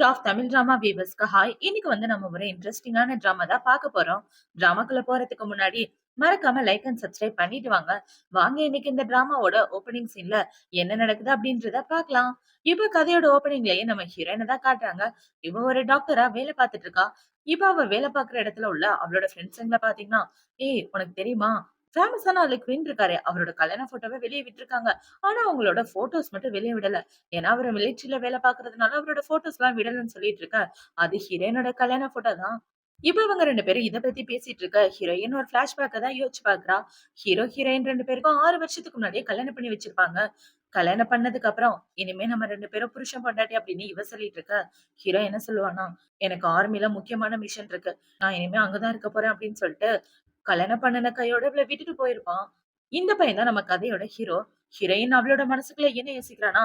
King of Tamil drama வீவர்ஸ்க்கு hi. இன்னைக்கு நம்ம ஒரு இன்ட்ரெஸ்டிங்கான டிராமா தான் பார்க்க போறோம். டிராமாக்குள்ள போறதுக்கு முன்னாடி மறக்காம லைக் அண்ட் சப்ஸ்கிரைப் பண்ணிட்டு வாங்க. வாங்க இன்னைக்கு இந்த டிராமாவோட ஓப்பனிங் சீன்ல என்ன நடக்குது அப்படின்றத பார்க்கலாம். இப்ப கதையோட ஓப்பனிங்லயே நம்ம ஹீரோயினை தான் காட்டுறாங்க. இவ ஒரு டாக்டரா வேலை பார்த்துட்டு இருக்கா. இப்ப அவ வேலை பார்க்குற இடத்துல உள்ள அவளோட ஃப்ரெண்ட்ஸுங்களை பாத்தீங்கன்னா, ஏய் உனக்கு தெரியுமா, ஃபேமஸான அதுல குவின் இருக்காரு, அவரோட கல்யாண போட்டோவை வெளியே விட்டுருக்காங்க. ஆனா அவங்களோட போட்டோஸ் மட்டும் வெளியே விடல. ஏன்னா அவரு மிலிட்டரியில வேலை பார்க்கறதுனால அவரோட போட்டோஸ் எல்லாம் விடலன்னு சொல்லிட்டு இருக்க. அது ஹீரோயினோட கல்யாண போட்டோ தான். இப்ப இவங்க 2 பேரும் இத பத்தி பேசிட்டு இருக்க. ஹீரோயின் ஒரு பிளாஷ்பேக்க தான் யோசிச்சு பார்க்கிறா. ஹீரோ, ஹீரோயின் 2 பேருக்கும் 6 வருஷத்துக்கு முன்னாடியே கல்யாணம் பண்ணி வச்சிருப்பாங்க. கல்யாணம் பண்ணதுக்கு அப்புறம் இனிமே நம்ம 2 பேரும் புருஷன் பொண்டாட்டி அப்படின்னு இவ சொல்லிட்டு இருக்க. ஹீரோ என்ன சொல்லுவானா, எனக்கு ஆர்மில முக்கியமான மிஷன் இருக்கு. நான் இனிமே அங்கதான் இருக்க போறேன் அப்படின்னு சொல்லிட்டு கல்யாணம் பண்ணுன கையோட இவள விட்டுட்டு போயிருப்பான். இந்த பையன் தான் நம்ம கதையோட ஹீரோ. ஹீரோயின் அவளோட மனசுக்குள்ள என்ன யோசிக்கிறானா,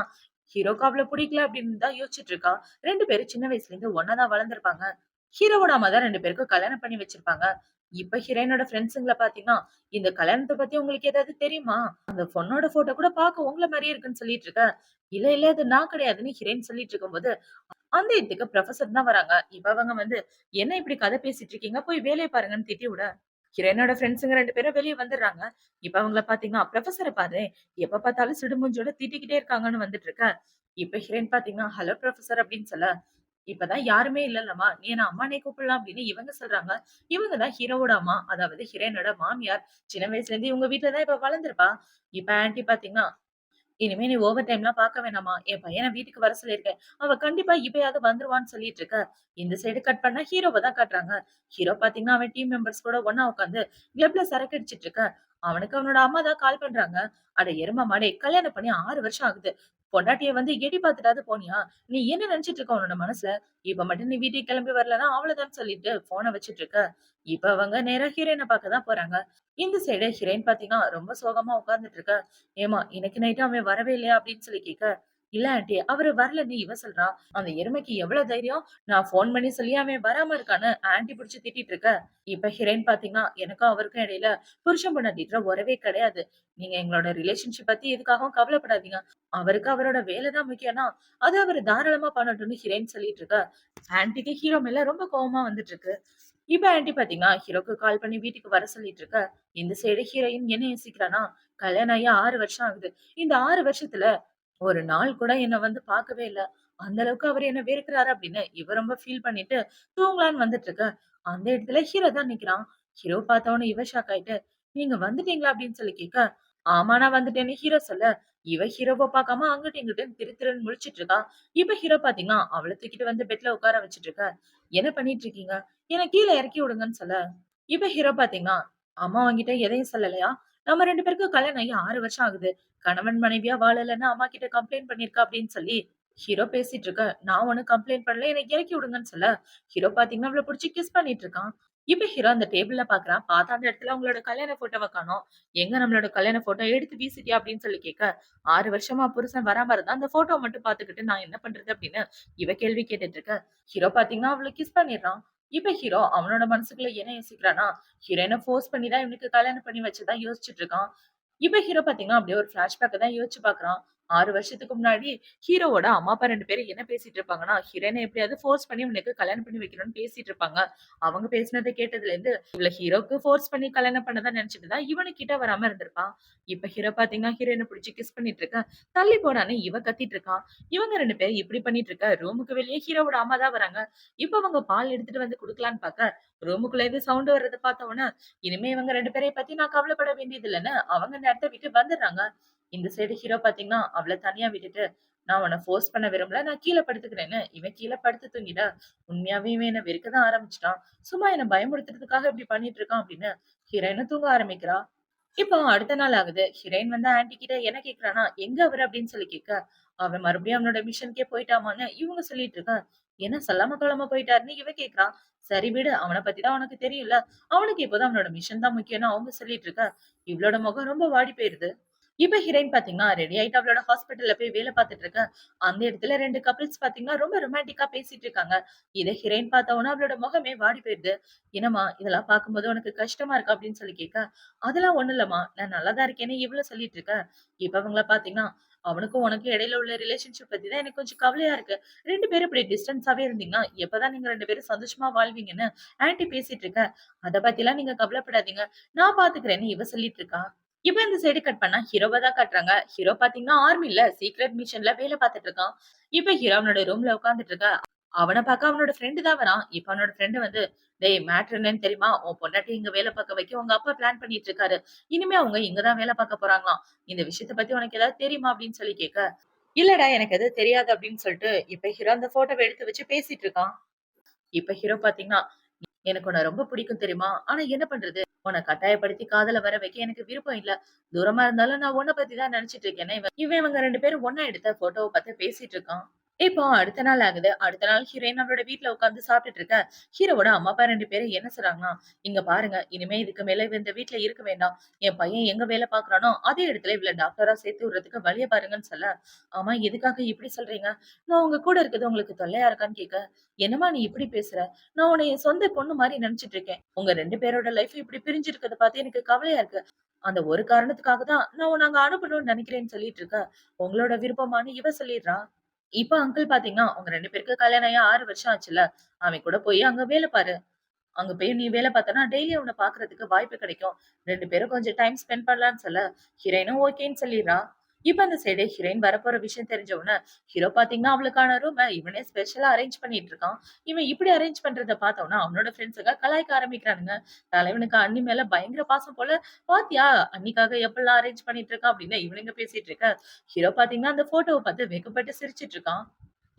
ஹீரோக்கு அவள பிடிக்கல அப்படின்னு தான் யோசிச்சுட்டு இருக்கா. 2 பேரும் சின்ன வயசுல இருந்து ஒண்ணா தான் வளர்ந்திருப்பாங்க. ஹீரோவோட அம்மா தான் 2 பேருக்கும் கல்யாணம் பண்ணி வச்சிருப்பாங்க. இப்ப ஹீரோயினோட ஃப்ரெண்ட்ஸுங்கள பாத்தீங்கன்னா, இந்த கல்யாணத்த பத்தி உங்களுக்கு ஏதாவது தெரியுமா? அந்த பொண்ணோட போட்டோ கூட பார்க்க உங்கள மாரியே இருக்குன்னு சொல்லிட்டு இருக்க. இல்ல இல்ல அது நான் கிடையாதுன்னு ஹீரோயின் சொல்லிட்டு இருக்கும்போது, அந்த இடத்துக்கு ப்ரொஃபசர் தான் வராங்க. இப்ப அவங்க என்ன இப்படி கதை பேசிட்டு இருக்கீங்க? போய் வேலைய பாருங்கன்னு திட்டி விட, ஹீரோயினோட ஃப்ரெண்ட்ஸுங்க 2 பேரும் வெளிய வந்துடுறாங்க. இப்ப அவங்கள பாத்தீங்கன்னா, "ப்ரொஃபசர பாரு, எப்ப பார்த்தாலும் சிடுமூஞ்சியோட திட்டிக்கிட்டே இருக்காங்கன்னு" வந்துட்டு இருக்க. இப்ப ஹீரோயின் பாத்தீங்கன்னா, "ஹலோ ப்ரொஃபசர்" அப்படின்னு சொல்ல, "இப்பதான் யாருமே இல்லல்லம்மா, நீ என்ன அம்மானே கூப்பிடலாம்" அப்படின்னு இவங்க சொல்றாங்க. இவங்க தான் ஹீரோவோட அம்மா, அதாவது ஹீரோயினோட மாமியார். சின்ன வயசுல இருந்து இவங்க வீட்ல தான் இவ வளர்ந்திருப்பா. இப்ப ஆன்டி பாத்தீங்கன்னா, இனிமே நீ ஓவர் டைம்லாம் பார்க்க வேணாமா? என் பையன வீட்டுக்கு வர சொல்லியிருக்கேன். அவ கண்டிப்பா இப்பயாவது வந்துருவான்னு சொல்லிட்டு இருக்க. இந்த சைடு கட் பண்ணா ஹீரோவ தான் காட்டுறாங்க. ஹீரோ பார்த்தீங்கன்னா, அவன் டீம் மெம்பர்ஸ் கூட ஒண்ணா உட்காந்து கிளப்ல சரக்கு அடிச்சிட்டு இருக்க. அவனுக்கு அவனோட அம்மா தான் கால் பண்றாங்க. "அட எரும மாடே! கல்யாணம் பண்ணி 6 வருஷம் ஆகுது. பொண்டாட்டிய எட்டி பார்த்துட்டாவது போனியா? நீ என்ன நினைச்சிட்டு இருக்க உன்னோட மனசுல? இப்ப மட்டும் நீ வீட்டுக்கு கிளம்பி வரலன்னா அவ்வளவுதான்னு" சொல்லிட்டு போன வச்சுட்டு இருக்க. இப்ப அவங்க நேரா ஹீரோயின பார்க்க தான் போறாங்க. இந்த சைடு ஹீரோயின் பார்த்தீங்கன்னா, ரொம்ப சோகமா உட்கார்ந்துட்டு இருக்க. "ஏம்மா இன்னைக்கு நைட்டு அவன் வரவே இல்லையா?" அப்படின்னு சொல்லி கேட்க, "இல்ல ஆன்ட்டி, அவரு வரலன்னு இவ சொல்றா. அந்த எருமைக்கு எவ்வளவு தைரியம்? நான் ஃபோன் பண்ணி சொல்லி அவன் வராம இருக்கான்னு" ஆன்ட்டி புடிச்சு திட்டிட்டு இருக்க. இப்ப ஹீரோயின் பாத்தீங்கன்னா, "எனக்கும் அவருக்கும் இடையில புருஷன் பொண்டாட்டின்ற உறவே கிடையாது. நீங்க எங்களோட ரிலேஷன்ஷிப் பத்தி எதுக்காகவும் கவலைப்படாதீங்க. அவருக்கு அவரோட வேலை தான் முக்கியம்னா, அது அவரு தாராளமா பண்ணட்டும்னு" ஹீரோயின் சொல்லிட்டு இருக்க. ஆன்ட்டிக்கு ஹீரோ மேல ரொம்ப கோவமா வந்துட்டு இருக்கு. இப்ப ஆன்ட்டி பாத்தீங்கன்னா, ஹீரோக்கு கால் பண்ணி வீட்டுக்கு வர சொல்லிட்டு இருக்க. இந்த சைடு ஹீரோயின் என்ன யோசிக்கிறானா, கல்யாணம் ஆகி 6 வருஷம் ஆகுது. இந்த 6 வருஷத்துல ஒரு நாள் கூட என்ன பார்க்கவே இல்ல. அந்த அளவுக்கு அவரு என்ன வெறுக்கிறாரு அப்படின்னு இவ ரொம்ப ஃபீல் பண்ணிட்டு தூங்கலான்னு வந்துட்டு இருக்க. அந்த இடத்துல ஹீரோ தான் நிக்கிறான். ஹீரோ பார்த்தவொன்னே இவ ஷாக் ஆயிட்டு, "நீங்க வந்துட்டீங்களா?" அப்படின்னு சொல்லி கேட்க, "ஆமா நான் வந்துட்டேன்னு" ஹீரோ சொல்ல, இவ ஹீரோவ பார்க்காம அங்கிட்டும் இங்கிட்டும் திரு திருன்னு முழிச்சிட்டு இருக்கா. இப்ப ஹீரோ பாத்தீங்கன்னா, அவள தூக்கிட்டு பெட்ல உட்கார வச்சுட்டு இருக்க. "என்ன பண்ணிட்டு இருக்கீங்க? என்ன கீழ இறக்கி விடுங்கன்னு" சொல்ல, இப்ப ஹீரோ பாத்தீங்கன்னா, "அம்மா உன்கிட்ட எதையும் சொல்லலையா? நம்ம 2 பேருக்கும் கல்யாணம் ஆகி 6 வருஷம் ஆகுது. கணவன் மனைவியா வாழலன்னு அம்மா கிட்ட கம்ப்ளைண்ட் பண்ணியிருக்கா" அப்படின்னு சொல்லி ஹீரோ பேசிட்டு இருக்க. "நான் ஒண்ணும் கம்ப்ளைண்ட் பண்ணல. என்ன இறக்கி விடுங்கன்னு" சொல்ல, ஹீரோ பாத்தீங்கன்னா அவள புடிச்சு கிஸ் பண்ணிட்டு இருக்கான். இப்ப ஹீரோ அந்த டேபிள்ல பாக்குறான். பார்த்தா அந்த இடத்துல அவங்களோட கல்யாண போட்டோவ காணோம். "எங்க நம்மளோட கல்யாண போட்டோ? எடுத்து வீசிட்டியா?" அப்படின்னு சொல்லி கேட்க, 6 வருஷமா புருஷன் வராம இருந்தா, அந்த போட்டோவ மட்டும் பார்த்துக்கிட்டு நான் என்ன பண்றது அப்படின்னு இவ கேள்வி கேட்டுட்டு இருக்க. ஹீரோ பாத்தீங்கன்னா அவள கிஸ் பண்ணிடுறான். இப்ப ஹீரோ அவனோட மனசுக்குள்ள என்ன யோசிக்கிறான்னா, ஹீரோயின ஃபோர்ஸ் பண்ணி தான் இவனுக்கு கல்யாணம் பண்ணி வச்சதா யோசிச்சுட்டு இருக்கான். இப்ப ஹீரோ பாத்தீங்கன்னா, அப்படியே ஒரு ஃபிளாஷ்பேக்க தான் யோசிச்சு பார்க்குறான். 6 வருஷத்துக்கு முன்னாடி ஹீரோவோட அம்மா, அப்பா 2 பேரும் என்ன பேசிட்டு இருப்பாங்கன்னா, ஹீரோயின எப்படியாவது ஃபோர்ஸ் பண்ணி இவனுக்கு கல்யாணம் பண்ணி வைக்கணும்னு பேசிட்டு இருப்பாங்க. அவங்க பேசினத கேட்டதுலேருந்து, இவள ஹீரோக்கு ஃபோர்ஸ் பண்ணி கல்யாணம் பண்ணதா நெனச்சுட்டு தான் இவனு கிட்ட வராம இருந்திருப்பான். இப்ப ஹீரோ பாத்தீங்கன்னா, ஹீரோயின புடிச்சு கிஸ் பண்ணிட்டு இருக்க. "தள்ளி போடான்னு" இவ கத்திட்டு இருக்கான். இவங்க 2 பேரும் இப்படி பண்ணிட்டு இருக்க, ரூமுக்கு வெளியே ஹீரோவோட அம்மா தான் வராங்க. இப்ப அவங்க பால் எடுத்துட்டு குடுக்கலான்னு பாக்க, ரூமுக்குள்ள இருந்து சவுண்ட் வர்றத பார்த்த உடனே, இனிமே இவங்க 2 பேரையும் பத்தி நான் கவலைப்பட வேண்டியது இல்லன்னு அவங்க அந்த இடத்த விட்டு வந்துடுறாங்க. இந்த சைடு ஹீரோ பாத்தீங்கன்னா, அவள தனியா விட்டுட்டு, "நான் உன்ன ஃபோர்ஸ் பண்ண விரும்பல. நான் கீழ படுத்துக்கிறேன்னு" இவன் கீழ படுத்து தூங்கிட, உண்மையாவே இவன் என்ன வெறுக்க தான் ஆரம்பிச்சுட்டான். சும்மா என்ன பயமுறுத்துறதுக்காக இப்படி பண்ணிட்டு இருக்கான் அப்படின்னு ஹீரோயினும் தூங்க ஆரம்பிக்கிறா. இப்போ அடுத்த நாள் ஆகுது. ஹீரோயின் ஆன்டி கிட்ட என்ன கேட்கிறான்னா, "எங்க அவரு?" அப்படின்னு சொல்லி கேட்க, அவன் மறுபடியும் அவனோட மிஷனுக்கே போயிட்டாமான்னு இவங்க சொல்லிட்டு இருக்க. "என்ன சொல்லாம கொள்ளாம போயிட்டாருன்னு" இவ கேட்கிறா. "சரி விடு. அவன பத்தி தான் உனக்கு தெரியும்ல. அவனுக்கு இப்போதான் அவனோட மிஷன் தான் முக்கியம்னு" அவங்க சொல்லிட்டு இருக்க. இவளோட முகம் ரொம்ப வாடி போயிருது. இப்ப ஹீரோயின் பாத்தீங்கன்னா, ரெடி ஆயிட்டு அவளோட ஹாஸ்பிட்டல்ல போய் வேலை பார்த்துட்டு இருக்க. அந்த இடத்துல 2 கப்பிள்ஸ் பாத்தீங்கன்னா, ரொம்ப ரொமான்டிக்கா பேசிட்டு இருக்காங்க. இத ஹீரோயின் பார்த்த உடனே அவளோட முகமே வாடி போயிருது. "என்னம்மா இதெல்லாம் பார்க்கும்போது உனக்கு கஷ்டமா இருக்கா?" அப்படின்னு சொல்லி கேட்க, "அதெல்லாம் ஒண்ணும் இல்லம்மா. நான் நல்லா தான் இருக்கேன்னு" இவளும் சொல்லிட்டு இருக்க. இப்ப அவங்கள பாத்தீங்கன்னா, அவனுக்கும் உனக்கும் இடையில உள்ள ரிலேஷன்ஷிப் பத்தி தான் எனக்கு கொஞ்சம் கவலையா இருக்கு. 2 பேரும் இப்படி டிஸ்டன்ஸாவே இருந்தீங்கன்னா, எப்பதான் நீங்க 2 பேரும் சந்தோஷமா வாழ்வீங்கன்னு ஆன்டி பேசிட்டு இருக்க. அத பத்திலாம் நீங்க கவலைப்படாதீங்க. நான் பாத்துக்கிறேன்னு இவ சொல்லிட்டு இருக்கா. இப்ப இந்த சைடு கட் பண்ணா ஹீரோவ தான் காட்டுறாங்க. ஹீரோ பாத்தீங்கன்னா ஆர்மில சீக்ரெட் மிஷன்ல வேலை பாத்துட்டு இருக்கான். இப்ப ஹீரோ அவனோட ரூம்ல உட்கார்ந்துட்டு இருக்கா. அவன பாக்க அவனோட ஃப்ரெண்ட் தான் வரான். இப்ப அவனோட ஃப்ரெண்ட் வந்து, "டேய் மேட்டர் என்னன்னு தெரியுமா? உன் பொண்டாட்டி இங்க வேலை பாக்க வைக்க உங்க அப்பா பிளான் பண்ணிட்டு இருக்காரு. இனிமே அவங்க இங்க தான் வேலை பாக்க போறாங்களாம். இந்த விஷயத்த பத்தி உனக்கு ஏதாவது தெரியுமா?" அப்படின்னு சொல்லி கேட்க, "இல்லடா எனக்கு எதுவும் தெரியாது" அப்படின்னு சொல்லிட்டு இப்ப ஹீரோ அந்த போட்டோவ எடுத்து வச்சு பேசிட்டு இருக்கான். இப்ப ஹீரோ பாத்தீங்கன்னா, "எனக்கு உன்ன ரொம்ப பிடிக்கும் தெரியுமா? ஆனா என்ன பண்றது? உன்ன கட்டாயப்படுத்தி காதல வர வைக்க எனக்கு விருப்பம் இல்ல. தூரமா இருந்தாலும் நான் உன்ன பத்தி தான் நினைச்சிட்டு இருக்கேன்னு" இவங்க 2 பேரும் ஒண்ணா எடுத்த போட்டோவ பாத்து பேசிட்டு இருக்கான். இப்போ அடுத்த நாள் ஆகுது. அடுத்த நாள் ஹீரோயின் அவளோட வீட்ல உட்கார்ந்து சாப்பிட்டுட்டு இருக்க. ஹீரோவோட அம்மா, அப்பா 2 பேரும் என்ன சொல்றாங்கன்னா, "இங்க பாருங்க, இனிமே இதுக்கு மேல இவ இந்த வீட்ல இருக்க வேண்டாம். என் பையன் எங்க வேலை பார்க்குறானோ, அதே இடத்துல இவள டாக்டரா சேர்த்து விடுறதுக்கு வழிய பாருங்கன்னு" சொல்ல, "ஆமா எதுக்காக இப்படி சொல்றீங்க? நான் உங்க கூட இருக்கிறது உங்களுக்கு தொல்லையா இருக்கான்னு?" கேட்க, "என்னம்மா நீ இப்படி பேசுற? நான் உன்ன என் சொந்த பொண்ணு மாரி நினைச்சுட்டு இருக்கேன். உங்க 2 பேரோட லைஃப் இப்படி பிரிஞ்சு இருக்கிறத பார்த்து எனக்கு கவலையா இருக்கு. அந்த ஒரு காரணத்துக்காக தான் நான் உன்ன அங்க அனுப்பணும்னு நினைக்கிறேன்னு" சொல்லிட்டு இருக்க. "உங்களோட விருப்பமான்னு" இவ சொல்லிடுறா. இப்ப அங்கிள் பாத்தீங்கன்னா, அவங்க 2 பேருக்கு கல்யாணம் ஆகி 6 வருஷம் ஆச்சுல்ல. அவன் கூட போய் அங்க வேல பாரு. அங்க போய் நீ வேல பார்த்தன்னா, டெய்லி அவன பார்க்கறதுக்கு வாய்ப்பு கிடைக்கும். 2 பேரும் கொஞ்சம் டைம் ஸ்பெண்ட் பண்ணலான்னு சொல்ல, ஹீரோயினும் ஓகேன்னு சொல்லிர்றா. இப்ப அந்த சைடு ஹீரோயின் வரப்போற விஷயம் தெரிஞ்ச உடனே, ஹீரோ பார்த்தீங்கன்னா, அவளுக்கான ரூம இவனே ஸ்பெஷலா அரேஞ்ச் பண்ணிட்டு இருக்கான். இவன் இப்படி அரேஞ்ச் பண்றத பார்த்தோம்னா, அவனோட ஃப்ரெண்ட்ஸுங்க கலாய்க்க ஆரம்பிக்கிறானுங்க. தலைவனுக்கு அண்ணி மேல பயங்கர பாசம் போல. "பாத்தியா அண்ணிக்காக எப்படிலாம் அரேஞ்ச் பண்ணிட்டு இருக்கா" அப்படின்னு இவனுங்க பேசிட்டு இருக்க, ஹீரோ பார்த்தீங்கன்னா, அந்த ஃபோட்டோவ பார்த்து வெட்கப்பட்டு சிரிச்சுட்டு இருக்கான்.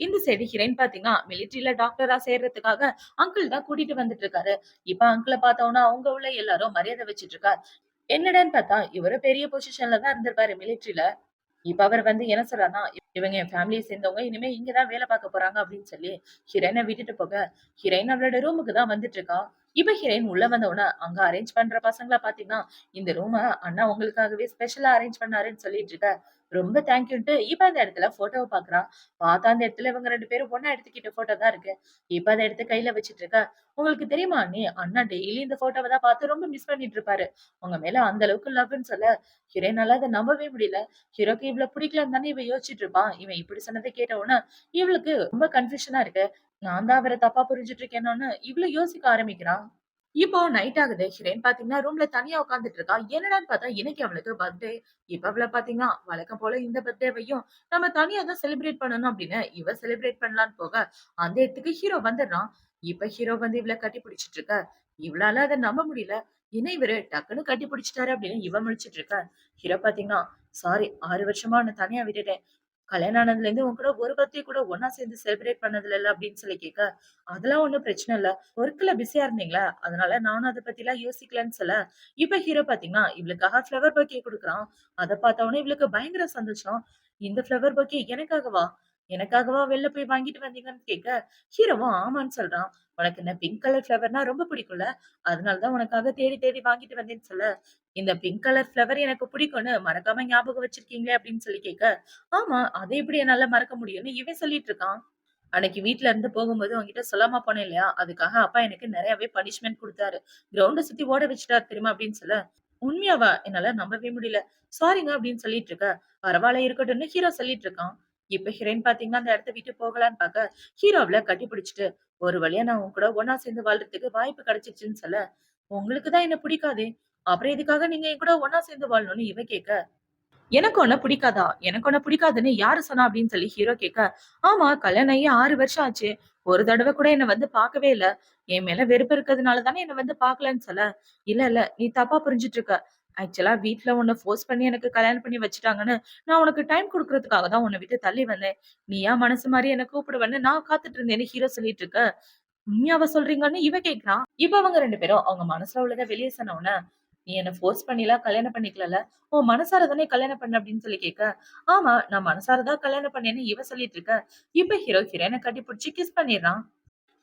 இந்த சைடு ஹீரோயின் பாத்தீங்கன்னா, மிலிட்டரில டாக்டரா சேர்றதுக்காக அங்கிள் தான் கூட்டிட்டு வந்துட்டு இருக்காரு. இப்ப அங்கிள பார்த்தோம்னா, அவங்க உள்ள எல்லாரும் மரியாதை வச்சுட்டு இருக்கா. என்னடான்னு பார்த்தா, இவரு பெரிய பொசிஷன்ல தான் இருந்திருப்பாரு மிலிட்டரில. இப்ப அவர் வந்து என்ன சொல்றாருன்னா, இவங்க என் ஃபேமிலிய சேர்ந்தவங்க. இனிமே இங்க தான் வேலை பார்க்க போறாங்க அப்படின்னு சொல்லி ஹீரோயின விட்டுட்டு போக, ஹீரோயின் அவளோட ரூமுக்கு தான் வந்துட்டு இருக்கா. இப்ப ஹீரோயின் உள்ள வந்த உடனே, அங்க அரேஞ்ச் பண்ற பசங்கள பார்த்தீங்கன்னா, இந்த ரூம அண்ணா உங்களுக்காகவே ஸ்பெஷலா அரேஞ்ச் பண்ணாருன்னு சொல்லிட்டு இருக்க. ரொம்ப தேங்க்யூன்ட்டு இப்ப அந்த இடத்துல ஃபோட்டோவ பார்க்குறா. பார்த்தா அந்த இடத்துல இவங்க 2 பேரும் ஒண்ணா எடுத்துக்கிட்ட ஃபோட்டோ தான் இருக்கு. இப்ப அத எடுத்து கையில வச்சுட்டு இருக்க. உங்களுக்கு தெரியுமா அண்ணி, அண்ணா டெய்லி இந்த ஃபோட்டோவ தான் பார்த்து ரொம்ப மிஸ் பண்ணிட்டு இருப்பாரு. உங்க மேல அந்த அளவுக்கு லவ்ன்னு சொல்ல, ஹீரோயினால அத நம்பவே முடியல. ஹீரோக்கு இவ்ள பிடிக்கலன்னு தானே இவ யோசிச்சுட்டு இருப்பான். இவன் இப்படி சொன்னத கேட்ட உடனே, இவளுக்கு ரொம்ப கன்ஃப்யூஷனா இருக்கு. நான் தான் அவர தப்பா புரிஞ்சுட்டு இருக்கேனோன்னு இவ்ளு யோசிக்க ஆரம்பிக்கிறா. இப்போ நைட் ஆகுது. ஹீரோயின் பாத்தீங்கன்னா, ரூம்ல தனியா உட்கார்ந்துட்டு இருக்கா. என்னடான்னு பார்த்தா, இன்னைக்கு அவளுக்கு பர்த்டே. இப்ப அவள பாத்தீங்கன்னா, வழக்கம் போல இந்த பர்த்டேவையும் நம்ம தனியா தான் செலிப்ரேட் பண்ணணும் அப்படின்னு இவ செலிப்ரேட் பண்ணலான்னு போக, அந்த இடத்துக்கு ஹீரோ வந்துடுறான். இப்ப ஹீரோ வந்து இவள கட்டி பிடிச்சிட்டு இருக்க. இவளால அத நம்ப முடியல. என்ன இவரு டக்குன்னு கட்டி பிடிச்சிட்டாரு அப்படின்னு இவ முழிச்சிட்டு இருக்க. ஹீரோ பாத்தீங்கன்னா, சாரி 6 வருஷமா உன்ன தனியா விட்டுட்டேன். கல்யாணம் ஆனதுலேருந்து உன் கூட ஒரு பர்த்டே கூட ஒண்ணா சேர்ந்து செலிப்ரேட் பண்ணது இல்லல்ல அப்படின்னு சொல்லி கேட்க, அதெல்லாம் ஒண்ணும் பிரச்சனை இல்ல. ஒர்க்ல பிஸியா இருந்தீங்களா? அதனால நானும் அத பத்திலாம் யோசிக்கலன்னு சொல்ல, இப்ப ஹீரோ பாத்தீங்கன்னா, இவளுக்காக ஃப்ளவர் பொக்கே குடுக்குறான். அத பார்த்த உடனே இவளுக்கு பயங்கர சந்தோஷம். இந்த ஃப்ளவர் பொக்கே எனக்காகவா? எனக்காகவா வெளில போய் வாங்கிட்டு வந்தீங்கன்னு கேட்க, ஹீரோவும் ஆமான்னு சொல்றான். உனக்கு என்ன பிங்க் கலர் ஃப்ளவர்னா ரொம்ப பிடிக்கும்ல? அதனால தான் உனக்காக தேடி தேடி வாங்கிட்டு வந்தேன்னு சொல்ல, இந்த பிங்க் கலர் ஃப்ளவர் எனக்கு பிடிக்கும்னு மறக்காம ஞாபகம் வச்சிருக்கீங்களே அப்படின்னு சொல்லி கேட்க, ஆமா அத எப்படி என்னால மறக்க முடியும்னு இவன் சொல்லிட்டு இருக்கான். அன்னைக்கு வீட்ல இருந்து போகும்போது உன்கிட்ட சொல்லாம போனேன் இல்லையா? அதுக்காக அப்பா எனக்கு நெறையவே பனிஷ்மென்ட் குடுத்தாரு. கிரவுண்ட சுத்தி ஓட வச்சுட்டாரு தெரியுமா? அப்படின்னு சொல்ல, உண்மையாவா? என்னால நம்பவே முடியல. சாரிங்க அப்படின்னு சொல்லிட்டு இருக்க. பரவால்ல இருக்கட்டும்னு ஹீரோ சொல்லிட்டு இருக்கான். இப்ப ஹீரோயின் பாத்தீங்கன்னா, அந்த இடத்த விட்டு போகலான்னு பாக்க, ஹீரோ அவள கட்டி பிடிச்சுட்டு, ஒரு வழியா நான் உன் கூட ஒண்ணா சேர்ந்து வாழ்றதுக்கு வாய்ப்பு கிடைச்சிருச்சுன்னு சொல்ல, உங்களுக்கு தான் என்ன பிடிக்காதே! அப்புறம் எதுக்காக நீங்க என் கூட ஒண்ணா சேர்ந்து வாழணும்னு இவ கேட்க, "எனக்கு உன்ன பிடிக்காதா? எனக்கு உன்ன பிடிக்காதுன்னு யாரு சொன்னா?" அப்படின்னு சொல்லி ஹீரோ கேட்க, "ஆமா கல்யாணம் ஆகி 6 வருஷம் ஆச்சு. ஒரு தடவ கூட என்ன வந்து பார்க்கவே இல்ல. என் மேல வெறுப்பு இருக்கிறதுனால தானே என்ன வந்து பார்க்கலன்னு" சொல்ல, "இல்ல, இல்ல நீ தப்பா புரிஞ்சுட்டு இருக்க. ஆக்சுவலா வீட்ல உன்ன ஃபோர்ஸ் பண்ணி எனக்கு கல்யாணம் பண்ணி வச்சுட்டாங்கன்னு, நான் உனக்கு டைம் குடுக்குறதுக்காக தான் உன்ன விட்டு தள்ளி வந்தேன். நீயா மனசு மாரி என்ன கூப்பிடுவேன்னு நான் காத்துட்டு இருந்தேன்னு" ஹீரோ சொல்லிட்டு இருக்க, "உண்மையாவா சொல்றீங்கன்னு?" இவ கேட்கிறா. இப்ப அவங்க 2 பேரும் அவங்க மனசுல உள்ளத வெளிய சொன்ன உடனே, "நீ என்ன ஃபோர்ஸ் பண்ணிலாம் கல்யாணம் பண்ணிக்கலல்ல? உன் மனசார தானே கல்யாணம் பண்ண" அப்படின்னு சொல்லி கேட்க, "ஆமா நான் மனசார தான் கல்யாணம் பண்ணேன்னு" இவ சொல்லிட்டு இருக்க. இப்ப ஹீரோ ஹீரோயின கட்டிப்புடிச்சு கிஸ் பண்ணிடுறான்.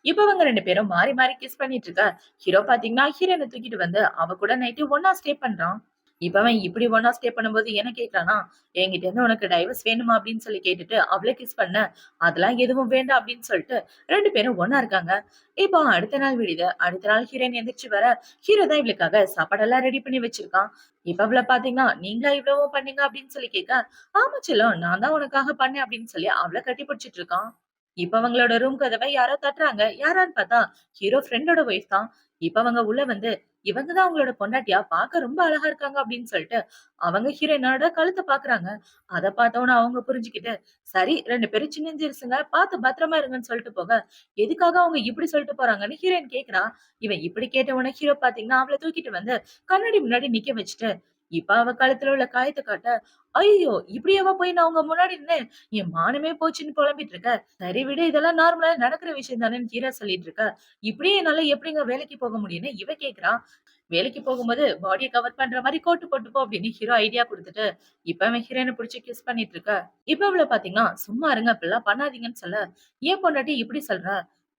இப்ப அவங்க 2 பேரும் மாறி மாறி கிஸ் பண்ணிட்டு இருக்க. ஹீரோ பாத்தீங்கன்னா, ஹீரோயின தூக்கிட்டு வந்து அவ கூட நைட்டு ஒண்ணா ஸ்டே பண்றான். இப்ப அவன் இப்படி ஒண்ணா ஸ்டே பண்ணும்போது என்ன கேட்கறான்னா, "என்கிட்ட இருந்து உனக்கு டைவர்ஸ் வேணுமா?" அப்படின்னு சொல்லி கேட்டுட்டு அவள கிஸ் பண்ண, "அதெல்லாம் எதுவும் வேண்டாம்" அப்படின்னு சொல்லிட்டு 2 பேரும் ஒண்ணா இருக்காங்க. இப்போ அடுத்த நாள் விடியுது. அடுத்த நாள் ஹீரோயின் எந்திரிச்சு வர, ஹீரோ தான் இவளுக்காக சாப்பாடெல்லாம் ரெடி பண்ணி வச்சிருக்கான். இப்ப அவள பாத்தீங்கன்னா, "நீங்களா இவ்வளவும் பண்ணீங்க?" அப்படின்னு சொல்லி கேட்க, "ஆமா செல்லம், நான் தான் உனக்காக பண்ணேன்" அப்படின்னு சொல்லி அவள கட்டி பிடிச்சிட்டு இருக்கான். இப்ப அவங்களோட ரூம் கதவை யாரோ தட்டுறாங்க. யாரான்னு பார்த்தா, ஹீரோ ஃப்ரெண்டோட ஒய்ஃப் தான். இப்ப அவங்க உள்ள வந்து, "இவங்க தான் உங்களோட பொண்டாட்டியா? பார்க்க ரொம்ப அழகா இருக்காங்க" அப்படின்னு சொல்லிட்டு, அவங்க ஹீரோயினோட கழுத்த பார்க்குறாங்க. அத பார்த்தவுனே அவங்க புரிஞ்சுகிட்டு, சரி 2 பேரும் சின்னஞ்சிறுசுங்க, பார்த்து பத்திரமா இருங்கன்னு சொல்லிட்டு போக, எதுக்காக அவங்க இப்படி சொல்லிட்டு போறாங்கன்னு ஹீரோயின் கேட்கிறா. இவன் இப்படி கேட்ட உடனே ஹீரோ பார்த்தீங்கன்னா, அவள தூக்கிட்டு வந்து கண்ணாடி முன்னாடி நிக்க வச்சுட்டு, இப்ப அவ கழுத்துல உள்ள காயத்த காட்ட, "ஐயய்யோ! இப்படியாவா போய் நான் உங்க முன்னாடி நின்னேன்? என் மானமே போச்சுன்னு புலம்பிட்டு இருக்க. சரி விடு, இதெல்லாம் நார்மலா நடக்கிற விஷயம் தானேன்னு" ஹீரோ சொல்லிட்டு இருக்க. "இப்படியே என்னால எப்படிங்க வேலைக்கு போக முடியும்னு?" இவ கேட்கிறா. வேலைக்கு போகும்போது பாடிய கவர் பண்ற மாரி கோட் போட்டு போ அப்படின்னு ஹீரோ ஐடியா குடுத்துட்டு, இப்ப அவன் ஹீரோயின புடிச்சு கிஸ் பண்ணிட்டு இருக்க. இப்ப அவள பாத்தீங்கன்னா, சும்மா இருங்க இப்படிலாம் பண்ணாதீங்கன்னு சொல்ல, ஏன் பொண்டாட்டி இப்படி சொல்ற?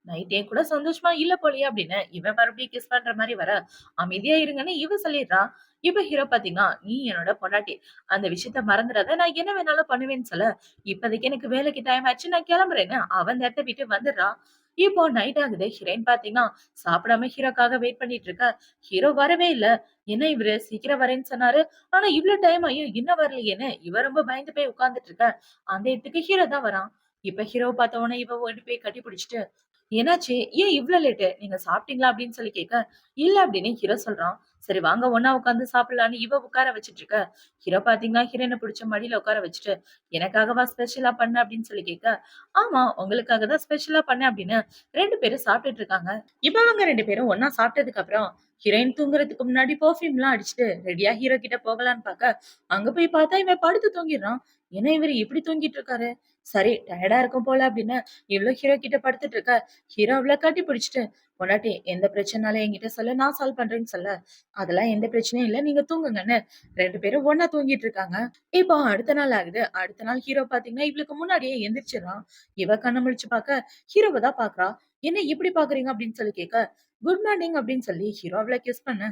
நைட் என் கூட சந்தோஷமா இல்ல போலயே அப்படின்னு இவன் மறுபடியும் கிஸ் பண்ற மாரி வர, அமைதியா இருங்கன்னு இவ சொல்லிடுறா. இப்ப ஹீரோ பாத்தீங்கன்னா, நீ என்னோட பொண்டாட்டி. அந்த விஷயத்த மறந்துடாத. நான் என்ன வேணாலும் பண்ணுவேன்னு சொல்ல, இப்போதைக்கு எனக்கு வேலைக்கு டைம் ஆச்சு. நான் கிளம்புறேன்னு அவ அந்த இடத்த விட்டு வந்துடுறா. இப்போ நைட் ஆகுது. ஹீரோயின் பாத்தீங்கன்னா, சாப்பிடாம ஹீரோக்காக வெயிட் பண்ணிட்டு இருக்கா. ஹீரோ வரவே இல்ல. என்ன இவரு சீக்கிரம் வரேன்னு சொன்னாரு. ஆனா இவ்ளோ டைம் ஆயும் இன்னும் வரலையேன்னு இவ ரொம்ப பயந்து போய் உட்கார்ந்துட்டு இருக்கா. அந்த இடத்துக்கு ஹீரோ தான் வரான். இப்ப ஹீரோவ பார்த்த உடனே இவ ஓடி போய் கட்டி பிடிச்சுட்டு, "என்னாச்சு? ஏன் இவ்ளோ லேட்டு? நீங்க சாப்பிட்டீங்களா?" அப்படின்னு சொல்லி கேட்க, "இல்ல" அப்படின்னு ஹீரோ சொல்றான். சரி வாங்க ஒண்ணா உட்கார்ந்து சாப்பிடலான்னு இவ உட்கார வச்சுட்டு இருக்க. ஹீரோ பார்த்தீங்கன்னா, ஹீரோயின புடிச்ச மடியில உட்கார வச்சுட்டு, "எனக்காகவா ஸ்பெஷலா பண்ண?" அப்படின்னு சொல்லி கேட்க, "ஆமா, உங்களுக்காக தான் ஸ்பெஷலா பண்ணேன்" அப்படின்னு 2 பேரும் சாப்பிட்டுட்டு இருக்காங்க. இப்ப அவங்க 2 பேரும் ஒண்ணா சாப்பிட்டதுக்கு அப்புறம், ஹீரோயின் தூங்குறதுக்கு முன்னாடி பெர்ஃப்யூம்லாம் அடிச்சுட்டு, ரெடியா ஹீரோ கிட்ட போகலான்னு பாக்க, அங்க போய் பார்த்தா இவன் படுத்து தூங்கிடுறான். என்ன இவரு இப்படி தூங்கிட்டு இருக்காரு? சரி டயர்டா இருக்கும் போல அப்படின்னு இவளும் ஹீரோ கிட்ட படுத்துட்டு இருக்க. ஹீரோ அவள கட்டி பிடிச்சுட்டு, "பொண்டாட்டி எந்த பிரச்சனைனாலும் என்கிட்ட சொல்லு, நான் சால்வ் பண்றேன்னு" சொல்ல, "அதெல்லாம் எந்த பிரச்சனையும் இல்ல, நீங்க தூங்குங்கன்னு" 2 பேரும் ஒண்ணா தூங்கிட்டு இருக்காங்க. இப்போ அடுத்த நாள் ஆகுது. அடுத்த நாள் ஹீரோ பார்த்தீங்கன்னா, இவளுக்கு முன்னாடியே எந்திரிச்சிடுறான். இவ கண்ண முழிச்சு பாக்க, ஹீரோவ தான் பாக்குறா. "என்ன இப்படி பாக்குறீங்க?" அப்படின்னு சொல்லி கேட்க, "குட் மார்னிங்" அப்படின்னு சொல்லி ஹீரோ அவள கிஸ் பண்ண,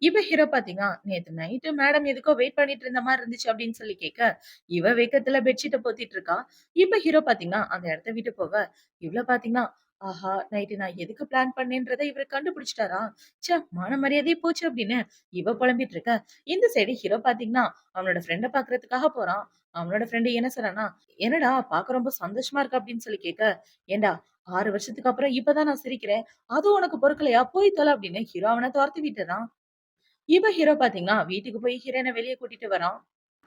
இப்ப ஹீரோ பாத்தீங்கன்னா, "நேத்து நைட்டு மேடம் எதுக்கோ வெயிட் பண்ணிட்டு இருந்த மாரி இருந்துச்சு" அப்படின்னு சொல்லி கேட்க, இவ வெக்கத்துல பெட்ஷீட்ட போத்திட்டு இருக்கா. இப்ப ஹீரோ பாத்தீங்கன்னா, அந்த இடத்த விட்டு போக, இவள பாத்தீங்கன்னா, ஆஹா! நைட்டு நான் எதுக்கு பிளான் பண்ணேன்றத இவரு கண்டுபிடிச்சுட்டாரா? ச்சே! மான மரியாதையே போச்சு அப்படின்னு இவ புலம்பிட்டு இருக்க. இந்த சைடு ஹீரோ பாத்தீங்கன்னா, அவனோட ஃப்ரெண்ட பாக்குறதுக்காக போறான். அவனோட ஃப்ரெண்ட் என்ன சொல்றான்னா, "என்னடா பாக்க ரொம்ப சந்தோஷமா இருக்க" அப்படின்னு சொல்லி கேட்க, "ஏன்டா 6 வருஷத்துக்கு அப்புறம் இப்ப தான் நான் சிரிக்கிறேன். அதுவும் உனக்கு பொறுக்கலையா? போய் தொல" அப்படின்னு ஹீரோ அவன தொரத்தி விட்டுர்றான். இப்ப ஹீரோ பாத்தீங்கன்னா, வீட்டுக்கு போய் ஹீரோயின வெளிய கூட்டிட்டு வரான்.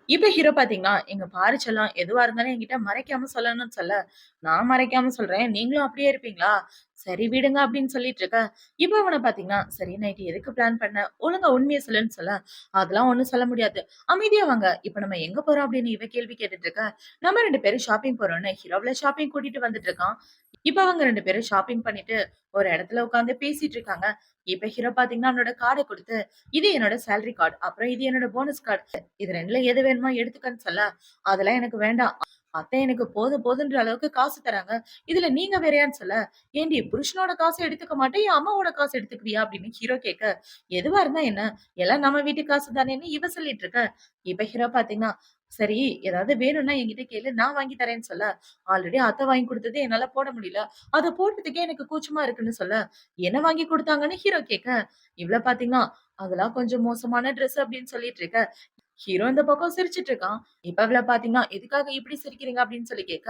இப்ப ஹீரோ பாத்தீங்கன்னா, "இங்க பாரு செல்லம், எதுவா இருந்தாலும் என்கிட்ட மறைக்காம சொல்லணும்னு" சொல்ல, "நான் மறைக்காம சொல்றேன். நீங்களும் அப்படியே இருப்பீங்களா? சரி விடுங்க" அப்படின்னு சொல்லிட்டு இருக்க. இப்ப அவன பாத்தீங்கன்னா, "சரி நைட் எதுக்கு பிளான் பண்ண? ஒழுங்கா உண்மைய சொல்லுன்னு" சொல்ல, "அதெல்லாம் ஒண்ணும் சொல்ல முடியாது. அமைதியா வாங்க. இப்ப நம்ம எங்க போறோம்?" அப்படின்னு இவ கேள்வி கேட்டுட்டு இருக்க. "நம்ம 2 பேரும் ஷாப்பிங் போறோம்ன்னு" ஹீரோவ ஷாப்பிங் கூட்டிட்டு வந்துட்டு இருக்கான். இப்ப அவங்க 2 பேரும் ஷாப்பிங் பண்ணிட்டு ஒரு இடத்துல உட்கார்ந்து பேசிட்டு இருக்காங்க. இப்ப ஹீரோ பாத்தீங்கன்னா, அவனோட கார்ட குடுத்து, "இது என்னோட சேலரி கார்ட். அப்புறம் இது என்னோட போனஸ் கார்ட். இது 2ல எது வேணுமோ எடுத்துக்கன்னு" சொல்ல, "அதெல்லாம் எனக்கு வேண்டாம். அத்தை எனக்கு போதும் போதுன்ற அளவுக்கு காசு தராங்க. இதுல நீங்க வேறயான்னு" சொல்ல, "ஏன்டி புருஷனோட காச எடுத்துக்க மாட்டே, என் அம்மாவோட காசு எடுத்துக்குவியா?" அப்படின்னு ஹீரோ கேட்க, "எதுவா இருந்தா என்ன? எல்லாம் நம்ம வீட்டு காசு தானேன்னு" இவ சொல்லிட்டு இருக்க. இப்ப ஹீரோ பாத்தீங்கன்னா, "சரி ஏதாவது வேணும்னா என்கிட்ட கேளு, நான் வாங்கி தரேன்னு" சொல்ல, "ஆல்ரெடி அத்தை வாங்கி குடுத்தது என்னால போட முடியல. அத போடுறதுக்கே எனக்கு கூச்சமா இருக்குன்னு" சொல்ல, "என்ன வாங்கி குடுத்தாங்கன்னு?" ஹீரோ கேட்க, இவள பாத்தீங்கன்னா, "அதெல்லாம் கொஞ்சம் மோசமான ட்ரெஸ்" அப்படின்னு சொல்லிட்டு இருக்க. ஹீரோ இந்த பக்கம் சிரிச்சுட்டு இருக்கான். இப்ப அவள பாத்தீங்கன்னா, "எதுக்காக இப்படி சிரிக்கிறீங்க?" அப்படின்னு சொல்லி கேட்க,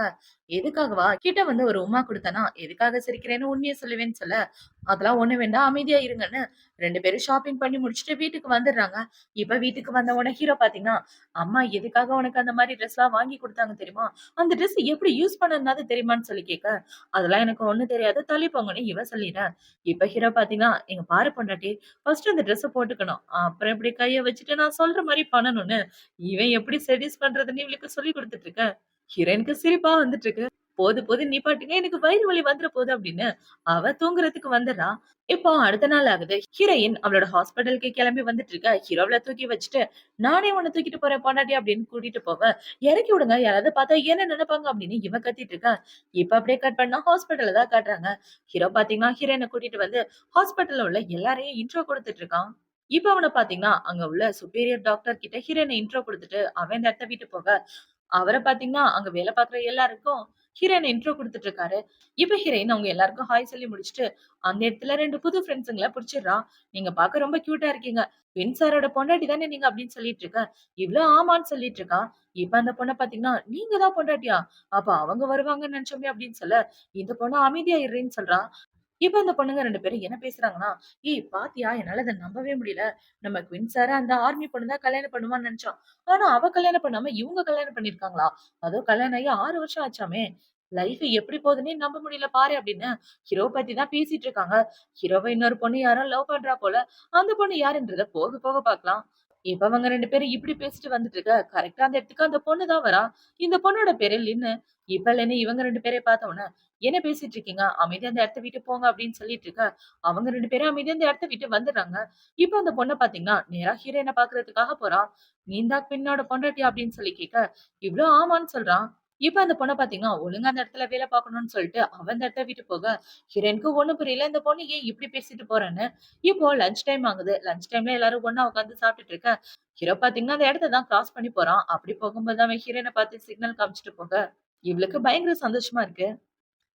"எதுக்காகவா? கிட்ட வந்து ஒரு உம்மா குடுத்தேனா, எதுக்காக சிரிக்கிறேன்னு உண்மைய சொல்லுவேன்னு" சொல்ல, "அதெல்லாம் ஒண்ணும் வேண்டாம். அமைதியா இருங்கன்னு" 2 பேரும் ஷாப்பிங் பண்ணி முடிச்சுட்டு வீட்டுக்கு வந்துடுறாங்க. இப்ப வீட்டுக்கு வந்த உடனே ஹீரோ பாத்தீங்கன்னா, "அம்மா எதுக்காக உனக்கு அந்த மாரி ட்ரெஸ்லாம் வாங்கி குடுத்தாங்க தெரியுமா? அந்த ட்ரெஸ் எப்படி யூஸ் பண்ணணும்னாவது தெரியுமான்னு?" சொல்லி கேட்க, "அதெல்லாம் எனக்கு ஒண்ணும் தெரியாது. தள்ளி போங்கன்னு" இவ சொல்லிட. இப்ப ஹீரோ பாத்தீங்கன்னா, "இங்க பாரு பொண்டாட்டி, ஃபர்ஸ்ட் அந்த ட்ரெஸ்ஸ போட்டுக்கணும். அப்புறம் இப்படி கைய வச்சுட்டு நான் சொல்ற மாரி பண்ணணும்னு" இவன் எப்படி செடியூஸ் பண்றதுன்னு இவளுக்கு சொல்லிக் குடுத்துட்டு இருக்க. ஹீரோயினுக்கு சிரிப்பா வந்துட்டு இருக்கு. போதும் நிப்பாட்டுங்க, எனக்கு வயிறு வலி வந்துற போது அப்படின்னு அவ தூங்குறதுக்கு வந்துடுறா. இப்போ அடுத்த நாள் ஆகுது. ஹீரோயின் அவளோட ஹாஸ்பிட்டலுக்கு கிளம்பி வந்துட்டு இருக்க. ஹீரோவ தூக்கி வச்சுட்டு, "நானே உன்ன தூக்கிட்டு போறேன் பொண்டாட்டி" அப்படின்னு கூட்டிட்டு போக, "இறக்கி விடுங்க. யாராவது பார்த்தா என்ன நினைப்பாங்க?" அப்படின்னு இவ கத்திட்டு இருக்கா. இப்ப அப்படியே கட் பண்ணா ஹாஸ்பிட்டல்ல தான் காட்டுறாங்க. ஹீரோ பாத்தீங்கன்னா, ஹீரோயின கூட்டிட்டு வந்து ஹாஸ்பிட்டல்ல உள்ள எல்லாரையும் இன்ட்ரோ குடுத்துட்டு இருக்கான். இப்ப அவன பாத்தீங்கன்னா, அங்க உள்ள சுப்பீரியர் டாக்டர் கிட்ட ஹீரோயின இன்ட்ரோ குடுத்துட்டு, அவன் இந்த இடத்த விட்டு போக, அவர பாத்தீங்கன்னா, அங்க வேலை பாக்குற எல்லாருக்கும் ஹீரோயின இன்ட்ரோ குடுத்துட்டு இருக்காரு. இப்ப ஹீரோயின் அவங்க எல்லாருக்கும் ஹாய் சொல்லி முடிச்சுட்டு, அந்த இடத்துல 2 புது ஃபிரெண்ட்ஸுங்கள புடிச்சிடுறா. "நீங்க பாக்க ரொம்ப கியூட்டா இருக்கீங்க. வின் சாரோட பொண்டாட்டி தானே நீங்க?" அப்படின்னு சொல்லிட்டு இருக்க. இவளும் ஆமான்னு சொல்லிட்டு இருக்கா. இப்ப அந்த பொண்ண பாத்தீங்கன்னா, "நீங்க தான் பொண்டாட்டியா? அப்ப அவங்க வருவாங்கன்னு நெனச்சோமே" அப்படின்னு சொல்ல, இந்த பொண்ணு அமைதியா இருன்னு சொல்றா. இப்ப அந்த பொண்ணுங்க 2 பேரும் என்ன பேசுறாங்கன்னா, "ஏய் பாத்தியா? என்னால அத நம்பவே முடியல. நம்ம குயின் சார அந்த ஆர்மி பொண்ணு தான் கல்யாணம் பண்ணுவான்னு நெனச்சோம். ஆனா அவ கல்யாணம் பண்ணாம இவங்க கல்யாணம் பண்ணியிருக்காங்களா? அதுவும் கல்யாணம் ஆகி 6 வருஷம் ஆச்சாமே! லைஃப் எப்படி போகுதுன்னே நம்ப முடியல பாரு" அப்படின்னு ஹீரோவ பத்தி தான் பேசிட்டு இருக்காங்க. ஹீரோவ இன்னொரு பொண்ணு யாரோ லவ் பண்றா போல. அந்த பொண்ணு யாருன்றத போக போக பாக்கலாம். இப்ப அவங்க 2 பேரும் இப்படி பேசிட்டு வந்துட்டு இருக்க, கரெக்ட்டா அந்த இடத்துக்கு அந்த பொண்ணு தான் வரா. இந்த பொண்ணோட பேரு லின்னு. இப்ப லின்னு இவங்க 2 பேரையும் பார்த்த உடனே என்ன பேசிட்டு இருக்கீங்க? அமைதியா அந்த இடத்த விட்டு போங்க அப்படின்னு சொல்லிட்டு இருக்க, அவங்க 2 பேரும் அமைதியா அந்த இடத்த விட்டு வந்துடுறாங்க. இப்ப அந்த பொண்ண பார்த்தீங்கன்னா, நேரா ஹீரோயின பார்க்கறதுக்காக போறா. "நீ தான் பின்னோட பொண்டாட்டியா?" அப்படின்னு சொல்லி கேட்க, இவளும் ஆமான்னு சொல்றா. இப்ப அந்த பொண்ண பார்த்தீங்கன்னா, ஒழுங்கா அந்த இடத்துல வேலை பார்க்கணும்னு சொல்லிட்டு, அவ அந்த இடத்த விட்டு போக, ஹீரோயினுக்கு ஒண்ணும் புரியல. இந்த பொண்ணு ஏன் இப்படி பேசிட்டு போறான்னு. இப்போ லஞ்ச் டைம் ஆகுது. லஞ்ச் டைம்ல எல்லாரும் ஒண்ணா உட்கார்ந்து சாப்பிட்டுட்டு இருக்க, ஹீரோ பார்த்தீங்கன்னா, அந்த இடத்த தான் கிராஸ் பண்ணி போறான். அப்படி போகும்போது அவன் ஹீரோயின பார்த்து சிக்னல் காமிச்சுட்டு போக, இவளுக்கு பயங்கர சந்தோஷமா இருக்கு.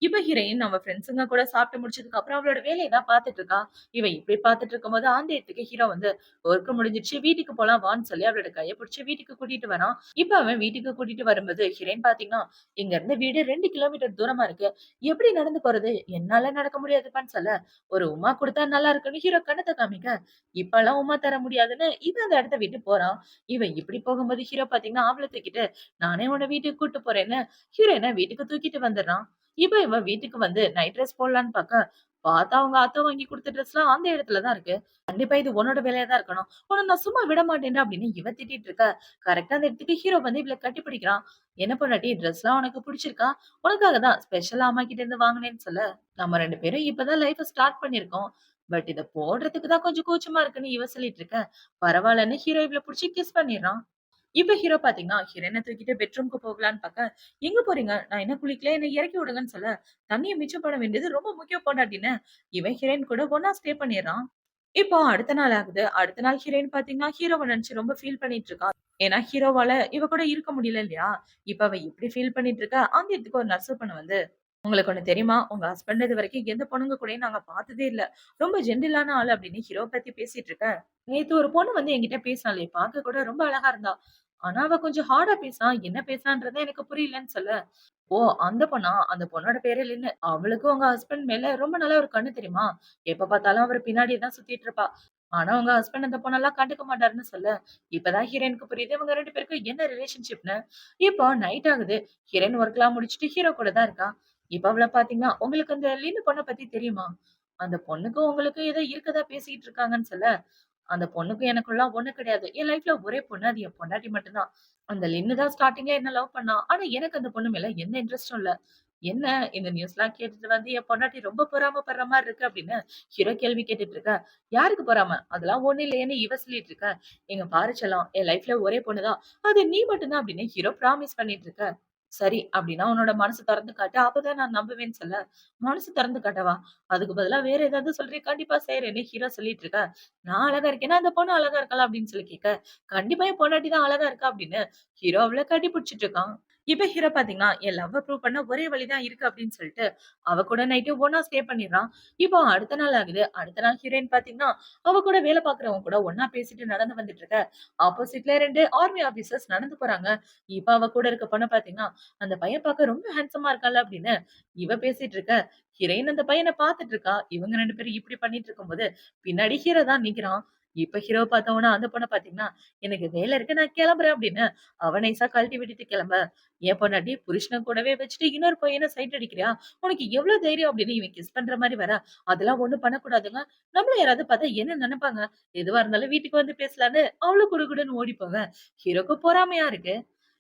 இப்ப ஹீரோயின் அவ ஃப்ரெண்ட்ஸுங்க கூட சாப்பிட்டு முடிச்சதுக்கு அப்புறம் அவளோட வேலைய தான் பார்த்துட்டு இருக்கா. இவ இப்படி பார்த்துட்டு இருக்கும்போது, அந்த இடத்துக்கு ஹீரோ வந்து ஒர்க் முடிஞ்சிருச்சு வீட்டுக்கு போலாம் வான்னு சொல்லி அவளோட கைய பிடிச்சு வீட்டுக்கு கூட்டிட்டு வரான். இப்ப அவன் வீட்டுக்கு கூட்டிட்டு வரும்போது ஹீரோயின் பார்த்தீங்கன்னா, இங்க இருந்து வீடு 2 கிலோமீட்டர் தூரமா இருக்கு. எப்படி நடந்து போறது? என்னால நடக்க முடியாதுப்பான்னு சொல்ல, ஒரு உம்மா குடுத்தா நல்லா இருக்குன்னு ஹீரோ கண்ணத்த காமிக்க, இப்பலாம் உம்மா தர முடியாதுன்னு இவன் அந்த இடத்த விட்டு போறான். இவன் இப்படி போகும்போது ஹீரோ பார்த்தீங்கன்னா, அவள தூக்கிட்டு நானே உன்ன வீட்டுக்கு கூட்டு போறேன்னு ஹீரோயின வீட்டுக்கு தூக்கிட்டு வந்துடுறான். இப்ப இவ வீட்டுக்கு வந்து நைட் ட்ரெஸ் போடலான்னு பார்த்தா அவங்க அத்தை வாங்கி குடுத்த ட்ரெஸ்லாம் அந்த இடத்துல தான் இருக்கு. கண்டிப்பா இது உன்னோட வேலையா தான் இருக்கணும். உன்ன நான் சும்மா விட மாட்டேன்டா அப்படின்னு இவ திட்டிட்டு இருக்க. கரெக்ட்டா அந்த இடத்துக்கு ஹீரோ வந்து இவள கட்டிப்பிடிக்கிறான். என்ன பொண்டாட்டி ட்ரெஸ்லாம் உனக்கு புடிச்சிருக்கா? உனக்காக தான் ஸ்பெஷலா அம்மா கிட்ட இருந்து வாங்குனேன்னு சொல்ல, நம்ம 2 பேரும் இப்பதான் லைஃப்ப ஸ்டார்ட் பண்ணியிருக்கோம். பட் இத போடுறதுக்கு தான் கொஞ்சம் கூச்சமா இருக்குன்னு இவ சொல்லிட்டு இருக்க. பரவாயில்லன்னு ஹீரோ இவள புடிச்சு கிஸ் பண்ணிடுறான். இப்ப ஹீரோ பாத்தீங்கன்னா, ஹீரோயின தூக்கிட்டு பெட்ரூம்க்கு போகலான்னு பாக்க, "எங்க போறீங்க? நான் இன்னும் குளிக்கல. என்ன இறக்கி விடுங்கன்னு" சொல்ல, தண்ணிய மிச்சம் பண்ண வேண்டியது ரொம்ப முக்கியம் பொண்டாட்டின்னு, இவன் ஹீரோயின் கூட ஒண்ணா ஸ்டே பண்ணிர்றான். இப்போ அடுத்த நாள் ஆகுது. அடுத்த நாள் ஹீரோயின் பாத்தீங்கன்னா, ஹீரோவ நெனச்சு ரொம்ப ஃபீல் பண்ணிட்டு இருக்கா. ஏன்னா, ஹீரோவால இவ கூட இருக்க முடியல இல்லையா? இப்ப அவ இப்படி ஃபீல் பண்ணிட்டு இருக்கா. அந்த இடத்துக்கு ஒரு நர்ஸ் பொண்ணு வந்து, "உங்களுக்கு ஒண்ணு தெரியுமா? உங்க ஹஸ்பண்ட் இதுவரைக்கும் எந்த பொண்ணுங்க கூடயும் நாங்க பாத்ததே இல்ல. ரொம்ப ஜென்டிலான ஆளு" அப்படின்னு ஹீரோவ பத்தி பேசிட்டு இருக்க. நேத்து ஒரு பொண்ணு வந்து என்கிட்ட பேசினாளே! பாக்க கூட ரொம்ப அழகா இருந்தா. ஆனா, அவ கொஞ்சம் ஹார்டா பேசினா. என்ன பேசினான்றதே எனக்கு புரியலன்னு சொல்ல, "ஓ! அந்த பொண்ணா? அந்த பொண்ணோட பேரு லின்னு. அவளுக்கு உங்க ஹஸ்பண்ட் மேல ரொம்ப நல்ல ஒரு கண்ணு தெரியுமா? எப்ப பார்த்தாலும் அவரு பின்னாடியே தான் சுத்திட்டு இருப்பா. ஆனா, உங்க ஹஸ்பண்ட் அந்த பொண்ணெல்லாம் கண்டுக்க மாட்டாருன்னு" சொல்ல, இப்பதான் ஹீரோயினுக்கு புரியுது இவங்க 2 பேருக்கும் என்ன ரிலேஷன்ஷிப்ன்னு. இப்போ நைட் ஆகுது. ஹீரோயின் ஒர்க்லாம் முடிச்சுட்டு ஹீரோ கூட தான் இருக்கா. இப்ப அவள பார்த்தீங்கன்னா, "உங்களுக்கு அந்த லின்னு பொண்ண பத்தி தெரியுமா? அந்த பொண்ணுக்கும் உங்களுக்கும் ஏதோ இருக்கதா பேசிட்டு இருக்காங்கன்னு" சொல்ல, அந்த பொண்ணுக்கும் எனக்குல்லாம் ஒண்ணும் கிடையாது. என் லைஃப்ல ஒரே பொண்ணு. அது என் பொண்டாட்டி மட்டும் தான். அந்த லின்னு தான் ஸ்டார்ட்டிங்ல என்ன லவ் பண்ணா. ஆனா எனக்கு அந்த பொண்ணு மேல எந்த இன்ட்ரெஸ்டும் இல்ல. என்ன இந்த நியூஸ்லாம் கேட்டுட்டு வந்து என் பொண்டாட்டி ரொம்ப பொறாமப்படுற மாரி இருக்கு அப்படின்னு ஹீரோ கேள்வி கேட்டுட்டு இருக்க. யாருக்கு பொறாம? அதெல்லாம் ஒண்ணும் இல்லையேன்னு இவ சொல்லிட்டு இருக்க. "இங்க பாரு செல்லம், என் லைஃப்ல ஒரே பொண்ணு தான். அது நீ மட்டும் தான்" அப்படின்னு ஹீரோ ப்ராமிஸ் பண்ணிட்டு இருக்க. சரி அப்படின்னா உன்னோட மனச தொறந்து காட்டு. அப்பதான் நான் நம்புவேன்னு சொல்ல, மனசு திறந்து காட்டவா? அதுக்கு பதிலா வேற ஏதாவது சொல்றியா? கண்டிப்பா செய்றேன்னு ஹீரோ சொல்லிட்டு இருக்க. நான் அழகா இருக்கேன்னா, அந்த பொண்ணு அழகா இருக்காளா? அப்படின்னு சொல்லி கேட்க, கண்டிப்பா என் பொண்டாட்டி தான் அழகா இருக்கா அப்படின்னு ஹீரோ அவள கட்டி பிடிச்சிட்டு இருக்கான். இப்ப ஹீரோ பாத்தீங்கன்னா, என் லவ்வ ப்ரூவ் பண்ண ஒரே வழி தான் இருக்கு அப்படின்னு சொல்லிட்டு, அவ கூட நைட்டு ஒண்ணா ஸ்டே பண்ணிடுறான். இப்போ அடுத்த நாள் ஆகுது. அடுத்த நாள் ஹீரோயின் பாத்தீங்கன்னா, அவ கூட வேலை பாக்குறவங்க கூட ஒண்ணா பேசிட்டு நடந்து வந்துட்டு இருக்க. ஆப்போசிட்ல 2 ஆர்மி ஆபீசர்ஸ் நடந்து போறாங்க. இப்ப அவ கூட இருக்க பொண்ண பாத்தீங்கன்னா, அந்த பையன் பாக்க ரொம்ப ஹேண்ட்ஸமா இருக்கான்ல அப்படின்னு இவ பேசிட்டு இருக்க. ஹீரோயின் அந்த பையன பாத்துட்டு இருக்கா. இவங்க 2 பேரும் இப்படி பண்ணிட்டு இருக்கும்போது, பின்னாடி ஹீரோ தான் நிக்கிறான். இப்ப ஹீரோவ பார்த்தவுடனே அந்த பொண்ண பார்த்தீங்கன்னா, "எனக்கு வேலை இருக்கு நான் கிளம்புறேன்" அப்படின்னு அவ நைஸா கழட்டி விட்டுட்டு கிளம்ப, "என் பொண்டாட்டி புருஷன கூடவே வச்சுட்டு இன்னொரு பையன சைட் அடிக்கிறியா? உனக்கு எவ்ளோ தைரியம்?" அப்படின்னு இவன் கிஸ் பண்ற மாரி வர, "அதெல்லாம் ஒண்ணும் பண்ணக்கூடாதுங்க. நம்மள யாராவது பார்த்தா என்ன நெனைப்பாங்க? எதுவா இருந்தாலும் வீட்டுக்கு வந்து பேசலான்னு" அவளும் குடுகுடுன்னு ஓடி போக, ஹீரோக்கு பொறாமையா இருக்கு.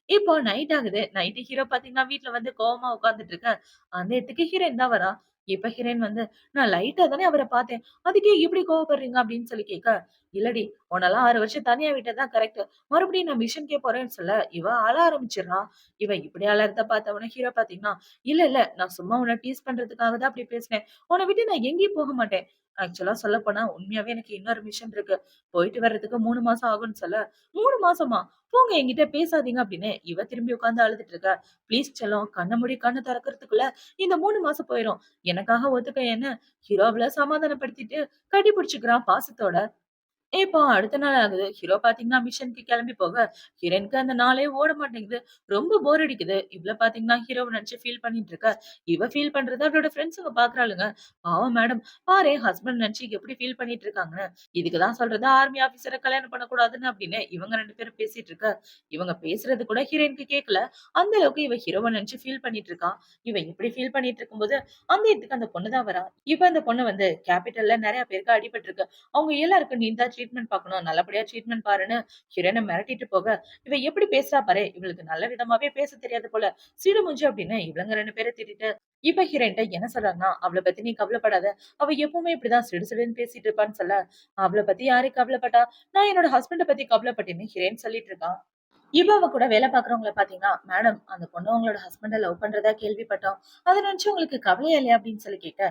இப்போ நைட் ஆகுது. நைட்டு ஹீரோ பார்த்தீங்கன்னா, வீட்ல வந்து கோவமா உட்கார்ந்துட்டு இருக்க. அந்த இடத்துக்கு ஹீரோயின் தான் வரா. இப்ப ஹீரோயின் வந்து, "நான் லைட்டா தானே அவர பார்த்தேன். அதுக்கே இப்படி கோவப்படுறீங்க?" அப்படின்னு சொல்லி கேட்க, "இல்லடி உன்னலாம் 6 வருஷம் தனியா விட்டது தான் கரெக்ட். மறுபடியும் நான் மிஷனுக்கே போறேன்னு" சொல்ல, இவ அழ ஆரம்பிச்சுடுறா. இவ இப்படி அழறத பார்த்த உடனே ஹீரோ பார்த்தீங்கன்னா, "இல்ல, இல்ல நான் சும்மா உன்ன டீஸ் பண்றதுக்காக தான் அப்படி பேசினேன். உன்ன விட்டு நான் எங்கேயும் போக மாட்டேன். ஆக்சுவலா சொல்லப்போனா, உண்மையாவே எனக்கு இன்னொரு மிஷன் இருக்கு. போயிட்டு வர்றதுக்கு 3 மாசம் ஆகும்ன்னு சொல்ல, 3 மாசமா? போங்க என்கிட்ட பேசாதீங்க அப்படின்னு இவ திரும்பி உட்கார்ந்து அழுதுட்டு இருக்கா. ப்ளீஸ் செல்லம் கண்ண மூடி கண்ண திறக்கறதுக்குள்ள இந்த 3 மாசம் போயிரும். எனக்காக ஒத்துக்கயேன்னு ஹீரோ அவள சமாதானப்படுத்திட்டு கட்டி பிடிச்சுக்கிறான் பாசத்தோட. இப்போ அடுத்த நாள் ஆகுது. ஹீரோ பாத்தீங்கன்னா மிஷனுக்கு கிளம்பி போக, ஹீரோயினுக்கு அந்த நாளே ஓட மாட்டேங்குது. ரொம்ப போர் அடிக்குது. இவள பாத்தீங்கன்னா ஹீரோவ நெனச்சு ஃபீல் பண்ணிட்டு இருக்கா. இவ ஃபீல் பண்றத அவளோட ஃப்ரெண்ட்ஸுங்க பாக்குறாளுங்க. பாவம் மேடம் பாரேன் ஹஸ்பண்ட் நெனச்சு எப்படி ஃபீல் பண்ணிட்டு இருக்காங்கன்னு. இதுக்கு தான் சொல்றது ஆர்மி ஆபீசர கல்யாணம் பண்ணக்கூடாதுன்னு அப்படின்னு இவங்க 2 பேரும் பேசிட்டு இருக்க. இவங்க பேசுறது கூட ஹீரோயினுக்கு கேட்கல. அந்த அளவுக்கு இவ ஹீரோவ நெனச்சு ஃபீல் பண்ணிட்டு இருக்கா. இவ இப்படி ஃபீல் பண்ணிட்டு இருக்கும்போது, அந்த இடத்துக்கு அந்த பொண்ணு தான் வரா. இப்ப அந்த பொண்ணு வந்து கேபிட்டல்ல நெறைய பேருக்கு அடிபட்டுருக்கு. அவங்க எல்லாருக்கும் நீ தான் ட்ரீட்மெண்ட் பார்க்கணும். நல்லபடியா ட்ரீட்மெண்ட் பாருன்னு ஹீரோயின மிரட்டிட்டு போக, இவ எப்படி பேசுறா பாரு! இவளுக்கு நல்ல விதமாவே பேச தெரியாது போல. சிடு மூஞ்சி அப்படின்னு இவளுங்க 2 பேரும் திட்டிட்டு, இப்ப ஹீரோயின்ட்ட என்ன சொல்றாங்கன்னா, அவள பத்தி நீ கவலைப்படாத. அவ எப்பவுமே இப்படிதான் சிடு சிடுன்னு பேசிட்டு இருப்பான்னு சொல்ல, அவள பத்தி யாரு கவலைப்பட்டா? நான் என்னோட ஹஸ்பண்ட பத்தி கவலைப்பட்டேன்னு ஹீரோயின் சொல்லிட்டு இருக்கா. இவ அவ கூட வேலை பார்க்கிறவங்கள பார்த்தீங்கன்னா, "மேடம் அந்த பொண்ணு உங்களோட ஹஸ்பண்ட லவ் பண்றதா கேள்விப்பட்டோம். அத நினைச்சு உங்களுக்கு கவலையா இல்லையா?" அப்படின்னு சொல்லி கேட்க,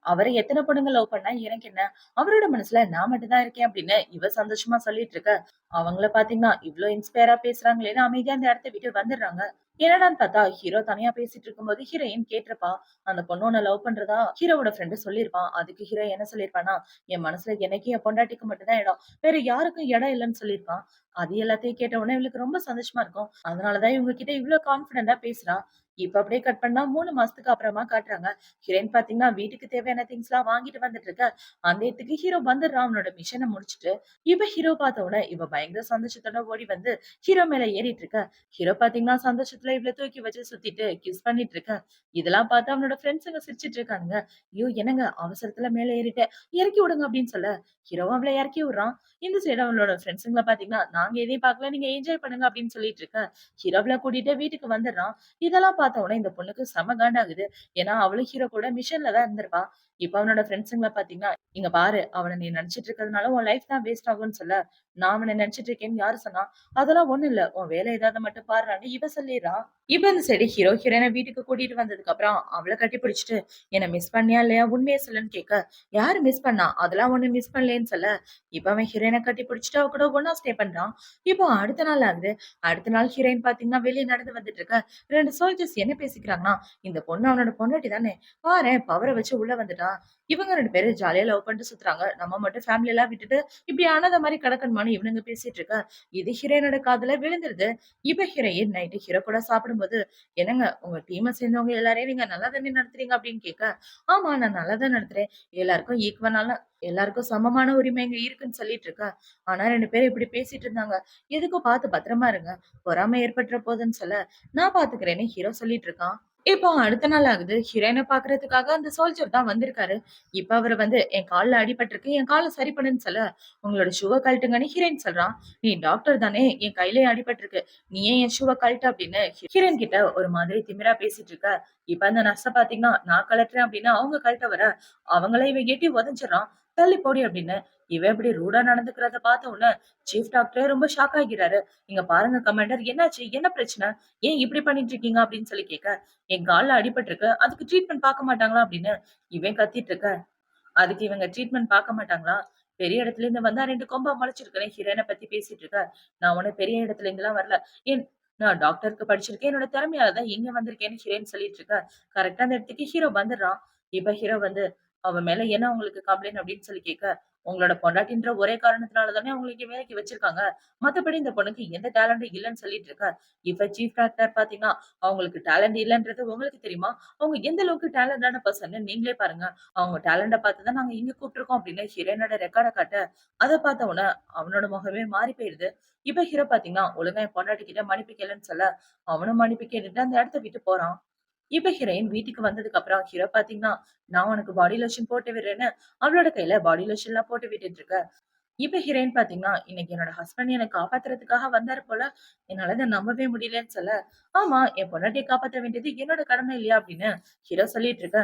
"அவர எத்தன பொண்ணுங்க லவ் பண்ணா எனக்கு என்ன? அவரோட மனசுல நான் மட்டும் தான் இருக்கேன்." அப்படின்னு இவ சந்தோஷமா சொல்லிட்டு இருக்க, அவங்கள பார்த்தீங்கன்னா, இவ்ளோ இன்ஸ்பயரா பேசுறாங்களேன்னு அமைதியா அந்த இடத்த விட்டு வந்துடுறாங்க. என்னடான்னு பார்த்தா, ஹீரோ தனியா பேசிட்டு இருக்கும்போது ஹீரோயின் கேட்டிருப்பா. அந்த பொண்ணு உன்ன லவ் பண்றதா ஹீரோவோட ஃப்ரெண்ட் சொல்லியிருப்பான். அதுக்கு ஹீரோ என்ன சொல்லியிருப்பான்னா, "என் மனசுல எனக்கு என் பொண்டாட்டிக்கு மட்டும் தான் இடம். வேற யாருக்கும் இடம் இல்லன்னு" சொல்லியிருப்பான். அது எல்லாத்தையும் கேட்ட உடனே இவளுக்கு ரொம்ப சந்தோஷமா இருக்கும். அதனால தான் இவங்க கிட்ட இவ்ளோ கான்ஃபிடென்ட்டா பேசுறா. இப்ப அப்படியே கட் பண்ணா 3 மாசத்துக்கு அப்புறமா காட்டுறாங்க. ஹீரோயின் பார்த்தீங்கன்னா, வீட்டுக்கு தேவையான திங்ஸ்லாம் வாங்கிட்டு வந்துட்டு இருக்க. அந்த இடத்துக்கு ஹீரோ வந்துடுறான் அவனோட மிஷன முடிச்சுட்டு. இவ ஹீரோ பார்த்த உடனே இவ பயங்கர சந்தோஷத்தோட ஓடி வந்து ஹீரோ மேல ஏறிட்டு இருக்க. ஹீரோ பார்த்தீங்கன்னா, சந்தோஷத்துல இவள தூக்கி வச்சு சுத்திட்டு கிஸ் பண்ணிட்டு இருக்க. இதெல்லாம் பார்த்து அவனோட ஃப்ரெண்ட்ஸுங்க சிரிச்சுட்டு இருக்கானுங்க. "ஐயோ! என்னங்க அவசரத்துல மேல ஏறிட்டேன். இறக்கி விடுங்க" அப்படின்னு சொல்ல, ஹீரோவும் அவள இறக்கி விடுறான். இந்த சைடு அவளோட ஃப்ரெண்ட்ஸுங்கள பார்த்தீங்கன்னா, "நாங்க எதையும் பார்க்கல. நீங்க என்ஜாய் பண்ணுங்க" அப்படின்னு சொல்லிட்டு இருக்க. ஹீரோவ கூட்டிட்டு வீட்டுக்கு வந்துடுறான். இதெல்லாம் பார்த்த உடனே இந்த பொண்ணுக்கு செம காண்டாகுது. ஏன்னா, அவளும் ஹீரோ கூட மிஷன்ல தான் இருந்திருப்பா. இப்ப அவனோட ஃப்ரெண்ட்ஸுங்கள பார்த்தீங்கன்னா, "இங்க பாரு, அவன நீ நினைச்சிட்டு இருக்கிறதுனால உன் லைஃப் தான் வேஸ்ட் ஆகும்ன்னு சொல்ல, நான் அவன நினைச்சிட்டு இருக்கேன்னு யாரு சொன்னா? அதெல்லாம் ஒண்ணும் இல்ல. உன் வேலை ஏதாவது மட்டும் பாருடான்னு" இவ சொல்லிர்றா. இப்ப இந்த சைடு ஹீரோ ஹீரோயின வீட்டுக்கு கூட்டிட்டு வந்ததுக்கு அப்புறம் அவள கட்டி பிடிச்சுட்டு, "என்ன மிஸ் பண்ணியா இல்லையா? உண்மைய சொல்லுன்னு" கேட்க, "யாரு மிஸ் பண்ணா? அதெல்லாம் ஒண்ணும் மிஸ் பண்ணலேன்னு" சொல்ல, இப்ப அவன் ஹீரோயின கட்டி பிடிச்சுட்டு அவ கூட ஒண்ணா ஸ்டே பண்றான். இப்போ அடுத்த நாள் ஆகுது. அடுத்த நாள் ஹீரோயின் பார்த்தீங்கன்னா, வெளிய நடந்து வந்துட்டு இருக்க. 2 சோல்ஜர்ஸ் என்ன பேசிக்கிறாங்கன்னா, "இந்த பொண்ணு அவனோட பொண்டாட்டி தானே! பாரேன் பவர வச்சு உள்ள வந்துட்டா. இவங்க 2 பேரும் ஜாலியா லவ் பண்ணிட்டு சுத்துறாங்க. நம்ம மட்டும் ஃபேமிலி எல்லாம் விட்டுட்டு இப்படி அனாதை மாரி கிடக்கணுமான்னு" இவனுங்க பேசிட்டு இருக்க. இது ஹீரோயினோட காதுல விழுந்துருது. இப்ப ஹீரோயின் நைட்டு ஹீரோ கூட சாப்பிடும்போது, "என்னங்க உங்க டீம சேர்ந்தவங்க எல்லாரையும் நீங்க நல்லா தானே நடத்துறீங்க?" அப்படின்னு கேட்க, "ஆமா நான் நல்லா தான் நடத்துறேன். எல்லாருக்கும் ஈக்வலான எல்லாருக்கும் சமமான உரிமை இங்க இருக்குன்னு" சொல்லிட்டு இருக்க. ஆனா 2 பேரும் இப்படி பேசிட்டு இருந்தாங்க. "எதுக்கும் பார்த்து பத்திரமா இருங்க. பொறாமை ஏற்பட்டுற போதுன்னு" சொல்ல, "நான் பார்த்துக்கிறேன்னு" ஹீரோ சொல்லிட்டு இருக்கான். இப்போ அடுத்த நாள் ஆகுது. ஹீரோயின பார்க்கறதுக்காக அந்த சோல்ஜர் தான் வந்திருக்காரு. இப்ப அவரு வந்து, "என் கால்ல அடிபட்டிருக்கு. என் கால சரி பண்ணுன்னு" சொல்ல, "உங்களோட ஷூவ கழட்டுங்கன்னு" ஹீரோயின் சொல்றான். "நீ டாக்டர் தானே! என் கையிலயும் அடிபட்டிருக்கு. நீ ஏன் என் ஷூவ கழட்டு" அப்படின்னு ஹீரோயின் கிட்ட ஒரு மாதிரி திமிரா பேசிட்டு இருக்க. இப்ப அந்த நர்ஸ பார்த்தீங்கன்னா, "நான் கழட்டுறேன்" அப்படின்னு அவங்க கழட்ட வர, அவங்கள இவன் எட்டி உதைச்சுடுறான். "தள்ளி போடி" அப்படின்னு. இவன் இப்படி ரூடா நடந்துக்கிறத பார்த்த உடனே சீஃப் டாக்டரே ரொம்ப ஷாக் ஆகிறாரு. "இங்க பாருங்க கமாண்டர் என்னாச்சு? என்ன பிரச்சனை? ஏன் இப்படி பண்ணிட்டு இருக்கீங்க?" அப்படின்னு சொல்லி கேட்க, "என் கால்ல அடிபட்டிருக்கு. அதுக்கு ட்ரீட்மெண்ட் பார்க்க மாட்டாங்களா?" அப்படின்னு இவன் கத்திட்டு இருக்க. அதுக்கு இவங்க ட்ரீட்மெண்ட் பார்க்க மாட்டாங்களா? பெரிய இடத்துல இருந்து வந்தா 2 கொம்பா முளைச்சிருக்கிறேன். ஹீரோயின பத்தி பேசிட்டு இருக்க. நான் ஒண்ணும் பெரிய இடத்துல இருந்துலாம் வரல. ஏன் நான் டாக்டருக்கு படிச்சிருக்கேன். என்னோட திறமையால தான் இங்க வந்திருக்கேன்னு ஹீரோயின் சொல்லிட்டு இருக்க. கரெக்ட்டா அந்த இடத்துக்கு ஹீரோ வந்துடுறான். இப்ப ஹீரோ வந்து, "அவ மேல என்ன உங்களுக்கு கம்ப்ளைண்ட்?" அப்படின்னு சொல்லி கேட்க, "உங்களோட பொண்டாட்டின்ற ஒரே காரணத்தினால தானே உங்கள இங்க வேலைக்கு வச்சிருக்காங்க. மத்தபடி இந்த பொண்ணுக்கு எந்த டேலண்டும் இல்லன்னு" சொல்லிட்டு இருக்க. இப்ப சீஃப் டாக்டர் பார்த்தீங்கன்னா, "அவங்களுக்கு டேலண்ட் இல்லன்றது உங்களுக்கு தெரியுமா? அவங்க எந்த அளவுக்கு டேலண்டான பெர்சன்னு நீங்களே பாருங்க. அவங்க டேலண்ட்ட பார்த்து தான் நாங்க இங்க கூப்பிட்டுருக்கோம்" அப்படின்னு ஹீரோயினோட ரெக்கார்ட காட்ட, அத பார்த்த உடனே அவனோட முகமே மாறி போயிருது. இப்ப ஹீரோ பார்த்தீங்கன்னா, ஒழுங்கா என் பொண்டாட்டி கிட்ட மன்னிப்பு கேளுன்னு சொல்ல, அவனும் மன்னிப்பு கேட்டுட்டு அந்த இடத்த விட்டு போறான். இப்ப ஹீரோயின் வீட்டுக்கு வந்ததுக்கு அப்புறம் ஹீரோ பார்த்தீங்கன்னா, "நான் உனக்கு பாடி லோஷன் போட்டு விடுறேன்னு" அவளோட கையில பாடி லோஷன்லாம் போட்டு விட்டுட்டு இருக்க. இப்ப ஹீரோயின் பார்த்தீங்கன்னா, "இன்னைக்கு என்னோட ஹஸ்பண்ட் என்ன காப்பாத்துறதுக்காக வந்தாரு போல. என்னால இத நம்பவே முடியலன்னு" சொல்ல, "ஆமா என் பொண்டாட்டிய காப்பாத்த வேண்டியது என்னோட கடமை இல்லையா?" அப்படின்னு ஹீரோ சொல்லிட்டு இருக்க.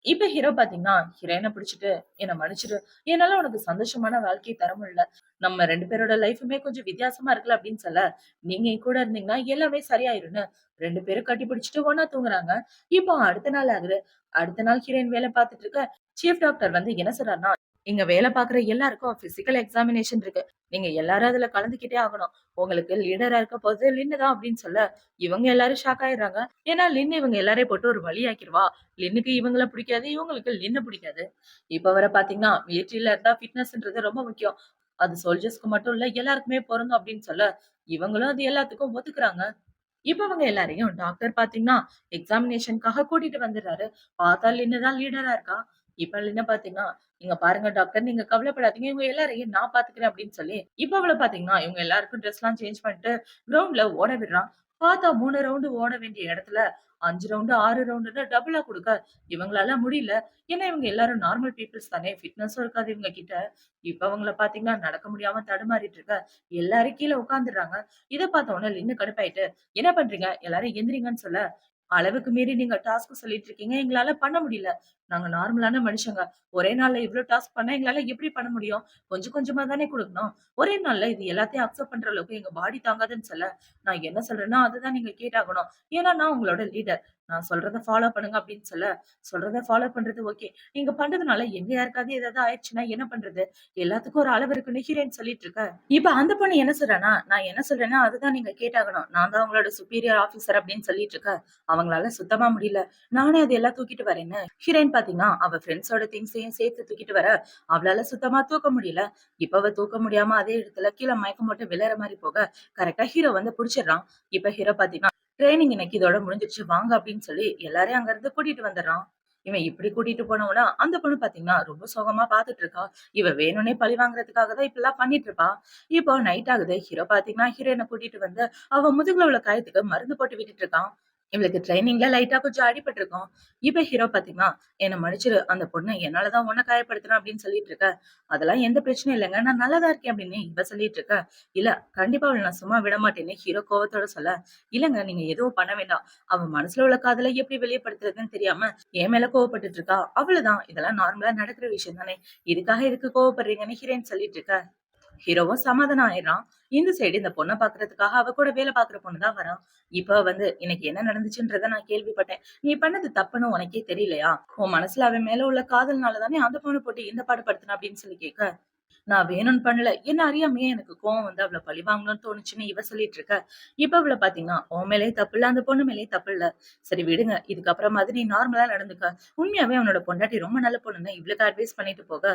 இப்ப ஹீரோ பார்த்தீங்கன்னா, ஹீரோயின பிடிச்சுட்டு, "என்ன மன்னிச்சுடு. என்னால உனக்கு சந்தோஷமான வாழ்க்கைய தர முடியல. நம்ம 2 பேரோட லைஃப்புமே கொஞ்சம் வித்தியாசமா இருக்குல்ல" அப்படின்னு சொல்ல, "நீங்க என் கூட இருந்தீங்கன்னா எல்லாமே சரியாயிரும்னு" 2 பேரும் கட்டி பிடிச்சுட்டு ஒண்ணா தூங்குறாங்க. இப்போ அடுத்த நாள் ஆகுது. அடுத்த நாள் ஹீரோயின் வேலை பார்த்துட்டு இருக்க. சீஃப் டாக்டர் வந்து என்ன சொல்றாருன்னா, இங்க வேலை பார்க்குற எல்லாருக்கும் பிசிக்கல் எக்ஸாமினேஷன் இருக்கு. நீங்க எல்லாரும் அதுல கலந்துக்கிட்டே ஆகணும். உங்களுக்கு லீடரா இருக்க போறது லின்னு தான் அப்படின்னு சொல்ல, இவங்க எல்லாரும் ஷாக் ஆயிடுறாங்க. ஏன்னா லின் இவங்க எல்லாரையும் போட்டு ஒரு வழி ஆக்கிருவா. லின்னுக்கு இவங்கள பிடிக்காது, இவங்களுக்கு லின்ன பிடிக்காது. இப்ப வர பார்த்தீங்கன்னா, மிலிட்டரில இருந்தா ஃபிட்னஸ்ன்றது ரொம்ப முக்கியம். அது சோல்ஜர்ஸ்க்கு மட்டும் இல்ல, எல்லாருக்குமே பொருந்தும் அப்படின்னு சொல்ல, இவங்களும் அது எல்லாத்துக்கும் ஒத்துக்குறாங்க. இப்ப அவங்க எல்லாரையும் டாக்டர் பாத்தீங்கன்னா, எக்ஸாமினேஷனுக்காக கூட்டிட்டு வந்துடுறாரு. பார்த்தா லின்னு தான் லீடரா இருக்கா. இப்ப லின்ன பாத்தீங்கன்னா, "இங்க பாருங்க டாக்டர், நீங்க கவலைப்படாதீங்க. இவங்க எல்லாரையும் நான் பாத்துக்கிறேன்" அப்படின்னு சொல்லி, இப்ப அவள பாத்தீங்கன்னா, இவங்க எல்லாருக்கும் ட்ரெஸ்லாம் சேஞ்ச் பண்ணிட்டு கிரவுண்ட்ல ஓட விடுறான். பார்த்தா 3 ரவுண்டு ஓட வேண்டிய இடத்துல 5 ரவுண்டு, 6 ரவுண்டுன்னு டபுளா குடுக்க, இவங்களால முடியல. ஏன்னா இவங்க எல்லாரும் நார்மல் பீப்பிள்ஸ் தானே. ஃபிட்னஸும் இருக்காது இவங்க கிட்ட. இப்ப அவங்கள பாத்தீங்கன்னா, நடக்க முடியாம தடுமாறிட்டு இருக்க, எல்லாரும் கீழ உட்கார்ந்துடுறாங்க. இத பார்த்த உடனே லின்னு கடுப்பாயிட்டு, "என்ன பண்றீங்க? எல்லாரும் எந்திரிங்கன்னு" சொல்ல, "அளவுக்கு மீறி நீங்க டாஸ்க் சொல்லிட்டு இருக்கீங்க. எங்களால பண்ண முடியல. நாங்க நார்மலான மனுஷங்க. ஒரே நாள்ல இவ்ளோ டாஸ்க் பண்ணா எங்களால எப்படி பண்ண முடியும்? கொஞ்சம் கொஞ்சமா தானே குடுக்கணும். ஒரே நாள்ல இது எல்லாத்தையும் அக்செப்ட் பண்ற அளவுக்கு எங்க பாடி தாங்காதுன்னு" சொல்ல, "நான் என்ன சொல்றேனோ அதுதான் நீங்க கேட்டாகணும். ஏன்னா நான் உங்களோட லீடர். நான் சொல்றத ஃபாலோ பண்ணுங்க" அப்படின்னு சொல்ல, "சொல்றத ஃபாலோ பண்றது ஓகே. நீங்க பண்றதுனால எங்க யாருக்காவது ஏதாவது ஆயிடுச்சுன்னா என்ன பண்றது? எல்லாத்துக்கும் ஒரு அளவு இருக்குன்னு" ஹீரோயின் சொல்லிட்டு இருக்க, இப்ப அந்த பொண்ணு என்ன சொல்றான்னா, "நான் என்ன சொல்றேனோ அதுதான் நீங்க கேட்டாகணும். நான் தான் உங்களோட சுப்பீரியர் ஆஃபீசர்" அப்படின்னு சொல்லிட்டு இருக்க, அவங்களால சுத்தமா முடியல. நானே அது எல்லாம் தூக்கிட்டு வரேன்னு ஹீரோயின் பாத்தீங்கன்னா, அவ ஃப்ரெண்ட்ஸோட திங்ஸையும் சேர்த்து தூக்கிட்டு வர, அவளால சுத்தமா தூக்க முடியல. இப்ப அவ தூக்க முடியாம அதே இடத்துல கீழ மயக்கம் போட்டு விழற மாரி போக, கரெக்ட்டா ஹீரோ வந்து புடிச்சிடுறான். இப்ப ஹீரோ பாத்தீங்கன்னா, "ட்ரெய்னிங் இன்னைக்கு இதோட முடிஞ்சிருச்சு வாங்க" அப்படின்னு சொல்லி எல்லாரையும் அங்க இருந்து கூட்டிட்டு வந்துடுறான். இவன் இப்படி கூட்டிட்டு போனவன, அந்த பொண்ணு பாத்தீங்கன்னா, ரொம்ப சோகமா பாத்துட்டு இருக்கா. இவ வேணும்னே பழி வாங்குறதுக்காக தான் இப்படிலாம் பண்ணிட்டு இருப்பா. இப்போ நைட் ஆகுது. ஹீரோ பாத்தீங்கன்னா, ஹீரோயின கூட்டிட்டு வந்து அவ முதுகுல உள்ள காயத்துக்கு மருந்து போட்டு விட்டுட்டு இருக்கான். இவளுக்கு ட்ரெய்னிங்ல லைட்டா கொஞ்சம் அடிபட்டுருக்கும். இப்ப ஹீரோ பாத்தீங்கன்னா, "என்ன மன்னிச்சிடு. அந்த பொண்ணு என்னால தான் உன்ன காயப்படுத்துனா" அப்படின்னு சொல்லிட்டு இருக்க. "அதெல்லாம் எந்த பிரச்சனையும் இல்லங்க. நான் நல்லா தான் இருக்கேன்" அப்படின்னு இவ சொல்லிட்டு இருக்க. "இல்ல, கண்டிப்பா அவள நான் சும்மா விட மாட்டேன்னு" ஹீரோ கோவத்தோட சொல்ல, "இல்லங்க நீங்க எதுவும் பண்ண வேண்டாம். அவ மனசுல உள்ள காதல எப்படி வெளியப்படுத்துறதுன்னு தெரியாம என் மேல கோவப்பட்டுட்டு இருக்கா. அவ்வளவுதான். இதெல்லாம் நார்மலா நடக்கிற விஷயம் தானே. இதுக்காக எதுக்கு கோவப்படுறீங்கன்னு" ஹீரோயின் சொல்லிட்டு இருக்க. ஹீரோவும் சமாதானம் ஆயிடுறான். இந்த சைடு இந்த பொண்ண பாக்குறதுக்காக அவ கூட வேலை பாக்குற பொண்ணு தான் வரா. இப்ப வந்து "இன்னைக்கு என்ன நடந்துச்சுன்றத நான் கேள்விப்பட்டேன். நீ பண்ணது தப்புன்னு உனக்கே தெரியலையா? உன் மனசுல அவன் மேல உள்ள காதல்னால தானே அந்த பொண்ண போட்டு இந்த பாடு படுத்துன" அப்படின்னு சொல்லி கேட்க, "நான் வேணும்னு பண்ணல. என்ன அறியாமயே எனக்கு கோவம் வந்து அவள பழி வாங்கணும்னு தோணுச்சுன்னு" இவ சொல்லிட்டு இருக்க. இப்ப அவள பாத்தீங்கன்னா, "உன் மேலயும் தப்பு இல்ல, அந்த பொண்ணு மேலயும் தப்பு இல்ல. சரி விடுங்க. இதுக்கப்புறமாவது நீ நார்மலா நடந்துக்க." உண்மையாவே அவனோட பொண்டாட்டி ரொம்ப நல்ல பொண்ணுன்னு இவளுக்கு அட்வைஸ் பண்ணிட்டு போக,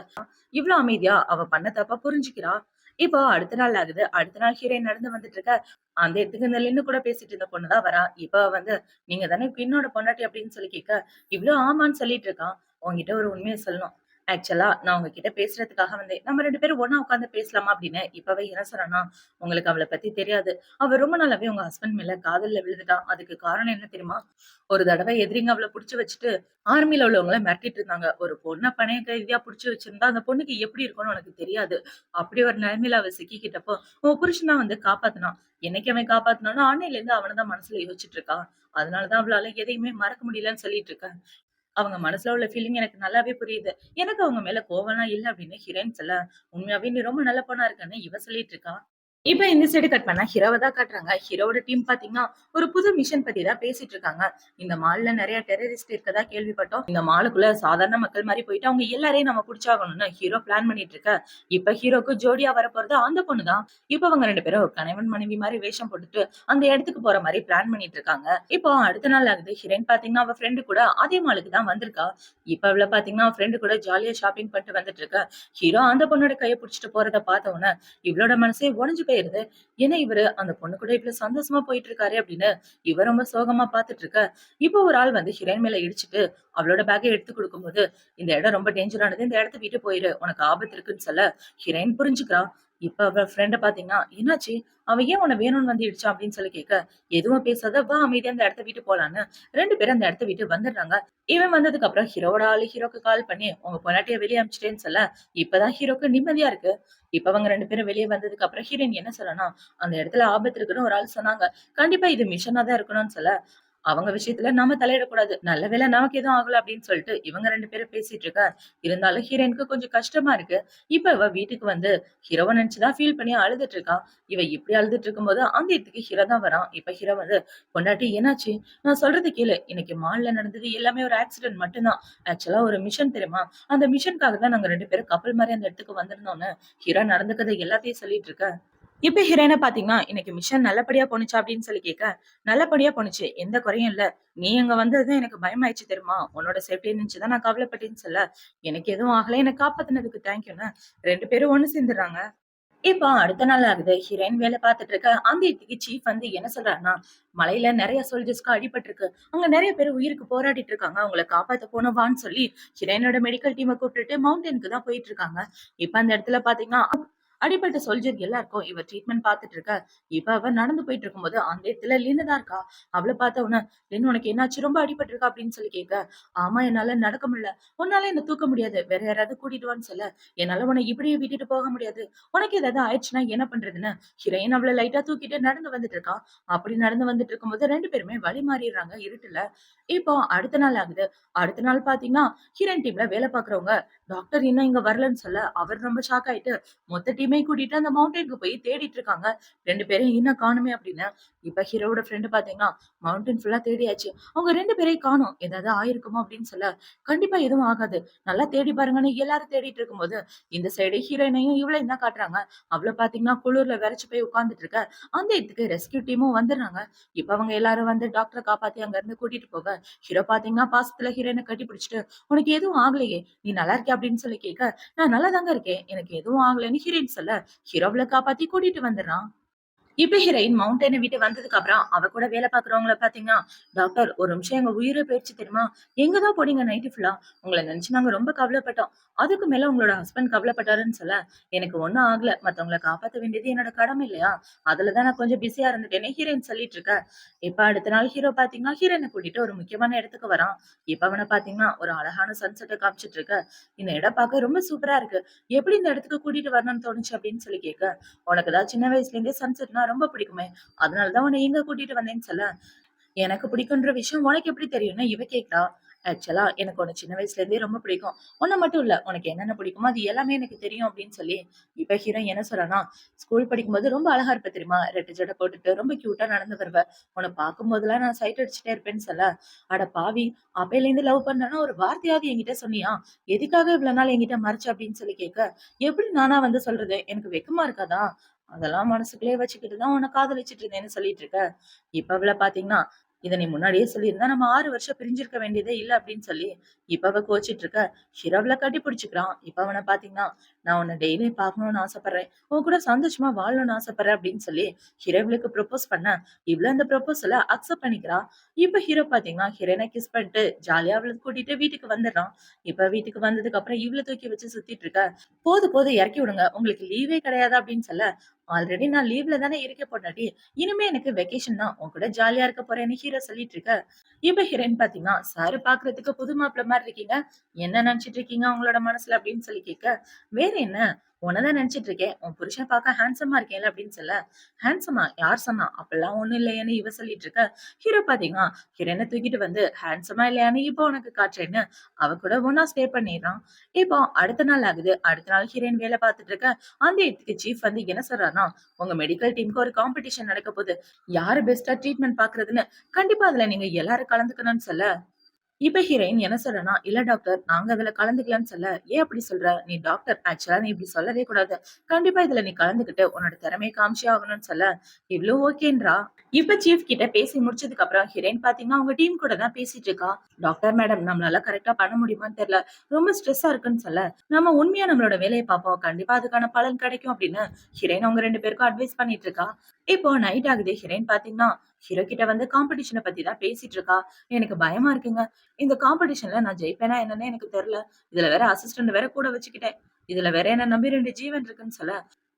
இவ்ளோ அமைதியா அவ பண்ண தப்ப புரிஞ்சுக்கிறா. இப்போ அடுத்த நாள் ஆகுது. அடுத்த நாள் ஹீரோயின் நடந்து வந்துட்டு இருக்க. அந்த இடத்துக்கு இந்த லின்னு கூட பேசிட்டு இருந்த பொண்ணு தான் வரா. இப்ப அவ வந்து, "நீங்க தானே பின்னோட பொண்டாட்டி" அப்படின்னு சொல்லி கேட்க, இவளும் ஆமான்னு சொல்லிட்டு இருக்கான். "உன்கிட்ட ஒரு உண்மைய சொல்லணும். ஆக்சுவலா நான் உங்ககிட்ட பேசுறதுக்காக வந்தேன். நம்ம 2 பேரும் ஒண்ணா உட்கார்ந்து பேசலாமா?" அப்படின்னு. இப்ப என்ன சொன்னான்னா, "உங்களுக்கு அவள பத்தி தெரியாது. அவ ரொம்ப நாளாவே உங்க ஹஸ்பண்ட் மேல காதல்ல விழுந்துட்டா. அதுக்கு காரணம் என்ன தெரியுமா? ஒரு தடவ எதிரிங்க அவள புடிச்சு வச்சுட்டு, ஆர்மில உள்ளவங்கள மிரட்டிட்டு இருந்தாங்க. ஒரு பொண்ண பணைய கைதியா புடிச்சு வச்சிருந்தா, அந்த பொண்ணுக்கு எப்படி இருக்கும்னு உனக்கு தெரியாது. அப்படி ஒரு நிலைமையில அவ சிக்கிக்கிட்டப்போ, உன் புருஷன் தான் வந்து காப்பாத்துனான். என்னைக்கு அவன் காப்பாத்துனானோ, அன்னையிலேருந்து அவன தான் மனசுல யோசிச்சுட்டு இருக்கா. அதனால தான் அவளால எதையுமே மறக்க முடியலன்னு சொல்லிட்டு இருக்கா. அவங்க மனசுல உள்ள ஃபீலிங் எனக்கு நல்லாவே புரியுது. எனக்கு அவங்க மேல கோவம்லாம் இல்ல" அப்படின்னு ஹீரோயின் சொல்ல, "உண்மையாவே நீ ரொம்ப நல்ல பொண்ணா இருக்கன்னு" இவ சொல்லிட்டு இருக்கா. இப்ப இந்த சைடு கட் பண்ணா ஹீரோவ தான் காட்டுறாங்க. ஹீரோவோட டீம் பாத்தீங்கன்னா, ஒரு புது மிஷன் பத்தி தான் பேசிட்டு இருக்காங்க. இந்த மால்ல நெறைய டெரரிஸ்ட் இருக்கதா கேள்விப்பட்டோம். இந்த மாலுக்குள்ள சாதாரண மக்கள் மாரி போயிட்டு அவங்க எல்லாரையும் நம்ம புடிச்சாகணும்னு ஹீரோ பிளான் பண்ணிட்டு இருக்க. இப்ப ஹீரோக்கு ஜோடியா வரப்போறது அந்த பொண்ணு தான். இப்ப அவங்க 2 பேரும் கணவன் மனைவி மாரி வேஷம் போட்டுட்டு அந்த இடத்துக்கு போற மாரி பிளான் பண்ணிட்டு இருக்காங்க. இப்போ அடுத்த நாள் ஆகுது. ஹீரோயின் பாத்தீங்கன்னா, அவ ஃப்ரெண்ட் கூட அதே மாலுக்கு தான் வந்திருக்கா. இப்ப அவள பாத்தீங்கன்னா, அவ ஃப்ரெண்ட் கூட ஜாலியா ஷாப்பிங் பண்ணிட்டு வந்துட்டு இருக்கா. ஹீரோ அந்த பொண்ணோட கைய புடிச்சுட்டு போறத பார்த்த உடனே இவளோட மனசே உடைஞ்சு போயிருது. ஏன்னா இவரு அந்த பொண்ணு கூட இவ்வளவு சந்தோஷமா போயிட்டு இருக்காரே அப்படின்னு இவ ரொம்ப சோகமா பாத்துட்டு இருக்க. இப்போ ஒரு ஆள் வந்து ஹீரோயின் மேல இடிச்சுட்டு அவளோட பேக்கை எடுத்து கொடுக்கும்போது, "இந்த இடம் ரொம்ப டேஞ்சரானது. இந்த இடத்த விட்டு போயிரு. உனக்கு ஆபத்து இருக்குன்னு" சொல்ல ஹீரோயின் புரிஞ்சுக்கிறா. இப்ப அவ ஃப்ரெண்ட பாத்தீங்கன்னா, "என்னாச்சு? அவ ஏன் உன்ன வேணும்னு வந்து இடிச்சா?" அப்படின்னு சொல்லி கேட்க, "எதுவும் பேசாத, வா அமைதியா அந்த இடத்த விட்டு போலான்னு" 2 பேரும் அந்த இடத்த விட்டு வந்துடுறாங்க. இவன் வந்ததுக்கு அப்புறம் ஹீரோவோட ஆளு ஹீரோக்கு கால் பண்ணி, "உங்க பொண்டாட்டிய வெளிய அனுப்பிச்சிட்டேன்னு" சொல்ல, இப்பதான் ஹீரோக்கு நிம்மதியா இருக்கு. இப்ப அவங்க 2 பேரும் வெளிய வந்ததுக்கு அப்புறம் ஹீரோயின் என்ன சொல்றான்னா, "அந்த இடத்துல ஆபத்து இருக்குன்னு ஒரு ஆள் சொன்னாங்க. கண்டிப்பா இது மிஷனா தான் இருக்கணும்னு" சொல்ல, அவங்க விஷயத்துல நாம தலையிடக்கூடாது. நல்ல வேளை நமக்கு எதுவும் ஆகல அப்படின்னு சொல்லிட்டு இவங்க 2 பேரும் பேசிட்டு இருக்க. இருந்தாலும் ஹீரோயினுக்கு கொஞ்சம் கஷ்டமா இருக்கு. இப்ப இவ வீட்டுக்கு வந்து ஹீரோவ நினைச்சு தான் ஃபீல் பண்ணி அழுதுட்டு இருக்கா. இவ இப்படி அழுதுட்டு இருக்கும்போது அந்த இடத்துக்கு ஹீரோ தான் வரான். இப்ப ஹீரோ வந்து பொண்டாட்டி என்னாச்சு? நான் சொல்றத கேளு. இன்னைக்கு மால்ல நடந்தது எல்லாமே ஒரு ஆக்சிடென்ட் மட்டும் தான். ஆக்சுவலா ஒரு மிஷன் தெரியுமா? அந்த மிஷனுக்காக தான் நாங்க 2 பேரும் கப்பல் மாரி அந்த இடத்துக்கு வந்திருந்தோம்னு ஹீரோ நடந்துக்கத எல்லாத்தையும் சொல்லிட்டு இருக்க. இப்ப ஹீரோயின பாத்தீங்கன்னா, "இன்னைக்கு மிஷன் நல்லபடியா போணுச்சா?" அப்படின்னு சொல்லி கேட்க, "நல்லபடியா போணுச்சு. எந்த குறையும் இல்ல. நீ அங்க வந்தது எனக்கு பயமாயிருச்சு தெரியுமா? உன்னோட சேஃப்டிய நெனச்சு தான் நான் கவலைப்பட்டேன்னு சொல்ல, எனக்கு எதுவும் ஆகல. என்ன காப்பாத்துனதுக்கு தேங்க்யூன்னு" 2 பேரும் ஒண்ணு சேர்ந்துர்றாங்க. இப்போ அடுத்த நாள் ஆகுது. ஹீரோயின் வேலை பார்த்துட்டு இருக்க. அந்த இடத்துக்கு சீஃப் வந்து என்ன சொல்றாருன்னா, "மலையில நெறைய சோல்ஜர்ஸ்க்கு அடிபட்டிருக்கு. அங்க நெறைய பேர் உயிருக்கு போராடிட்டு இருக்காங்க. அவங்கள காப்பாத்த போணும் வான்னு" சொல்லி ஹீரோயினோட மெடிக்கல் டீம கூப்பிட்டுட்டு மவுண்டனுக்கு தான் போயிட்டு இருக்காங்க. இப்ப அந்த இடத்துல பாத்தீங்கன்னா, அடிபட்ட சோல்ஜர் எல்லாருக்கும் இவ ட்ரீட்மெண்ட் பார்த்துட்டு இருக்க. இப்ப அவ நடந்து போயிட்டு இருக்கும்போது அந்த இடத்துல லின்னு தான் இருக்கா. அவள பார்த்த உடனே, "லின் உனக்கு என்னாச்சு? ரொம்ப அடிபட்டிருக்கா?" அப்படின்னு சொல்லி கேட்க, "ஆமா என்னால நடக்க முடியல. உன்னால என்ன தூக்க முடியாது. வேற யாராவது கூட்டிட்டு வான்னு சொல்ல, என்னால உன்னை இப்படியே விட்டுட்டு போக முடியாது. உனக்கு ஏதாவது ஆயிடுச்சுன்னா என்ன பண்றதுன்னு?" ஹீரோயின் அவள லைட்டா தூக்கிட்டு நடந்து வந்துட்டு இருக்கா. அப்படி நடந்து வந்துட்டு இருக்கும்போது 2 பேருமே வழி மாறிடுறாங்க இருட்டுல. இப்போ அடுத்த நாள் ஆகுது. அடுத்த நாள் பார்த்தீங்கன்னா, ஹீரோயின் டீம்ல வேலை பார்க்குறவங்க, டாக்டர் இன்னும் இங்க வரலன்னு சொல்ல, அவர் ரொம்ப ஷாக் ஆயிட்டு, மொத்த டீமையும் கூட்டிட்டு அந்த மவுண்டனுக்கு போய் தேடிட்டு இருக்காங்க. 2 பேரையும் இன்னும் காணுமே அப்படின்னு. இப்ப ஹீரோவோட ஃப்ரெண்ட் பார்த்தீங்கன்னா, மவுண்டன் ஃபுல்லா தேடியாச்சு. அவங்க 2 பேரையும் காணோம். ஏதாவது ஆயிருக்குமோ அப்படின்னு சொல்ல, கண்டிப்பா எதுவும் ஆகாது. நல்லா தேடி பாருங்கன்னு எல்லாரும் தேடிட்டு இருக்கும்போது, இந்த சைடு ஹீரோயினையும் இவளையும் தான் காட்டுறாங்க. அவள பார்த்தீங்கன்னா, குளிர்ல விறைச்சு போய் உட்கார்ந்துட்டு இருக்க. அந்த இடத்துக்கு ரெஸ்க்யூ டீமும் வந்துடுறாங்க. இப்ப அவங்க எல்லாரும் வந்து டாக்டர காப்பாத்தி அங்க இருந்து கூட்டிட்டு போக, ஹீரோ பார்த்தீங்கன்னா, பாசத்துல ஹீரோயின கட்டி பிடிச்சுட்டு, "உனக்கு எதுவும் ஆகலையே! நீ நல்லா இருக்கியா?" அப்படின்னு சொல்லி கேட்க, "நான் நல்லா தாங்க இருக்கேன். எனக்கு எதுவும் ஆகலன்னு" ஹீரோயின் சொல்ல, ஹீரோ அவள காப்பாத்தி கூட்டிட்டு வந்துடுறான். இப்ப ஹீரோயின் மவுண்டன விட்டு வந்ததுக்கு அப்புறம், அவ கூட வேலை பார்க்கிறவங்கள பார்த்தீங்கன்னா, "டாக்டர் ஒரு நிமிஷம் எங்க உயிரே போயிருச்சு தெரியுமா? எங்க தான் போனீங்க நைட்டு ஃபுல்லா? உங்கள நினைச்சு நாங்க ரொம்ப கவலைப்பட்டோம். அதுக்கு மேல உங்களோட ஹஸ்பண்ட் கவலைப்பட்டாருன்னு சொல்ல, எனக்கு ஒண்ணும் ஆகல. மத்தவங்கள காப்பாத்த வேண்டியது என்னோட கடமை இல்லையா? அதுல தான் நான் கொஞ்சம் பிஸியா இருந்துட்டேன்னு" ஹீரோயின் சொல்லிட்டு இருக்க. இப்ப அடுத்த நாள் ஹீரோ பார்த்தீங்கன்னா, ஹீரோயின கூட்டிட்டு ஒரு முக்கியமான இடத்துக்கு வரான். இப்ப அவன பார்த்தீங்கன்னா, ஒரு அழகான சன்செட்ட காமிச்சிட்டு இருக்க. "இந்த இடம் பார்க்க ரொம்ப சூப்பரா இருக்கு. எப்படி இந்த இடத்துக்கு கூட்டிட்டு வரணும்னு தோணுச்சு?" அப்படின்னு சொல்லி கேட்க, "உனக்கு தான் சின்ன வயசுல இருந்தே சன்செட்னா ரொம்ப பிடிக்குமே. அதனால தான் உன்ன இங்க கூட்டிட்டு வந்தேன்னு" சொல்ல, "எனக்கு பிடிக்குன்ற விஷயம் உனக்கு எப்படி தெரியும்னு?" இவ கேட்கிறா. ஆக்சுவலா எனக்கு உன்ன சின்ன வயசுல இருந்தே ரொம்ப பிடிக்கும். உன்ன மட்டும் இல்ல, உனக்கு என்னென்ன பிடிக்குமோ அது எல்லாமே எனக்கு தெரியும் அப்படின்னு சொல்லி, இப்ப ஹீரோ என்ன சொல்றான்னா, "ஸ்கூல் படிக்கும்போது ரொம்ப அழகா இருப்ப தெரியுமா? ரெட்டை ஜடை போட்டுட்டு ரொம்ப கியூட்டா நடந்து வருவ. உன்ன பார்க்கும்போதெல்லாம் நான் சைட் அடிச்சுட்டே இருப்பேன்னு" சொல்ல, "அட பாவி! அப்பையிலேருந்து லவ் பண்றேன்னா ஒரு வார்த்தையாவது என்கிட்ட சொன்னியா? எதுக்காக இவ்வளவு நாள் என்கிட்ட மறைச்ச?" அப்படின்னு சொல்லி கேட்க, "எப்படி நானா வந்து சொல்றது? எனக்கு வெட்கமா இருக்காதா? அதெல்லாம் மனசுக்குள்ளேயே வச்சுக்கிட்டு தான் உன்ன காதலிச்சுட்டு இருந்தேன்னு" சொல்லிட்டு இருக்க. இப்ப அவள பார்த்தீங்கன்னா, "இத நீ முன்னாடியே சொல்லியிருந்தா நம்ம 6 வருஷம் பிரிஞ்சிருக்க வேண்டியதே இல்ல" அப்படின்னு சொல்லி, இப்ப அவ கோவிச்சுட்டு இருக்க. ஹீரோ அவள கட்டி பிடிச்சுக்கிறான். இப்ப அவன பார்த்தீங்கன்னா, "நான் உன்ன டெய்லியும் பார்க்கணும்னு ஆசைப்படுறேன். உன் கூட சந்தோஷமா வாழணும்னு ஆசைப்படுறேன்" அப்படின்னு சொல்லி ஹீரோ இவளுக்கு ப்ரொபோஸ் பண்ண, இவளும் அந்த ப்ரொபோசல அக்செப்ட் பண்ணிக்கிறா. இப்ப ஹீரோ பார்த்தீங்கன்னா, ஹீரோயின கிஸ் பண்ணிட்டு ஜாலியா அவள கூட்டிட்டு வீட்டுக்கு வந்துடுறான். இப்ப வீட்டுக்கு வந்ததுக்கு அப்புறம் இவள தூக்கி வச்சு சுத்திட்டு இருக்க. "போதும் போதும் இறக்கி விடுங்க. உங்களுக்கு லீவே கிடையாதா?" அப்படின்னு சொல்ல, "ஆல்ரெடி நான் லீவ்ல தானே இருக்கேன் பொண்டாட்டி. இனிமே எனக்கு வெகேஷன் தான். உன் கூட ஜாலியா இருக்க போறேன்னு" ஹீரோ சொல்லிட்டு இருக்க. இப்ப ஹீரோயின் பாத்தீங்கன்னா, "சார் பாக்குறதுக்கு புது மாப்பிள்ளை மாரி இருக்கீங்க. என்ன நினைச்சிட்டு இருக்கீங்க உங்களோட மனசுல?" அப்படின்னு சொல்லி கேட்க, "வேற என்ன? உன்ன தான் நினைச்சிட்டு இருக்கேன். உன் புருஷன் பார்க்க ஹேண்ட்ஸமா இருக்கேன்ல" அப்படின்னு சொல்ல, "ஹேண்ட்ஸமா? யார் சொன்னா? அப்பல்லாம் ஒண்ணும் இல்லையேன்னு" இவ சொல்லிட்டு இருக்க. ஹீரோ பாத்தீங்கன்னா, ஹீரோயின தூக்கிட்டு வந்து ஹேண்ட்ஸமா இல்லையான்னு இப்போ உனக்கு காட்டுறேன்னு அவ கூட ஒண்ணா ஸ்டே பண்ணிடுறான். இப்போ அடுத்த நாள் ஆகுது. அடுத்த நாள் ஹீரோயின் வேலை பார்த்துட்டு இருக்க. அந்த இடத்துக்கு சீஃப் வந்து என்ன சொல்றாருன்னா, "உங்க மெடிக்கல் டீமுக்கு ஒரு காம்படிஷன் நடக்க போகுது. யாரு பெஸ்ட்டா ட்ரீட்மெண்ட் பார்க்கறதுன்னு கண்டிப்பா அதுல நீங்க எல்லாரும் கலந்துக்கணும்னு" சொல்ல, இப்ப ஹீரோயின் என்ன சொல்றன்னா, "இல்ல டாக்டர், நாங்க அதுல கலந்துக்கலன்னு" சொல்ல, "ஏன் அப்படி சொல்ற? நீ டாக்டர். ஆக்சுவலா நீ இப்படி சொல்லவே கூடாது. கண்டிப்பா இதுல நீ கலந்துக்கிட்டு உன்னோட திறமைய காமிச்சே ஆகணும்னு" சொல்ல, இவ்ளோ ஓகேன்றா. இப்ப சீஃப் கிட்ட பேசி முடிச்சதுக்கு அப்புறம் ஹீரோயின் பாத்தீங்கன்னா, அவங்க டீம் கூட தான் பேசிட்டு இருக்கா. "டாக்டர் மேடம், நம்மளால கரெக்ட்டா பண்ண முடியுமான்னு தெரியல. ரொம்ப ஸ்ட்ரெஸ்ஸா இருக்குன்னு" சொல்ல, "நம்ம உண்மையா நம்மளோட வேலைய பார்ப்போம். கண்டிப்பா அதுக்கான பலன் கிடைக்கும்" அப்படின்னு ஹீரோயின் அவங்க 2 பேருக்கும் அட்வைஸ் பண்ணிட்டு இருக்கா. இப்போ நைட் ஆகுது. ஹீரோயின் பாத்தீங்கன்னா, ஹீரோ கிட்ட வந்து காம்படிஷன பத்தி தான் பேசிட்டு இருக்கா. "எனக்கு பயமா இருக்குங்க. இந்த காம்படிஷன்ல நான் ஜெயிப்பேனா என்னன்னே எனக்கு தெரியல. இதுல வேற அசிஸ்டன்ட் வேற கூட வச்சுக்கிட்டேன். இதுல வேற என்ன நம்பி 2 ஜீவன் இருக்குன்னு" சொல்ல,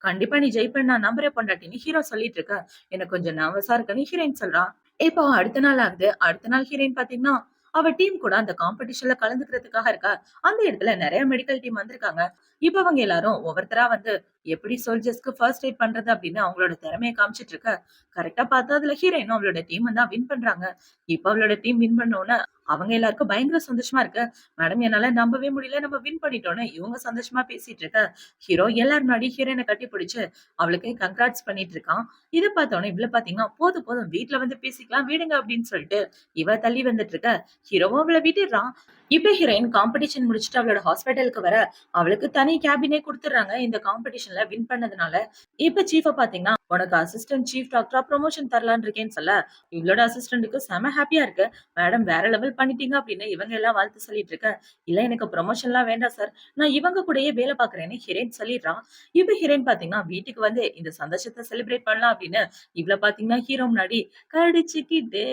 "கண்டிப்பா நீ ஜெயிப்பேன்னு நான் நம்புறேன் பொண்டாட்டின்னு" ஹீரோ சொல்லிட்டு இருக்க. "எனக்கு கொஞ்சம் நர்வஸா இருக்குன்னு" ஹீரோயின் சொல்றா. இப்போ அடுத்த நாள் ஆகுது. அடுத்த நாள் ஹீரோயின் பாத்தீங்கன்னா, அவ டீம் கூட அந்த காம்படிஷன்ல கலந்துக்கிறதுக்காக இருக்கா. அந்த இடத்துல நெறைய மெடிக்கல் டீம் வந்திருக்காங்க. இப்ப அவங்க எல்லாரும் ஒவ்வொருத்தரா வந்து, எப்படி சோல்ஜர்ஸ்க்கு ஃபர்ஸ்ட் எய்ட் பண்றது அப்படின்னு அவங்களோட திறமைய காமிச்சிட்டு இருக்க. கரெக்ட்டா பார்த்தா அதுல ஹீரோயினும் அவளோட டீமும் தான் வின் பண்றாங்க. இப்ப அவளோட டீம் வின் பண்ண உடனே அவங்க எல்லாருக்கும் பயங்கர சந்தோஷமா இருக்கு. மேடம் என்னால நம்பவே முடியல நம்ம வின் பண்ணிட்டோம்னு இவங்க சந்தோஷமா பேசிட்டு இருக்க. ஹீரோ எல்லார் முன்னாடி ஹீரோயின கட்டிப்பிடிச்சு அவளுக்கு கங்ராட்ஸ் பண்ணிட்டு இருக்கான். இத பார்த்த உடனே இவள பார்த்தீங்கன்னா, போதும் போதும் வீட்ல வந்து பேசிக்கலாம் விடுங்க அப்படின்னு சொல்லிட்டு இவ தள்ளி வந்துட்டு இருக்க. ஹீரோவும் அவள விட்டுடுறான். இப்ப ஹீரோயின் காம்படிஷன் முடிச்சுட்டு அவளோட ஹாஸ்பிட்டலுக்கு வர, அவளுக்கு தனி கேபினே குடுத்துடுறாங்க. இந்த காம்படிஷன்ல வின் பண்ணதுனால. இப்ப சீஃப்ப பாத்தீங்கன்னா, உனக்கு அசிஸ்டன்ட் சீஃப் டாக்டரா ப்ரமோஷன் தரலான்னு இருக்கேன்னு சொல்ல, இவளோட அசிஸ்டன்ட்க்கு செம ஹாப்பியா இருக்கு. மேடம் வேற லெவல் பண்ணிட்டீங்க அப்படின்னு இவங்க எல்லாம் வாழ்த்து சொல்லிட்டு இருக்க. இல்ல எனக்கு ப்ரமோஷன்லாம் வேண்டாம் சார். நான் இவங்க கூடயே வேலை பாக்குறேன்னு ஹீரோயின் சொல்லிடுறான். இப்ப ஹீரோயின் பாத்தீங்கன்னா, வீட்டுக்கு வந்து இந்த சந்தோஷத்த செலிப்ரேட் பண்ணலாம் அப்படின்னு இவள பாத்தீங்கன்னா ஹீரோ முன்னாடி கடிச்சுக்கிட்டு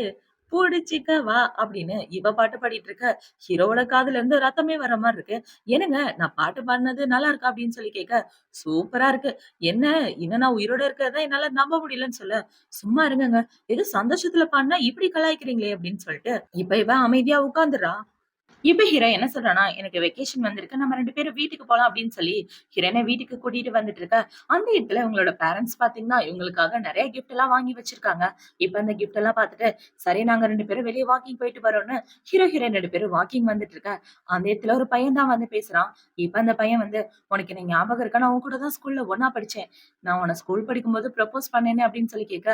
புடிச்சுக்கவா அப்படின்னு இவ பாட்டு பாடிட்டு இருக்க. ஹீரோவோட காதுல இருந்து ரத்தமே வர மாரி இருக்கு. "என்னங்க நான் பாட்டு பாடுனது நல்லா இருக்கா?" அப்படின்னு சொல்லி கேட்க, "சூப்பரா இருக்கு. என்ன இன்னும் நான் உயிரோட இருக்கிறத என்னால நம்ப முடியலன்னு" சொல்ல, "சும்மா இருங்கங்க. ஏதோ சந்தோஷத்துல பாடுனா இப்படி கலாய்க்கிறீங்களே" அப்படின்னு சொல்லிட்டு, இப்ப இவ அமைதியா உட்கார்ந்துர்றா. இப்ப ஹீரோ என்ன சொல்றான்னா, "எனக்கு வெக்கேஷன் வந்திருக்கு. நம்ம 2 பேரும் வீட்டுக்கு போலாம்" அப்படின்னு சொல்லி ஹீரோயின வீட்டுக்கு கூட்டிட்டு வந்துட்டு இருக்க. அந்த இடத்துல இவங்களோட பேரண்ட்ஸ் பாத்தீங்கன்னா, இவங்களுக்காக நெறைய கிஃப்ட் எல்லாம் வாங்கி வச்சிருக்காங்க. இப்ப அந்த கிஃப்ட் எல்லாம் பாத்துட்டு, சரி நாங்க 2 பேரும் வெளிய வாக்கிங் போயிட்டு வரோம்னு ஹீரோ, ஹீரோயின் 2 பேரும் வாக்கிங் வந்துட்டு இருக்க. அந்த இடத்துல ஒரு பையன் தான் வந்து பேசுறான். இப்ப அந்த பையன் வந்து, "உனக்கு என்ன ஞாபகம் இருக்கா? நான் உன் கூட தான் ஸ்கூல்ல ஒண்ணா படிச்சேன். நான் உன்ன ஸ்கூல் படிக்கும்போது ப்ரப்போஸ் பண்ணேனே" அப்படின்னு சொல்லி கேட்க,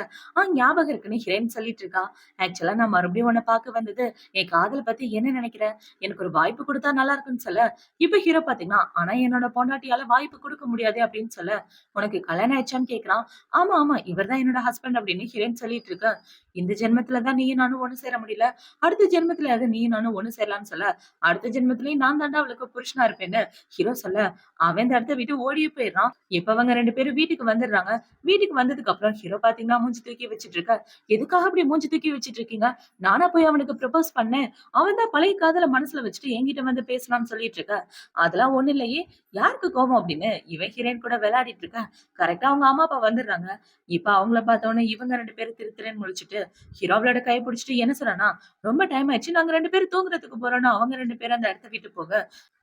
ஞாபகம் இருக்குன்னு" ஹீரோயின் சொல்லிட்டு இருக்கா. "ஆக்சுவலா நான் மறுபடியும் உன்ன பாக்க வந்தது, என் காதல பத்தி என்ன நெனைக்கிற? எனக்கு ஒரு வாய்ப்பு குடுத்தா நல்லா இருக்குன்னு" சொல்ல, இப்ப ஹீரோ பாத்தீங்கன்னா, "ஆனா என்னோட பொண்டாட்டியால வாய்ப்பு குடுக்க முடியாதே" அப்படின்னு சொல்ல, "உனக்கு கல்யாணம் ஆயிடுச்சான்னு?" கேட்கிறான். "ஆமா, ஆமா. இவர் தான் என்னோட ஹஸ்பண்ட்" அப்படின்னு ஹீரோயின் சொல்லிட்டு இருக்க. "இந்த ஜென்மத்துல தான் நீயும் நானும் ஒண்ணு சேர முடியல. அடுத்த ஜென்மத்திலயாவது நீயும் நானும் ஒண்ணு சேரலாம்ன்னு" சொல்ல, "அடுத்த ஜென்மத்திலயும் நான் தான்டா அவளுக்கு புருஷனா இருப்பேன்னு" ஹீரோ சொல்ல, அவன் இந்த இடத்த விட்டு ஓடியே போயிடுறான். இப்ப அவங்க 2 பேரும் வீட்டுக்கு வந்துடுறாங்க. வீட்டுக்கு வந்ததுக்கு அப்புறம் ஹீரோ பாத்தீங்கன்னா மூஞ்சி தூக்கி வச்சுட்டு இருக்க. "எதுக்காக அப்படி மூஞ்சி தூக்கி வச்சுட்டு இருக்கீங்க? நானா போய் அவனுக்கு ப்ரப்போஸ் பண்ணேன். அவன் தான் பழைய காதல மனசுல வச்சுட்டு என்கிட்ட வந்து பேசலாம்னு சொல்லிட்டு இருக்க. அதெல்லாம் ஒண்ணும் இல்லையே, யாருக்கு கோவம் அப்படின்னு இவன் ஹீரோயின் கூட விளையாடிட்டு இருக்க. கரெக்ட்டா அவங்க அம்மா, அப்பா வந்துடுறாங்க. இப்ப அவங்கள பார்த்தோனே இவங்க 2 பேரும் திரு திருன்னு முழிச்சுட்டு, ஹீரோ அவளோட கைய புடிச்சுட்டு என்ன சொல்றான்னா, "ரொம்ப டைம் ஆயிடுச்சு. நாங்க 2 பேரும் தூங்குறதுக்கு போறோம்ன்னு" அவங்க 2 பேரும் அந்த இடத்த விட்டு போக,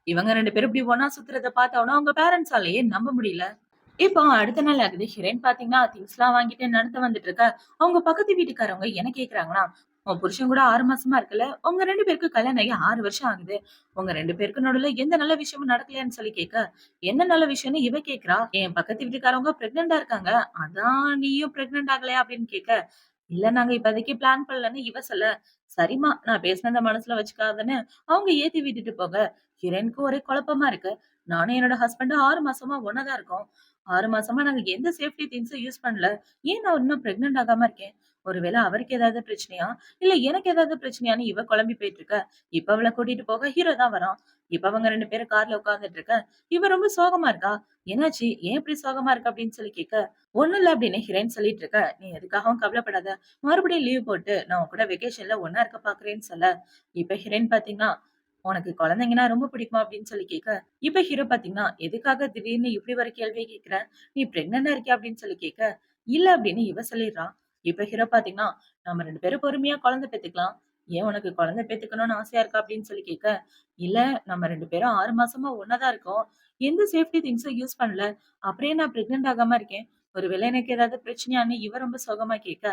இவங்க 2 பேரும் இப்படி ஒண்ணா சுத்துறத பார்த்தோனே அவங்க பேரண்ட்ஸாலயே நம்ப முடியல. இப்போ அடுத்த நாள் ஆகுது. ஹீரோயின் பாத்தீங்கன்னா, திங்ஸ்லாம் வாங்கிட்டு நடந்து வந்துட்டு இருக்க. அவங்க பக்கத்து வீட்டுக்காரவங்க என்ன கேக்குறாங்கன்னா, "உன் புருஷன் கூட 6 மாசமா இருக்குல்ல? உங்க 2 பேருக்கும் கல்யாணம் ஆகி 6 வருஷம் ஆகுது. உங்க 2 பேருக்கு நடுவுல எந்த நல்ல விஷயமும் நடக்கலையான்னு?" சொல்லி கேட்க, என்ன நல்ல விஷயம்னு இவ கேட்கிறா. "என் பக்கத்து வீட்டுக்காரவங்க பிரெக்னன்ட்டா இருக்காங்க. அதான் நீயும் பிரெக்னன்ட் ஆகலையா?" அப்படின்னு கேட்க, "இல்ல நாங்க இப்போதைக்கு பிளான் பண்ணலன்னு" இவ சொல்ல, "சரிம்மா நான் பேசினத மனசுல வச்சுக்காதன்னு" அவங்க ஏத்தி விட்டுட்டு போக, ஹீரோயினுக்கு ஒரே குழப்பமா இருக்கு. நானும் என்னோட ஹஸ்பண்டும் 6 மாசமா ஒண்ணா தான் இருக்கோம். 6 மாசமா நாங்க எந்த சேஃப்டி திங்ஸும் யூஸ் பண்ணல. ஏன் நான் இன்னும் பிரெக்னன்ட் ஆகாம இருக்கேன்? ஒருவேளை அவருக்கு ஏதாவது பிரச்சனையா? இல்ல எனக்கு ஏதாவது பிரச்சனையான்னு இவ குழம்பி போயிட்டு இருக்க. இப்ப அவள கூட்டிட்டு போக ஹீரோ தான் வரான். இப்ப அவங்க 2 பேரும் கார்ல உட்கார்ந்துட்டு இருக்க. இவ ரொம்ப சோகமா இருக்கா. "என்னாச்சு? ஏன் இப்படி சோகமா இருக்க?" அப்படின்னு சொல்லி கேட்க, "ஒண்ணும் இல்ல" அப்படின்னு ஹீரோயின் சொல்லிட்டு இருக்க. "நீ எதுக்காகவும் கவலைப்படாத. மறுபடியும் லீவ் போட்டு நான் உன் கூட வெக்கேஷன்ல ஒண்ணா இருக்க பார்க்கிறேன்னு" சொல்ல, இப்ப ஹீரோயின் பாத்தீங்கன்னா, "உனக்கு குழந்தைங்கன்னா ரொம்ப பிடிக்குமா?" அப்படின்னு சொல்லி கேட்க, இப்ப ஹீரோ பாத்தீங்கன்னா, "எதுக்காக திடீர்னு இப்படி ஒரு கேள்விய கேட்கிற? நீ பிரெக்னன்ட்டா இருக்கியா?" அப்படின்னு சொல்லி கேட்க, "இல்ல" அப்படின்னு இவ சொல்லிடுறா. இப்ப ஹீரோ பாத்தீங்கன்னா, "நம்ம 2 பேரும் பொறுமையா குழந்தை பெத்துக்கலாம். ஏன் உனக்கு குழந்தை பெத்துக்கணும்னு ஆசையா இருக்கா?" அப்படின்னு சொல்லி கேட்க, "இல்ல நம்ம 2 பேரும் 6 மாசமா ஒண்ணா தான் இருக்கோம். எந்த சேஃப்டி திங்ஸும் யூஸ் பண்ணல. அப்புறம் ஏன் நான் பிரெக்னன்ட் ஆகாம இருக்கேன்? ஒருவேளை எனக்கு ஏதாவது பிரச்சனையான்னு?" இவ ரொம்ப சோகமா கேட்க,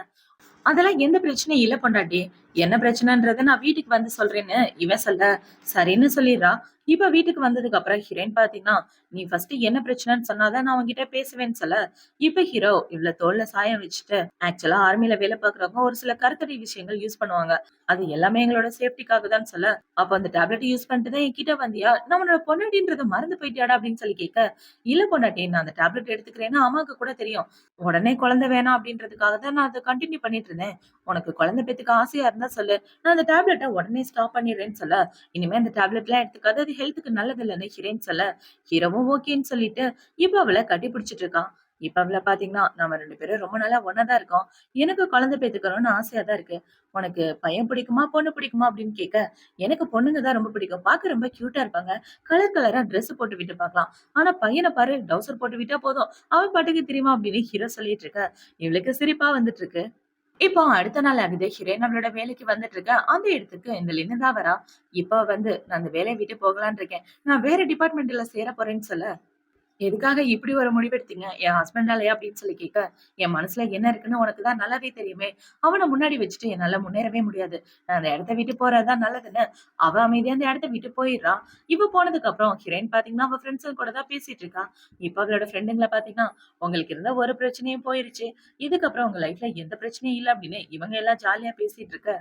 "அதெல்லாம் எந்த பிரச்சனையும் இல்ல பொண்டாட்டி. என்ன பிரச்சனைன்றத நான் வீட்டுக்கு வந்து சொல்றேன்னு" இவன் சொல்ல, சரின்னு சொல்லிடுறா. இப்ப வீட்டுக்கு வந்ததுக்கு அப்புறம் ஹீரோயின் பாத்தீங்கன்னா, "நீ ஃபர்ஸ்ட் என்ன பிரச்சனைன்னு சொன்னா தான் நான் உன்கிட்ட பேசுவேன்னு" சொல்ல, இப்ப ஹீரோ இவள தோள்ல சாயம் வச்சுட்டு, ஆக்சுவலா ஆர்மில வேலை பாக்குறவங்க ஒரு சில கருத்தடை விஷயங்கள் யூஸ் பண்ணுவாங்க. அது எல்லாமே எங்களோட சேஃப்டிக்காக தான் சொல்ல, "அப்ப அந்த டேப்லெட் யூஸ் பண்ணிட்டு தான் என்கிட்ட வந்தியா? நான் உன்னோட பொண்டாட்டின்றத மறந்து போயிட்டியாடா?" அப்படின்னு சொல்லி கேட்க, "இல்ல பொண்டாட்டி நான் அந்த டேப்லெட் எடுத்துக்கிறேன்னு அம்மாவுக்கு கூட தெரியும். உடனே குழந்தை வேணாம் அப்படின்றதுக்காக தான் நான் அத கன்டின்யூ பண்ணிட்டு இருந்தேன். உனக்கு குழந்தை பெத்துக்க ஆசையா இருந்தா சொல்லு. நான் அந்த டேப்லெட்ட உடனே ஸ்டாப் பண்ணிடுறேன்னு" சொல்ல, இனிமே அந்த டேப்லெட்லாம் எடுத்துக்காத. அது ஹெல்த்துக்கு நல்லது இல்லன்னு ஹீரோயின் சொல்ல, ஹீரோவும் ஓகேன்னு சொல்லிட்டு, இப்ப அவள கட்டி பிடிச்சிட்டு இருக்கான். இப்ப அவள பாத்தீங்கன்னா, "நம்ம 2 பேரும் ரொம்ப நாளா ஒண்ணா தான் இருக்கோம். எனக்கு குழந்தை பெத்துக்கணும்னு ஆசையா தான் இருக்கு. உனக்கு பையன் பிடிக்குமா? பொண்ணு பிடிக்குமா?" அப்படின்னு கேட்க, "எனக்கு பொண்ணுங்க தான் ரொம்ப பிடிக்கும். பார்க்க ரொம்ப கியூட்டா இருப்பாங்க. கலர் கலரா ட்ரெஸ் போட்டு விட்டு பார்க்கலாம். ஆனா பையன பாரு டவுசர் போட்டு விட்டா போதும். அவன் பாட்டுக்கு திரிவான்" அப்படின்னு ஹீரோ சொல்லிட்டு இருக்க. இவளுக்கு சிரிப்பா வந்துட்டு இருக்கு. இப்போ அடுத்த நாள் ஆகுது. ஹிரேன் அவளோட வேலைக்கு வந்துட்டு இருக்க. அந்த இடத்துக்கு இந்த லினதா வரா. இப்ப வந்து, "நான் அந்த வேலைய விட்டு போகலான்னு இருக்கேன். நான் வேற டிபார்ட்மெண்ட்ல சேர போறேன்னு" சொல்ல, எதுக்காக இப்படி ஒரு முடிவெடுத்தீங்க? என் ஹஸ்பண்டாலயா அப்படின்னு சொல்லி கேட்க, என் மனசுல என்ன இருக்குன்னு உனக்கு தான் நல்லாவே தெரியுமே. அவன முன்னாடி வச்சுட்டு என்னால முன்னேறவே முடியாது. நான் அந்த இடத்த விட்டு போறது தான் நல்லதுன்னு, அவ அமைதியா அந்த இடத்த விட்டு போயிடுறா. இவ போனதுக்கு அப்புறம் ஹீரோயின் பாத்தீங்கன்னா, அவ ஃப்ரெண்ட்ஸுங்க கூட தான் பேசிட்டு இருக்கா. இப்ப அவளோட ஃப்ரெண்டுங்கள பாத்தீங்கன்னா, உங்களுக்கு இருந்த ஒரு பிரச்சனையும் போயிருச்சு. இதுக்கப்புறம் உங்க லைஃப்ல எந்த பிரச்சனையும் இல்ல அப்படின்னு இவங்க எல்லாம் ஜாலியா பேசிட்டு இருக்க,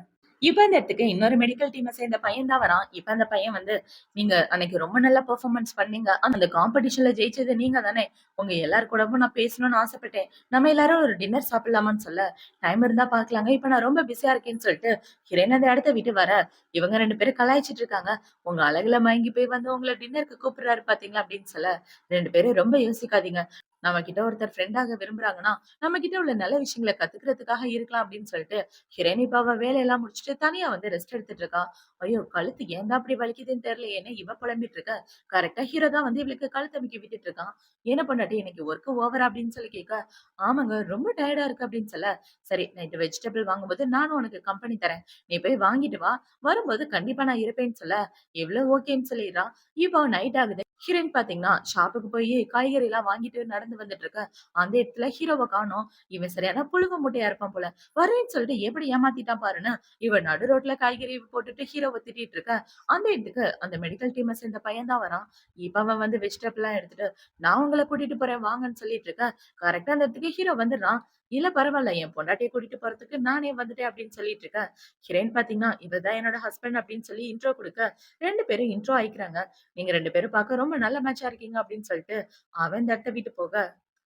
இப்ப அந்த இடத்துக்கு இன்னொரு மெடிக்கல் டீம சேர்ந்த பையன் தான் வரான். இப்ப அந்த பையன் வந்து, "நீங்க அன்னைக்கு ரொம்ப நல்லா பெர்ஃபார்மன்ஸ் பண்ணீங்க. அந்த காம்படிஷன்ல ஜெயிச்சது நீங்க தானே? உங்க எல்லார் கூடவும் நான் பேசணும்னு ஆசைப்பட்டேன். நம்ம எல்லாரும் ஒரு டின்னர் சாப்பிடலாமான்னு சொல்ல, டைம் இருந்தா பார்க்கலாங்க. இப்ப நான் ரொம்ப பிஸியா இருக்கேன்னு" சொல்லிட்டு ஹிரேன் அந்த இடத்த விட்டு வர, இவங்க 2 பேரும் கலாய்ச்சிட்டு இருக்காங்க. "உங்க அழகுல மயங்கி போய் வந்து உங்கள டின்னருக்கு கூப்பிடுறாரு பார்த்தீங்களா?" அப்படின்னு சொல்ல, 2 பேரும் ரொம்ப யோசிக்காதீங்க. நம்ம கிட்ட ஒருத்தர் ஃப்ரெண்டாக விரும்புறாங்கன்னா, நம்ம கிட்ட உள்ள நல்ல விஷயங்கள கத்துக்கிறதுக்காக இருக்கலாம் அப்படின்னு சொல்லிட்டு ஹிரண் இப்ப அவ வேலையெல்லாம் முடிச்சுட்டு தனியா வந்து ரெஸ்ட் எடுத்துட்டு இருக்கா. ஐயோ! கழுத்து ஏன்தான் அப்படி வலிக்குதுன்னு தெரியலையேன்னு இவ புலம்பிட்டு இருக்க. கரெக்ட்டா ஹீரோ தான் வந்து இவளுக்கு கழுத்து அமுக்கி விட்டுட்டு இருக்கான். "என்ன பொண்டாட்டி இன்னைக்கு ஒர்க் ஓவரா?" அப்படின்னு சொல்லி கேட்க, "ஆமாங்க ரொம்ப டயர்டா இருக்கு" அப்படின்னு சொல்ல, "சரி நைட்டு வெஜிடபிள் வாங்கும்போது நானும் உனக்கு கம்பெனி தரேன். நீ போய் வாங்கிட்டு வா. வரும்போது கண்டிப்பா நான் இருப்பேன்னு" சொல்ல, இவளும் ஓகேன்னு சொல்லிர்றா. இப்போ நைட் ஆகுது. ஹீரோயின் பாத்தீங்கன்னா, ஷாப்புக்கு போயி காய்கறிலாம் வாங்கிட்டு நடந்து வந்துட்டு இருக்க. அந்த இடத்துல ஹீரோவ காணோம். இவன் சரியான புழுகு மூட்டையா இருப்பான் போல. வரேன்னு சொல்லிட்டு எப்படி ஏமாத்திட்டான் பாருன்னு, இவ நடு ரோட்ல காய்கறி போட்டுட்டு ஹீரோவ திட்டிட்டு இருக்க. அந்த இடத்துக்கு அந்த மெடிக்கல் டீம சேர்ந்த பையன் தான் வரான். இப்ப அவன் வந்து வெஜிடபிள்லாம் எடுத்துட்டு, "நான் உங்கள கூட்டிட்டு போறேன் வாங்கன்னு" சொல்லிட்டு இருக்க. கரெக்ட்டா அந்த இடத்துக்கு ஹீரோ வந்துடுறான். "இல்ல பரவால்ல, என் பொண்டாட்டிய கூட்டிட்டு போறதுக்கு நானே வந்துட்டேன்" அப்படின்னு சொல்லிட்டு இருக்க. ஹீரோயின் பாத்தீங்கன்னா, "இவர் தான் என்னோட ஹஸ்பண்ட்" அப்படின்னு சொல்லி இன்ட்ரோ குடுக்க, 2 பேரும் இன்ட்ரோ ஆயிக்கிறாங்க. "நீங்க 2 பேரும் பார்க்க ரொம்ப நல்ல மேட்சா இருக்கீங்க" அப்படின்னு சொல்லிட்டு அவன் இந்த இடத்த விட்டு போக,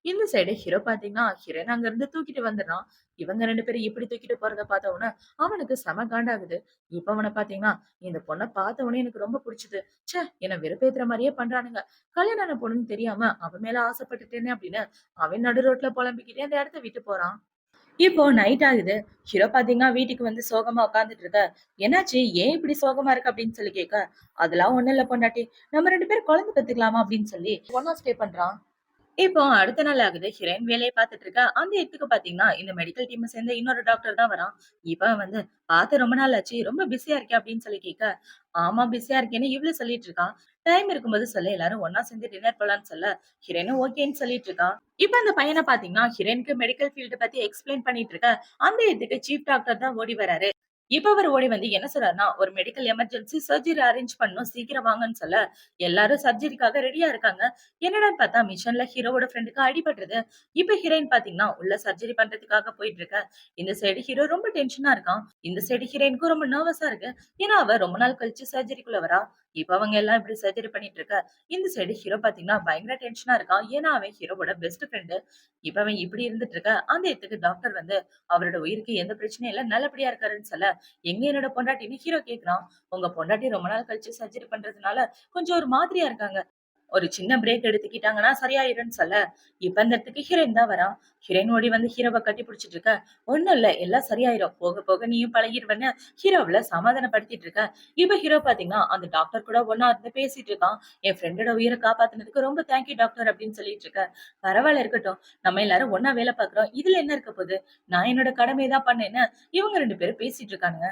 இந்த சைடு ஹீரோ பாத்தீங்கன்னா, ஹீரோயின் அங்க இருந்து தூக்கிட்டு வந்துடுறான். இவங்க 2 பேரும் இப்படி தூக்கிட்டு போறத பார்த்த உடனே, அவனுக்கு செம காண்டாகுது. இப்ப அவன பார்த்தீங்கன்னா, இந்த பொண்ண பார்த்த உடனே எனக்கு ரொம்ப புடிச்சுது. ச்சே! என்ன வெறுப்பேத்துற மாரியே பண்றானுங்க. கல்யாணம் ஆன பொண்ணுன்னு தெரியாம அவ மேல ஆசைப்பட்டுட்டேனே அப்படின்னு, அவன் நடு ரோட்ல புலம்பிக்கிட்டே அந்த இடத்த விட்டு போறான். இப்போ நைட் ஆகுது. ஹீரோ பார்த்தீங்கன்னா, வீட்டுக்கு வந்து சோகமா உட்கார்ந்துட்டு இருக்க. "என்னாச்சு? ஏன் இப்படி சோகமா இருக்க?" அப்படின்னு சொல்லி கேட்க, "அதெல்லாம் ஒண்ணும் இல்ல பொண்டாட்டி. நம்ம 2 பேரும் குழந்தை பெத்துக்கலாமா?" அப்படின்னு சொல்லி ஒண்ணா ஸ்டே பண்றான். இப்போ அடுத்த நாள் ஆகுது. ஹீரோயின் வேலைய பார்த்துட்டு இருக்கா. அந்த இடத்துக்கு பார்த்தீங்கன்னா, இந்த மெடிக்கல் டீம்ம சேர்ந்த இன்னொரு டாக்டர் தான் வரான். இவன் வந்து, "பார்த்து ரொம்ப நாள் ஆச்சு. ரொம்ப பிஸியா இருக்கியா?" அப்படின்னு சொல்லி கேட்க, "ஆமா பிஸியா இருக்கேன்னு" இவளு சொல்லிட்டு இருக்கா. டைம் இருக்கும்போது சொல்லு எல்லாரும் ஒண்ணா சேர்ந்து டின்னர் போலான்னு சொல்ல, ஹீரோயினும் ஓகேன்னு சொல்லிட்டு இருக்கா. இப்ப அந்த பையன பார்த்தீங்கன்னா, ஹீரோயினுக்கு மெடிக்கல் ஃபீல்ட் பத்தி எக்ஸ்பிளைன் பண்ணிட்டு இருக்க. அந்த இடத்துக்கு சீஃப் டாக்டர் தான் ஓடி வராரு. இப்ப அவரு ஓடி வந்து என்ன சொல்றாருன்னா, "ஒரு மெடிக்கல் எமர்ஜென்சி சர்ஜரி அரேஞ்ச் பண்ணணும். சீக்கிரம் வாங்கன்னு" சொல்ல, எல்லாரும் சர்ஜரிக்காக ரெடியா இருக்காங்க. என்னடான்னு பார்த்தா மிஷன்ல ஹீரோவோட ஃப்ரெண்டுக்கு அடிபட்டுருது. இப்ப ஹீரோயின் பார்த்தீங்கன்னா, உள்ள சர்ஜரி பண்றதுக்காக போயிட்டு இருக்க. இந்த சைடு ஹீரோ ரொம்ப டென்ஷனா இருக்கான். இந்த சைடு ஹீரோயினுக்கும் ரொம்ப நர்வஸா இருக்கு. ஏன்னா, அவ ரொம்ப நாள் கழிச்சு சர்ஜரிக்குள்ள வரா. இப்ப அவங்க எல்லாம் இப்படி சர்ஜரி பண்ணிட்டு இருக்க. இந்த சைடு ஹீரோ பார்த்தீங்கன்னா, பயங்கர டென்ஷனா இருக்கான். ஏன்னா, அவன் ஹீரோவோட பெஸ்ட் ஃப்ரெண்டு. இப்ப அவன் இப்படி இருந்துட்டு இருக்க. அந்த இடத்துக்கு டாக்டர் வந்து, அவரோட உயிருக்கு எந்த பிரச்சனையும் இல்ல. நல்லபடியா இருக்காருன்னு சொல்ல, எங்க என்னோட பொண்டாட்டின்னு ஹீரோ கேட்கிறான். உங்க பொண்டாட்டி ரொம்ப நாள் கழிச்சு சர்ஜரி பண்றதுனால கொஞ்சம் ஒரு மாதிரியா இருக்காங்க. ஒரு சின்ன பிரேக் எடுத்துக்கிட்டாங்கன்னா சரியாயிரும்ன்னு சொல்ல, இப்ப அந்த இடத்துக்கு ஹீரோயின் தான் வரா. ஹீரோயின் ஓடி வந்து ஹீரோவ கட்டி பிடிச்சிட்டு இருக்க. "ஒண்ணும் இல்ல, எல்லாம் சரியாயிரும். போக போக நீயும் பழகிருவன்னு" ஹீரோவ சமாதானப்படுத்திட்டு இருக்க. இப்ப ஹீரோ பாத்தீங்கன்னா, அந்த டாக்டர் கூட ஒண்ணா இருந்து பேசிட்டு இருக்கான். "என் ஃப்ரெண்டோட உயிர காப்பாத்துனதுக்கு ரொம்ப தேங்க் யூ டாக்டர்" அப்படின்னு சொல்லிட்டு இருக்க. "பரவால்ல இருக்கட்டும். நம்ம எல்லாரும் ஒண்ணா வேலை பார்க்கிறோம். இதுல என்ன இருக்க போகுது? நான் என்னோட கடமைய தான் பண்ணேன்னு" இவங்க 2 பேரும் பேசிட்டு இருக்கானுங்க.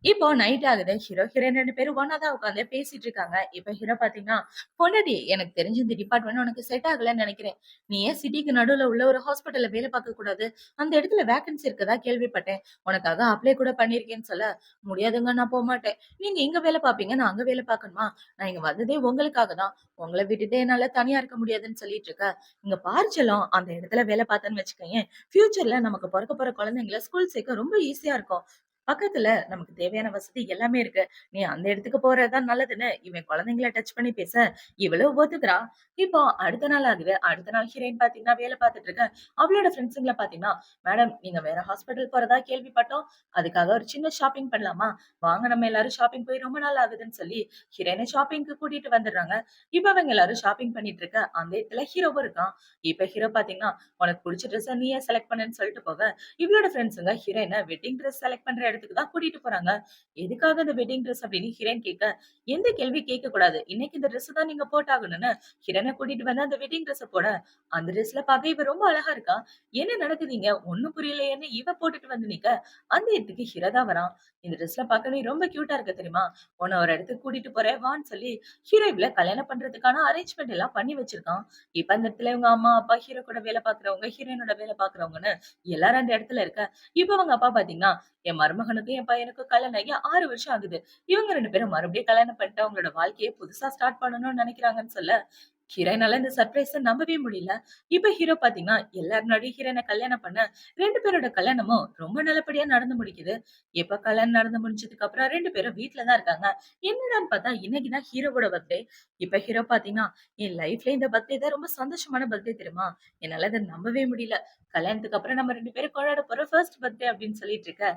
இப்போ நைட் ஆகுது. ஹீரோ, ஹீரோயின் 2 பேரும் ஒண்ணா தான் உட்கார்ந்து பேசிட்டு இருக்காங்க. இப்ப ஹீரோ பார்த்தீங்கன்னா, "பொண்டாட்டி எனக்கு தெரிஞ்சு இந்த டிபார்ட்மெண்ட் உனக்கு செட் ஆகலன்னு நெனைக்கிறேன். நீ ஏன் சிட்டிக்கு நடுவுல உள்ள ஒரு ஹாஸ்பிட்டல்ல வேலை பார்க்கக் கூடாது? அந்த இடத்துல வேக்கன்சி இருக்கதா கேள்விப்பட்டேன். உனக்காக அப்ளை கூட பண்ணியிருக்கேன்னு" சொல்ல, "முடியாதுங்க நான் போமாட்டேன். நீங்க இங்க வேலை பார்ப்பீங்க. நான் அங்க வேலை பார்க்கணுமா? நான் இங்க வந்ததே உங்களுக்காக தான். உங்கள விட்டுட்டு என்னால தனியா இருக்க முடியாதுன்னு" சொல்லிட்டு இருக்க. "இங்க பாரு செல்லம், அந்த இடத்துல வேலை பார்த்தேன்னு வச்சுக்கயேன், ஃபியூச்சர்ல நமக்கு பொறக்க போற குழந்தைங்கள ஸ்கூல் சேர்க்க ரொம்ப ஈஸியா இருக்கும். பக்கத்துல நமக்கு தேவையான வசதி எல்லாமே இருக்கு. நீ அந்த இடத்துக்கு போறது தான் நல்லதுன்னு" இவன் குழந்தைங்கள டச் பண்ணி பேச, இவளும் ஒத்துக்கிறா. இப்போ அடுத்த நாள் ஆகுது. அடுத்த நாள் ஹீரோயின் பார்த்தீங்கன்னா, வேலை பார்த்துட்டு இருக்க. அவளோட ஃப்ரெண்ட்ஸுங்கள பார்த்தீங்கன்னா, "மேடம் நீங்க வேற ஹாஸ்பிட்டல் போறதா கேள்விப்பட்டோம். அதுக்காக ஒரு சின்ன ஷாப்பிங் பண்ணலாமா? வாங்க நம்ம எல்லாரும் ஷாப்பிங் போய் ரொம்ப நாள் ஆகுதுன்னு" சொல்லி ஹீரோயின ஷாப்பிங்க்கு கூட்டிட்டு வந்துடுறாங்க. இப்ப அவங்க எல்லாரும் ஷாப்பிங் பண்ணிட்டு இருக்க. அந்த இடத்துல ஹீரோவும் இருக்கான். இப்ப ஹீரோ பார்த்தீங்கன்னா, "உனக்கு புடிச்ச ட்ரெஸ்ஸ நீயே செலக்ட் பண்ணுன்னு" சொல்லிட்டு போக, இவளோட ஃப்ரெண்ட்ஸுங்க ஹீரோயின வெட்டிங் ட்ரெஸ் செலக்ட் பண்ற இடத்துக்கு தான் கூட்டிட்டு போறாங்க. எதுக்காக அந்த வெட்டிங் ட்ரெஸ் அப்படின்னு ஹீரோயின் கேட்க, எந்த கேள்வி கேட்கக்கூடாது. இன்னைக்கு இந்த ட்ரெஸ் தான் நீங்க போட்டாகணும்னு ஹீரோயின கூட்டிட்டு வந்து அந்த வெட்டிங் ட்ரெஸ்ஸ போட, அந்த ட்ரெஸ்ல பார்க்க இவ ரொம்ப அழகா இருக்கா. என்ன நடக்குதுங்க? ஒண்ணும் புரியலையேன்னு இவ போட்டுட்டு வந்து நிக்க, அந்த இடத்துக்கு ஹீரோ தான் வரான். இந்த ட்ரெஸ்ல பார்க்க நீ ரொம்ப கியூட்டா இருக்க தெரியுமா? உன்ன ஒரு இடத்துக்கு கூட்டிட்டு போறேன் வான்னு சொல்லி ஹீரோ இவள கல்யாணம் பண்றதுக்கான அரேஞ்ச்மெண்ட் எல்லாம் பண்ணி வச்சிருக்கான். இப்ப அந்த இடத்துல இவங்க அம்மா, அப்பா, ஹீரோ கூட வேலை பார்க்கிறவங்க, ஹீரோயினோட வேலை பார்க்கிறவங்கன்னு எல்லாரும் அந்த இடத்துல இருக்க. இப்ப அவங்க அப்பா பாத்தீங்கன்னா, என் மருமகனுக்கும் என் பையனுக்கும் கல்யாணம் ஆகி 6 வருஷம் ஆகுது. இவங்க 2 பேரும் மறுபடியும் கல்யாணம் பண்ணிட்டு அவங்களோட வாழ்க்கைய புதுசா ஸ்டார்ட் பண்ணணும்னு நினைக்கிறாங்கன்னு சொல்ல, ஹீரோயினால இந்த சர்ப்ரைஸ நம்பவே முடியல. இப்ப ஹீரோ பாத்தீங்கன்னா, எல்லார் முன்னாடியும் ஹீரோயின கல்யாணம் பண்ண 2 பேரோட கல்யாணமும் ரொம்ப நல்லபடியா நடந்து முடிக்குது. எப்ப கல்யாணம் நடந்து முடிஞ்சதுக்கு அப்புறம் 2 பேரும் வீட்ல தான் இருக்காங்க. என்னடான்னு பார்த்தா, இன்னைக்கு தான் ஹீரோவோட பர்த்டே. இப்ப ஹீரோ பாத்தீங்கன்னா, என் லைஃப்ல இந்த பர்த்டே தான் ரொம்ப சந்தோஷமான பர்த்டே தெரியுமா? என்னால அத நம்பவே முடியல. கல்யாணத்துக்கு அப்புறம் நம்ம 2 பேரும் கொண்டாட போறோம் ஃபர்ஸ்ட் பர்த்டே அப்படின்னு சொல்லிட்டு இருக்க.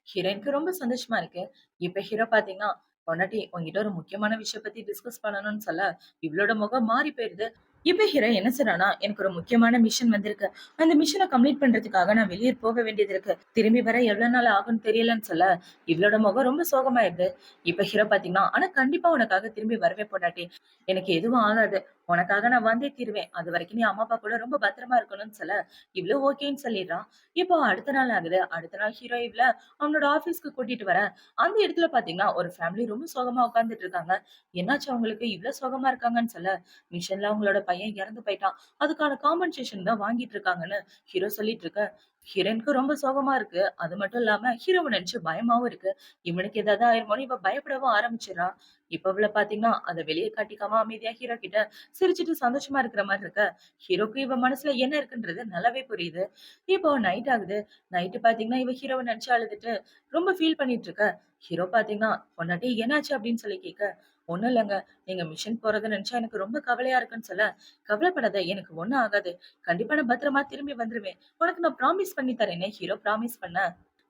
ஹீரோயினுக்கு ரொம்ப சந்தோஷமா இருக்கு. இப்ப ஹீரோ பாத்தீங்கன்னா, பொண்டாட்டி உன்கிட்ட ஒரு முக்கியமான விஷயம் பத்தி டிஸ்கஸ் பண்ணணும்னு சொல்ல, இவளோட முகம் மாறி போயிருது. இப்ப ஹீரோ என்ன சொல்றான்னா, எனக்கு ஒரு முக்கியமான மிஷன் வந்திருக்கு. அந்த மிஷன கம்ப்ளீட் பண்றதுக்காக நான் வெளியூர் போக வேண்டியது இருக்கு. திரும்பி வர எவ்வளவு நாள் ஆகும்னு தெரியலன்னு சொல்ல, இவளோட முகம் ரொம்ப சோகமாயிருது. இப்ப ஹீரோ பாத்தீங்கன்னா, ஆனா கண்டிப்பா உனக்காக திரும்பி வரவே பொண்டாட்டி. எனக்கு எதுவும் ஆகாது. உனக்காக நான் வந்தே தீருவேன். அது வரைக்கும் நீ அம்மா, அப்பா கூட ரொம்ப பத்திரமா இருக்கணும்னு சொல்ல, இவளும் ஓகேன்னு சொல்லிடுறா. இப்போ அடுத்த நாள் ஆகுது. அடுத்த நாள் ஹீரோ இவள அவனோட ஆபீஸ்க்கு கூட்டிட்டு வர, அந்த இடத்துல பாத்தீங்கன்னா, ஒரு ஃபேமிலி ரொம்ப சோகமா உட்கார்ந்துட்டு இருக்காங்க. என்னாச்சு அவங்களுக்கு இவ்ளோ சோகமா இருக்காங்கன்னு சொல்ல, மிஷன்ல அவங்களோட பையன் இறந்து போயிட்டான். அதுக்கான காம்பன்சேஷன் தான் வாங்கிட்டு இருக்காங்கன்னு ஹீரோ சொல்லிட்டு இருக்க. ஹீரோயினுக்கு ரொம்ப சோகமா இருக்கு. அது மட்டும் இல்லாம ஹீரோவ நினைச்சு பயமாவும் இருக்கு. இவனுக்கு ஏதாவது ஆயிருமோன்னு இவ பயப்படவும் ஆரம்பிச்சிடுறா. இப்ப இவள பாத்தீங்கன்னா, அத வெளிய காட்டிக்காம அமைதியா ஹீரோ கிட்ட சிரிச்சுட்டு சந்தோஷமா இருக்கிற மாரி இருக்க. ஹீரோக்கு இவ மனசுல என்ன இருக்குன்றது நல்லாவே புரியுது. இப்போ நைட் ஆகுது. நைட்டு பாத்தீங்கன்னா, இவ ஹீரோவ நெனச்சு அழுதுட்டு ரொம்ப ஃபீல் பண்ணிட்டு இருக்க. ஹீரோ பாத்தீங்கன்னா, "பொண்டாட்டி என்னாச்சு?" அப்படின்னு சொல்லி கேட்க, "ஒண்ணும் இல்லங்க. நீங்க மிஷன் போறத நெனச்சா எனக்கு ரொம்ப கவலையா இருக்குன்னு" சொல்ல, "கவலைப்படாத. எனக்கு ஒண்ணும் ஆகாது. கண்டிப்பா நான் பத்திரமா திரும்பி வந்துருவேன். உனக்கு நான் ப்ராமிஸ் பண்ணி தரேன்னு" ஹீரோ ப்ராமிஸ் பண்ண,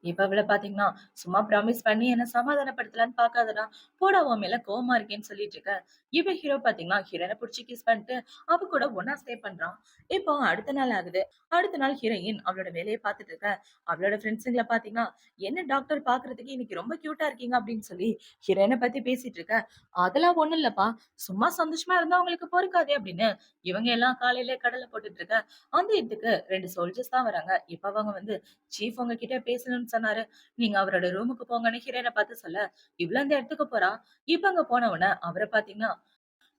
இப்ப இவள பாத்தீங்கன்னா, "சும்மா ப்ராமிஸ் பண்ணி என்ன சமாதானப்படுத்தலான்னு பாக்காதடா. போடா உன் மேல கோவமா இருக்கேன்னு" சொல்லிட்டு இருக்க. இவ ஹீரோ பாத்தீங்கன்னா, ஹீரோயின புடிச்சு கிஸ் பண்ணிட்டு அவ கூட ஒண்ணா ஸ்டே பண்றான். இப்போ அடுத்த நாள் ஆகுது. அடுத்த நாள் ஹீரோயின் அவளோட வேலைய பாத்துட்டு இருக்க. அவளோட ஃப்ரெண்ட்ஸுங்கள பாத்தீங்கன்னா, "என்ன டாக்டர் பாக்குறதுக்கு இன்னைக்கு ரொம்ப கியூட்டா இருக்கீங்க" அப்படின்னு சொல்லி ஹீரோயின பத்தி பேசிட்டு இருக்க. "அதெல்லாம் ஒண்ணும் இல்லப்பா. சும்மா சந்தோஷமா இருந்தா உங்களுக்கு பொறுக்காதே" அப்படின்னு இவங்க எல்லாம் காலையிலே கடல போட்டுட்டு இருக்க. அந்த இடத்துக்கு 2 சோல்ஜர்ஸ் தான் வராங்க. இப்ப அவங்க வந்து, "சீஃப் உங்ககிட்ட பேசணும்னு சொன்னாரு. நீங்க அவரோட ரூமுக்கு போங்கன்னு" ஹீரோயின பாத்து சொல்ல, இவளும் அந்த இடத்துக்கு போறா. இப்ப அங்க போன உடனே அவர பாத்தீங்கன்னா,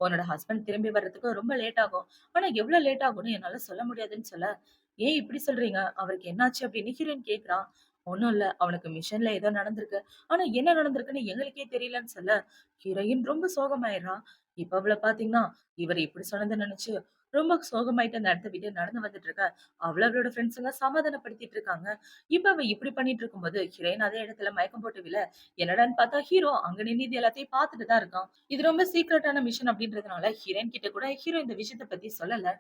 "உன்னோட ஹஸ்பண்ட் திரும்பி வர்றதுக்கு ரொம்ப லேட் ஆகும். ஆனா எவ்வளவு லேட் ஆகும்னு என்னால சொல்ல முடியாதுன்னு" சொல்ல, "ஏன் இப்படி சொல்றீங்க? அவருக்கு என்னாச்சு?" அப்படின்னு ஹீரோயின் கேட்கிறா. "ஒண்ணும் இல்ல. அவனுக்கு மிஷன்ல ஏதோ நடந்திருக்கு. ஆனா என்ன நடந்திருக்குன்னு எங்களுக்கே தெரியலன்னு" சொல்ல, ஹீரோயின் ரொம்ப சோகமாயிடுறா. இப்ப அவள பாத்தீங்கன்னா, இவரு இப்படி சொன்னத நினைச்சு ரொம்ப சோகமாயிட்டு அந்த இடத்த விட்டு நடந்து வந்துட்டு இருக்க. அவளோட ஃப்ரெண்ட்ஸுங்க சமாதானப்படுத்திட்டு இருக்காங்க. இப்ப அவ இப்படி பண்ணிட்டு இருக்கும்போது, ஹீரோயின் அதே இடத்துல மயக்கம் போட்டு விழ, என்னடான்னு பார்த்தா ஹீரோ அங்க நின்னு இது எல்லாத்தையும் பார்த்துட்டு தான் இருக்கான். இது ரொம்ப சீக்ரெட்டான மிஷன் அப்படின்றதுனால ஹீரோயின் கிட்ட கூட ஹீரோ இந்த விஷயத்த பத்தி சொல்லல.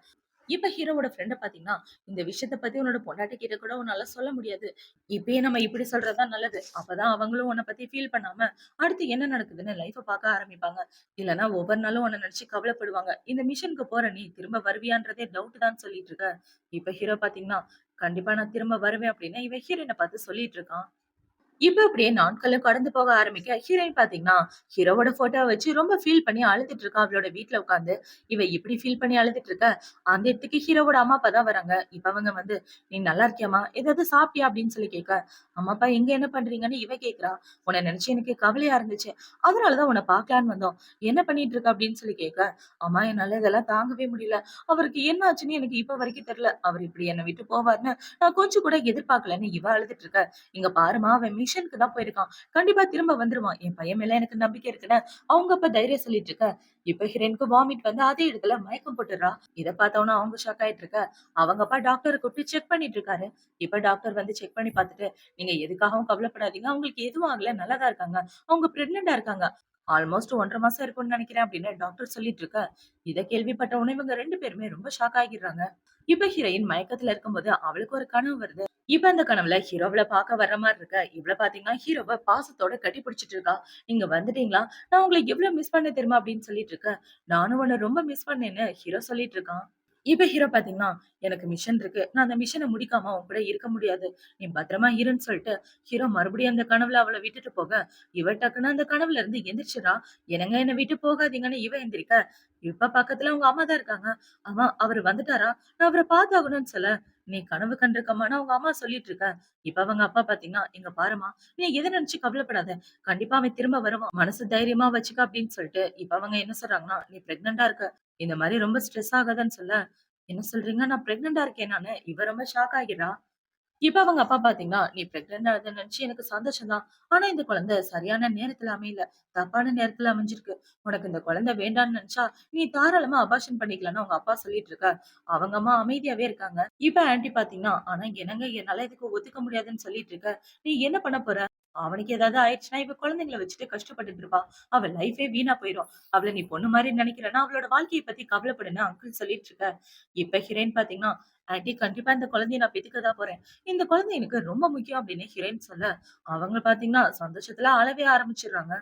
இப்ப ஹீரோவோட ஃப்ரெண்ட பாத்தீங்கன்னா, இந்த விஷயத்த பத்தி உன்னோட பொண்டாட்டி கிட்ட கூட உன்னால சொல்ல முடியாது. இப்பயே நம்ம இப்படி சொல்றது தான் நல்லது. அப்பதான் அவங்களும் உன்ன பத்தி ஃபீல் பண்ணாம, அடுத்து என்ன நடக்குதுன்னு லைஃப்ப பாக்க ஆரம்பிப்பாங்க. இல்லன்னா ஒவ்வொரு நாளும் உன்ன நினைச்சு கவலைப்படுவாங்க. இந்த மிஷனுக்கு போற நீ திரும்ப வருவியான்றதே டவுட் தான் சொல்லிட்டு இருக்க. இப்ப ஹீரோ பாத்தீங்கன்னா, கண்டிப்பா நான் திரும்ப வருவேன் அப்படின்னு இவன் ஹீரோயின பார்த்து சொல்லிட்டு இருக்கான். இப்ப அப்படியே நாட்களும் கடந்து போக ஆரம்பிக்க, ஹீரோயின் பாத்தீங்கன்னா, ஹீரோவோட ஃபோட்டோவ வச்சு ரொம்ப ஃபீல் பண்ணி அழுதுட்டு இருக்கா அவளோட வீட்ல உட்கார்ந்து. இவ இப்படி ஃபீல் பண்ணி அழுதுட்டு இருக்க, அந்த இடத்துக்கு ஹீரோவோட அம்மா, அப்பா தான் வராங்க. இப்ப அவங்க வந்து, "நீ நல்லா இருக்கியாம்மா? ஏதாவது சாப்பிட்டியா?" அப்படின்னு சொல்லி கேட்க, "அம்மா, அப்பா எங்க என்ன பண்றீங்கன்னு?" இவ கேட்கிறா. "உன்ன நினைச்சு எனக்கு கவலையா இருந்துச்சு. அதனால தான் உன்ன பார்க்கலான்னு வந்தோம். என்ன பண்ணிட்டு இருக்க?" அப்படின்னு சொல்லி கேட்க, "அம்மா என்னால இதெல்லாம் தாங்கவே முடியல. அவருக்கு என்ன ஆச்சுன்னு எனக்கு இப்ப வரைக்கும் தெரியல. அவர் இப்படி என்ன விட்டு போவார்ன்னு நான் கொஞ்சம் கூட எதிர்பார்க்கலன்னு" இவ அழுதுட்டு இருக்க. "இங்க பாரும்மா, அவன் மிஷனுக்கு தான் போயிருக்கான். கண்டிப்பா திரும்ப வந்துருவான். என் பையன் மேல எனக்கு நம்பிக்கை இருக்குன்னு" அவங்க அப்பா தைரியம் சொல்லிட்டு இருக்க. இப்ப ஹீரோயினுக்கு வாமிட் வந்து அதே இடத்துல மயக்கம் போட்டுறா. இத பார்த்தவுனே அவங்க ஷாக் ஆயிட்டு இருக்க. அவங்க அப்பா டாக்டர கூப்பிட்டு செக் பண்ணிட்டு இருக்காரு. இப்ப டாக்டர் வந்து செக் பண்ணி பார்த்துட்டு, "நீங்க எதுக்காகவும் கவலைப்படாதீங்க. அவங்களுக்கு எதுவும் ஆகல. நல்லா தான் இருக்காங்க. அவங்க பிரெக்னன்ட்டா இருக்காங்க. ஆல்மோஸ்ட் 1 1/2 மாசம் இருக்கும்னு நினைக்கிறேன்" அப்படின்னு டாக்டர் சொல்லிட்டு இருக்க. இத கேள்விப்பட்ட உடனே இவங்க 2 பேருமே ரொம்ப ஷாக் ஆகிடுறாங்க. இப்ப ஹீரோயின் மயக்கத்துல இருக்கும்போது அவளுக்கு ஒரு கனவு வருது. இப்ப அந்த கனவுல ஹீரோவ பாக்க வர்ற மாரி இருக்க. இவள பாத்தீங்கன்னா, ஹீரோவ பாசத்தோட கட்டி பிடிச்சிட்டு இருக்கா. "நீங்க வந்துட்டீங்களா? நான் உங்கள எவ்வளவு மிஸ் பண்ணேன் தெரியுமா?" அப்படின்னு சொல்லிட்டு இருக்க. "நானும் உன்ன ரொம்ப மிஸ் பண்ணேன்னு" ஹீரோ சொல்லிட்டு இருக்கான். இப்ப ஹீரோ பாத்தீங்கன்னா, "எனக்கு மிஷன் இருக்கு. நான் அந்த மிஷன முடிக்காம உன் கூட இருக்க முடியாது. நீ பத்திரமா இருன்னு" சொல்லிட்டு, ஹீரோ மறுபடியும் அந்த கனவுல அவள விட்டுட்டு போக, இவ டக்குன்னு அந்த கனவுல இருந்து எந்திரிச்சுறா. "என்னங்க என்ன விட்டு போகாதீங்கன்னு" இவ எந்திரிக்க, இப்ப பக்கத்துல அவங்க அம்மா தான் இருக்காங்க. "அம்மா அவரு வந்துட்டாரா? நான் அவர பாத்தாகணும்னு" சொல்ல, "நீ கனவு கண்டிருக்கம்மான்னு" அவங்க அம்மா சொல்லிட்டு இருக்க. இப்ப அவங்க அப்பா பாத்தீங்கன்னா, "இங்க பாரும்மா, நீ எத நினைச்சு கவலைப்படாத. கண்டிப்பா அவன் திரும்ப வருவான். மனசு தைரியமா வச்சுக்க" அப்படின்னு சொல்லிட்டு, இப்ப அவங்க என்ன சொல்றாங்கன்னா, "நீ பிரெக்னன்ட்டா இருக்க. இந்த மாரி ரொம்ப ஸ்ட்ரெஸ் ஆகாதன்னு" சொல்ல, "என்ன சொல்றீங்க? நான் பிரெக்னன்ட்டா இருக்கேன் நானு." இவ ரொம்ப ஷாக் ஆகிறா. இப்ப அவங்க அப்பா பாத்தீங்கன்னா, "நீ பிரெக்னன்ட் ஆனத நெனச்சு எனக்கு சந்தோஷம் தான். ஆனா இந்த குழந்தை சரியான நேரத்துல அமையல. தப்பான நேரத்துல அமைஞ்சிருக்கு. உனக்கு இந்த குழந்தை வேண்டான்னு நெனச்சா, நீ தாராளமா அபார்ஷன் பண்ணிக்கலாம்ன்னு" அவங்க அப்பா சொல்லிட்டு இருக்க. அவங்க அம்மா அமைதியாவே இருக்காங்க. இப்ப ஆன்டி பாத்தீங்கன்னா, "ஆனா என்னங்க என்னால இதுக்கு ஒத்துக்க முடியாதுன்னு சொல்லிட்டு இருக்க. நீ என்ன பண்ண போற? அவனுக்கு ஏதாவது ஆயிடுச்சுன்னா, இவ குழந்தைங்கள வச்சுட்டு கஷ்டப்பட்டுட்டு இருப்பா. அவ லைஃபே வீணா போயிரும். அவள நீ பொண்ணு மாரி நெனைக்கிறன்னா, அவளோட வாழ்க்கைய பத்தி கவலைப்படுன்னு" அங்கிள் சொல்லிட்டு இருக்க. இப்ப ஹீரோயின் பாத்தீங்கன்னா, "ஆன்டி கண்டிப்பா இந்த குழந்தைய நான் பெத்துக்க தான் போறேன். இந்த குழந்தை எனக்கு ரொம்ப முக்கியம்" அப்படின்னு ஹீரோயின் சொல்ல, அவங்க பாத்தீங்கன்னா சந்தோஷத்துல அழவே ஆரம்பிச்சுடுறாங்க.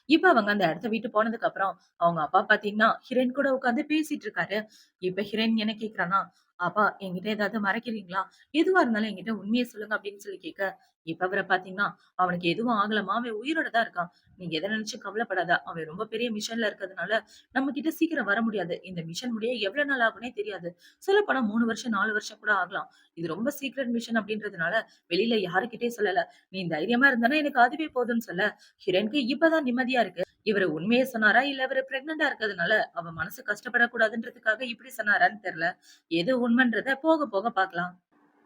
இப்ப அவங்க அந்த இடத்த விட்டு போனதுக்கு அப்புறம், அவங்க அப்பா பாத்தீங்கன்னா, ஹீரோயின் கூட உட்கார்ந்து பேசிட்டு இருக்காரு. இப்ப ஹீரோயின் என்ன கேட்கிறான்னா, "அப்பா என்கிட்ட ஏதாவது மறைக்கிறீங்களா? எதுவா இருந்தாலும் என்கிட்ட உண்மைய சொல்லுங்க" அப்படின்னு சொல்லி கேட்க, இப்ப அவர பாத்தீங்கன்னா, "அவனுக்கு எதுவும் ஆகலம்மா. அவன் உயிரோட தான் இருக்கான். நீ எத நினைச்சும் கவலைப்படாத. அவன் ரொம்ப பெரிய மிஷன்ல இருக்கிறதுனால, நம்ம கிட்ட சீக்கிரம் வர முடியாது. இந்த மிஷன் முடிய எவ்வளவு நாள் ஆகும்னே தெரியாது. சொல்லப்போனா 3 வருஷம், 4 வருஷம் கூட ஆகலாம். இது ரொம்ப சீக்ரெட் மிஷன் அப்படின்றதுனால, வெளியில யாருகிட்டயும் சொல்லல. நீ தைரியமா இருந்தன்னா எனக்கு அதுவே போதும்ன்னு" சொல்ல, ஹீரோயினுக்கு இப்பதான் நிம்மதியா இருக்கு. இவரு உண்மைய சொன்னாரா? இல்ல இவரு பிரெக்னன்ட்டா இருக்கிறதுனால, அவ மனசு கஷ்டப்படக்கூடாதுன்றதுக்காக இப்படி சொன்னாரான்னு தெரியல. எது உண்மைன்றத போக போக பார்க்கலாம்.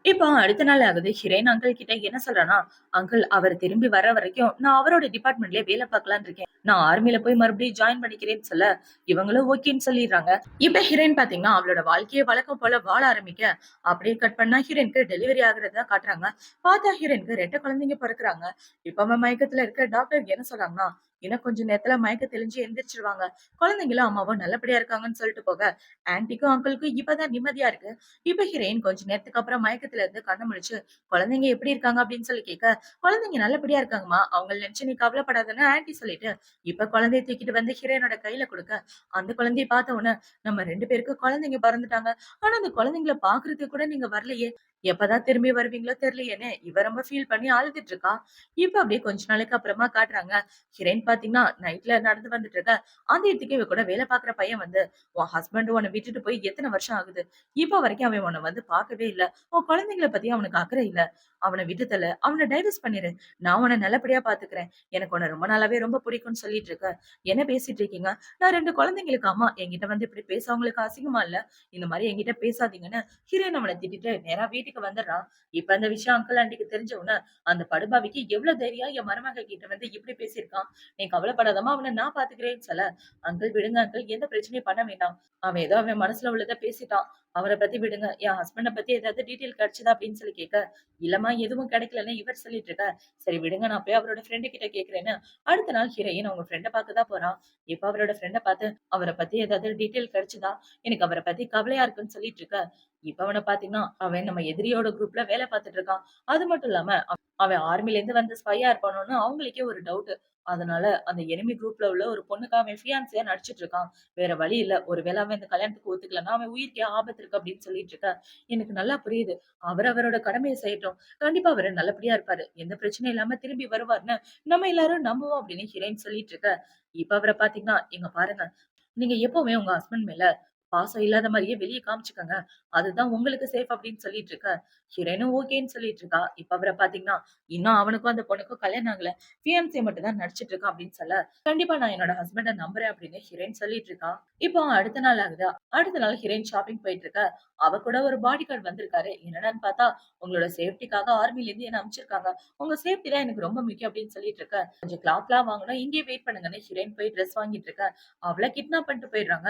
இப்போ அடுத்த நாள் ஆகுது. ஹிரேன் அங்கிள் கிட்ட என்ன சொல்றான்னா, "அங்கிள் அவர் திரும்பி வர வரைக்கும் நான் அவரோட டிபார்ட்மெண்ட்லயே வேலை பார்க்கலான்னு இருக்கேன். நான் ஆர்மில போய் மறுபடியும் ஜாயின் பண்ணிக்கிறேன்னு" சொல்ல, இவங்களும் ஓகேன்னு சொல்லிடுறாங்க. இப்ப ஹிரேன் பாத்தீங்கன்னா, அவளோட வாழ்க்கைய வழக்கம் போல வாழ ஆரம்பிக்க, அப்படியே கட் பண்ணா ஹிரேனுக்கு டெலிவரி ஆகுறத காட்டுறாங்க. பார்த்தா ஹிரேனுக்கு 2 குழந்தைங்க பொறக்குறாங்க. இப்ப அவன் மயக்கத்துல இருக்க. டாக்டர் என்ன சொல்றாங்கன்னா, "இன்னும் கொஞ்ச நேரத்துல மயக்கம் தெளிஞ்சு எந்திரிச்சுருவாங்க. குழந்தைங்களும் அம்மாவும் நல்லபடியா இருக்காங்கன்னு" சொல்லிட்டு போக, ஆன்டிக்கும் அங்கிளுக்கும் இப்பதான் நிம்மதியா இருக்கு. இப்ப ஹீரோயின் கொஞ்ச நேரத்துக்கு அப்புறம் மயக்கத்துல இருந்து கண்ண முழிச்சு, "குழந்தைங்க எப்படி இருக்காங்க?" அப்படின்னு சொல்லி கேட்க, "குழந்தைங்க நல்லபடியா இருக்காங்கம்மா. அவங்கள நினைச்சு நீ கவலைப்படாதன்னு" ஆன்டி சொல்லிட்டு, இப்ப குழந்தைய தூக்கிட்டு வந்து ஹீரோயினோட கையில குடுக்க, அந்த குழந்தைய பார்த்த உடனே, "நம்ம 2 பேருக்கும் குழந்தைங்க பொறந்துட்டாங்க. ஆனா அந்த குழந்தைங்கள பார்க்கறதுக்கு கூட நீங்க வரலையே. எப்பதான் திரும்பி வருவீங்களோ தெரியலையேன்னு" இவ ரொம்ப ஃபீல் பண்ணி அழுதுட்டு இருக்கா. இப்ப அப்படியே கொஞ்ச நாளைக்கு அப்புறமா காட்டுறாங்க. ஹீரோயின் பார்த்தீங்கன்னா, நைட்ல நடந்து வந்துட்டு இருக்க. அந்த இடத்துக்கு இவ கூட வேலை பார்க்குற பையன் வந்து, "உன் ஹஸ்பண்ட் உன்ன விட்டுட்டு போய் எத்தன வருஷம் ஆகுது? இப்ப வரைக்கும் அவன் உன்ன வந்து பார்க்கவே இல்ல. உன் குழந்தைங்கள பத்தி அவனுக்கு அக்கறை இல்ல. அவன விட்டு தள்ளு. அவன டைவர்ஸ் பண்ணிரு. நான் உன்ன நல்லபடியா பார்த்துக்கிறேன். எனக்கு உன்ன ரொம்ப நாளாவே ரொம்ப பிடிக்கும்னு" சொல்லிட்டு இருக்க. "என்ன பேசிட்டு இருக்கீங்க? நான் 2 குழந்தைங்களுக்கு அம்மா. என்கிட்ட வந்து இப்படி பேச உங்களுக்கு அசிங்கமா இல்ல? இந்த மாரி என்கிட்ட பேசாதீங்கன்னு" ஹீரோயின் அவன திட்டிட்டு நேரா வீட்டுக்கு வந்துடுறா. இப்ப அந்த விஷயம் அங்கிள் ஆன்டிக்கு தெரிஞ்ச உடனே, அந்த படுபாவிக்கு எவ்வளவு தைரியம் என் மருமக கிட்ட வந்து இப்படி பேசியிருக்கான். "நீ கவலைப்படாதம்மா, அவன நான் பார்த்துக்கிறேன்னு" சொல்ல, "அங்கிள் விடுங்க அங்கிள். எந்த பிரச்சனையும் பண்ண வேண்டாம். அவன் ஏதோ அவன் மனசுல உள்ளத பேசிட்டான். அவர பத்தி விடுங்க. என் ஹஸ்பண்ட பத்தி ஏதாவது டீட்டெயில் கிடைச்சதா?" அப்படின்னு சொல்லி கேட்க, "இல்லம்மா எதுவும் கிடைக்கலன்னு" இவர் சொல்லிட்டு இருக்க. "சரி விடுங்க, நான் போய் அவரோட ஃப்ரெண்ட் கிட்ட கேட்கிறேன்னு" அடுத்த நாள் ஹீரோயின் அவங்க ஃப்ரெண்ட பார்க்க தான் போறா. இப்ப அவரோட ஃப்ரெண்ட பார்த்து, "அவர பத்தி ஏதாவது டீட்டெயில் கிடைச்சதா? எனக்கு அவர பத்தி கவலையா இருக்குன்னு" சொல்லிட்டு இருக்க. இப்ப அவன பார்த்தீங்கன்னா, அவன் நம்ம எதிரியோட குரூப்ல வேலை பார்த்துட்டு இருக்கான். அது மட்டும் இல்லாம, அவன் ஆர்மில இருந்து வந்த ஸ்பையா இருப்பானோன்னு அவங்களுக்கே ஒரு டவுட். அதனால அந்த எனிமி குரூப்ல உள்ள ஒரு பொண்ணுக்கு அவன் ஃபியான்சியா நடிச்சுட்டு இருக்கான். வேற வழி இல்ல. ஒருவேள அவன் இந்த கல்யாணத்துக்கு ஒத்துக்கலன்னா, அவன் உயிருக்கே ஆபத்து இருக்கு அப்படின்னு சொல்லிட்டு இருக்க. எனக்கு நல்லா புரியுது. அவர் அவரோட கடமைய செய்யட்டும். கண்டிப்பா அவரு நல்லபடியா இருப்பாரு. எந்த பிரச்சனையும் இல்லாம திரும்பி வருவாருன்னு நம்ம எல்லாரும் நம்புவோம் அப்படின்னு ஹீரோயின் சொல்லிட்டு இருக்க. இப்ப அவர பார்த்தீங்கன்னா, "இங்க பாருங்க. நீங்க எப்பவுமே உங்க ஹஸ்பண்ட் மேல பாசம் இல்லாத மாரியே வெளிய காமிச்சுக்கங்க. அதுதான் உங்களுக்கு சேஃப்" அப்படின்னு சொல்லிட்டு இருக்க. ஹீரோயினும் ஓகேன்னு சொல்லிட்டு இருக்கா. இப்ப அவர பார்த்தீங்கன்னா, இன்னும் அவனுக்கும் அந்த பொண்ணுக்கும் கல்யாணம் ஆகல. ஃபியான்சி மட்டும் தான் நடிச்சுட்டு இருக்கான் அப்படின்னு சொல்ல, "கண்டிப்பா நான் என்னோட ஹஸ்பண்ட நம்புறேன்" அப்படின்னு ஹீரோயின் சொல்லிட்டு இருக்கா. இப்போ அடுத்த நாள் ஆகுது. அடுத்த நாள் ஹீரோயின் ஷாப்பிங் போயிட்டு இருக்க. அவ கூட ஒரு பாடி கார்ட் வந்திருக்காரு. என்னடான்னு பார்த்தா, "உங்களோட சேஃப்டிக்காக ஆர்மில இருந்து என்ன அனுப்பிச்சிருக்காங்க. உங்க சேஃப்டி தான் எனக்கு ரொம்ப முக்கியம்" அப்படின்னு சொல்லிட்டு இருக்க. "கொஞ்சம் கிளாத்லாம் வாங்கணும். இங்கேயே வெயிட் பண்ணுங்கன்னு" ஹீரோயின் போய் டிரெஸ் வாங்கிட்டு இருக்க. அவள கிட்னாப் பண்ணிட்டு போயிடுறாங்க.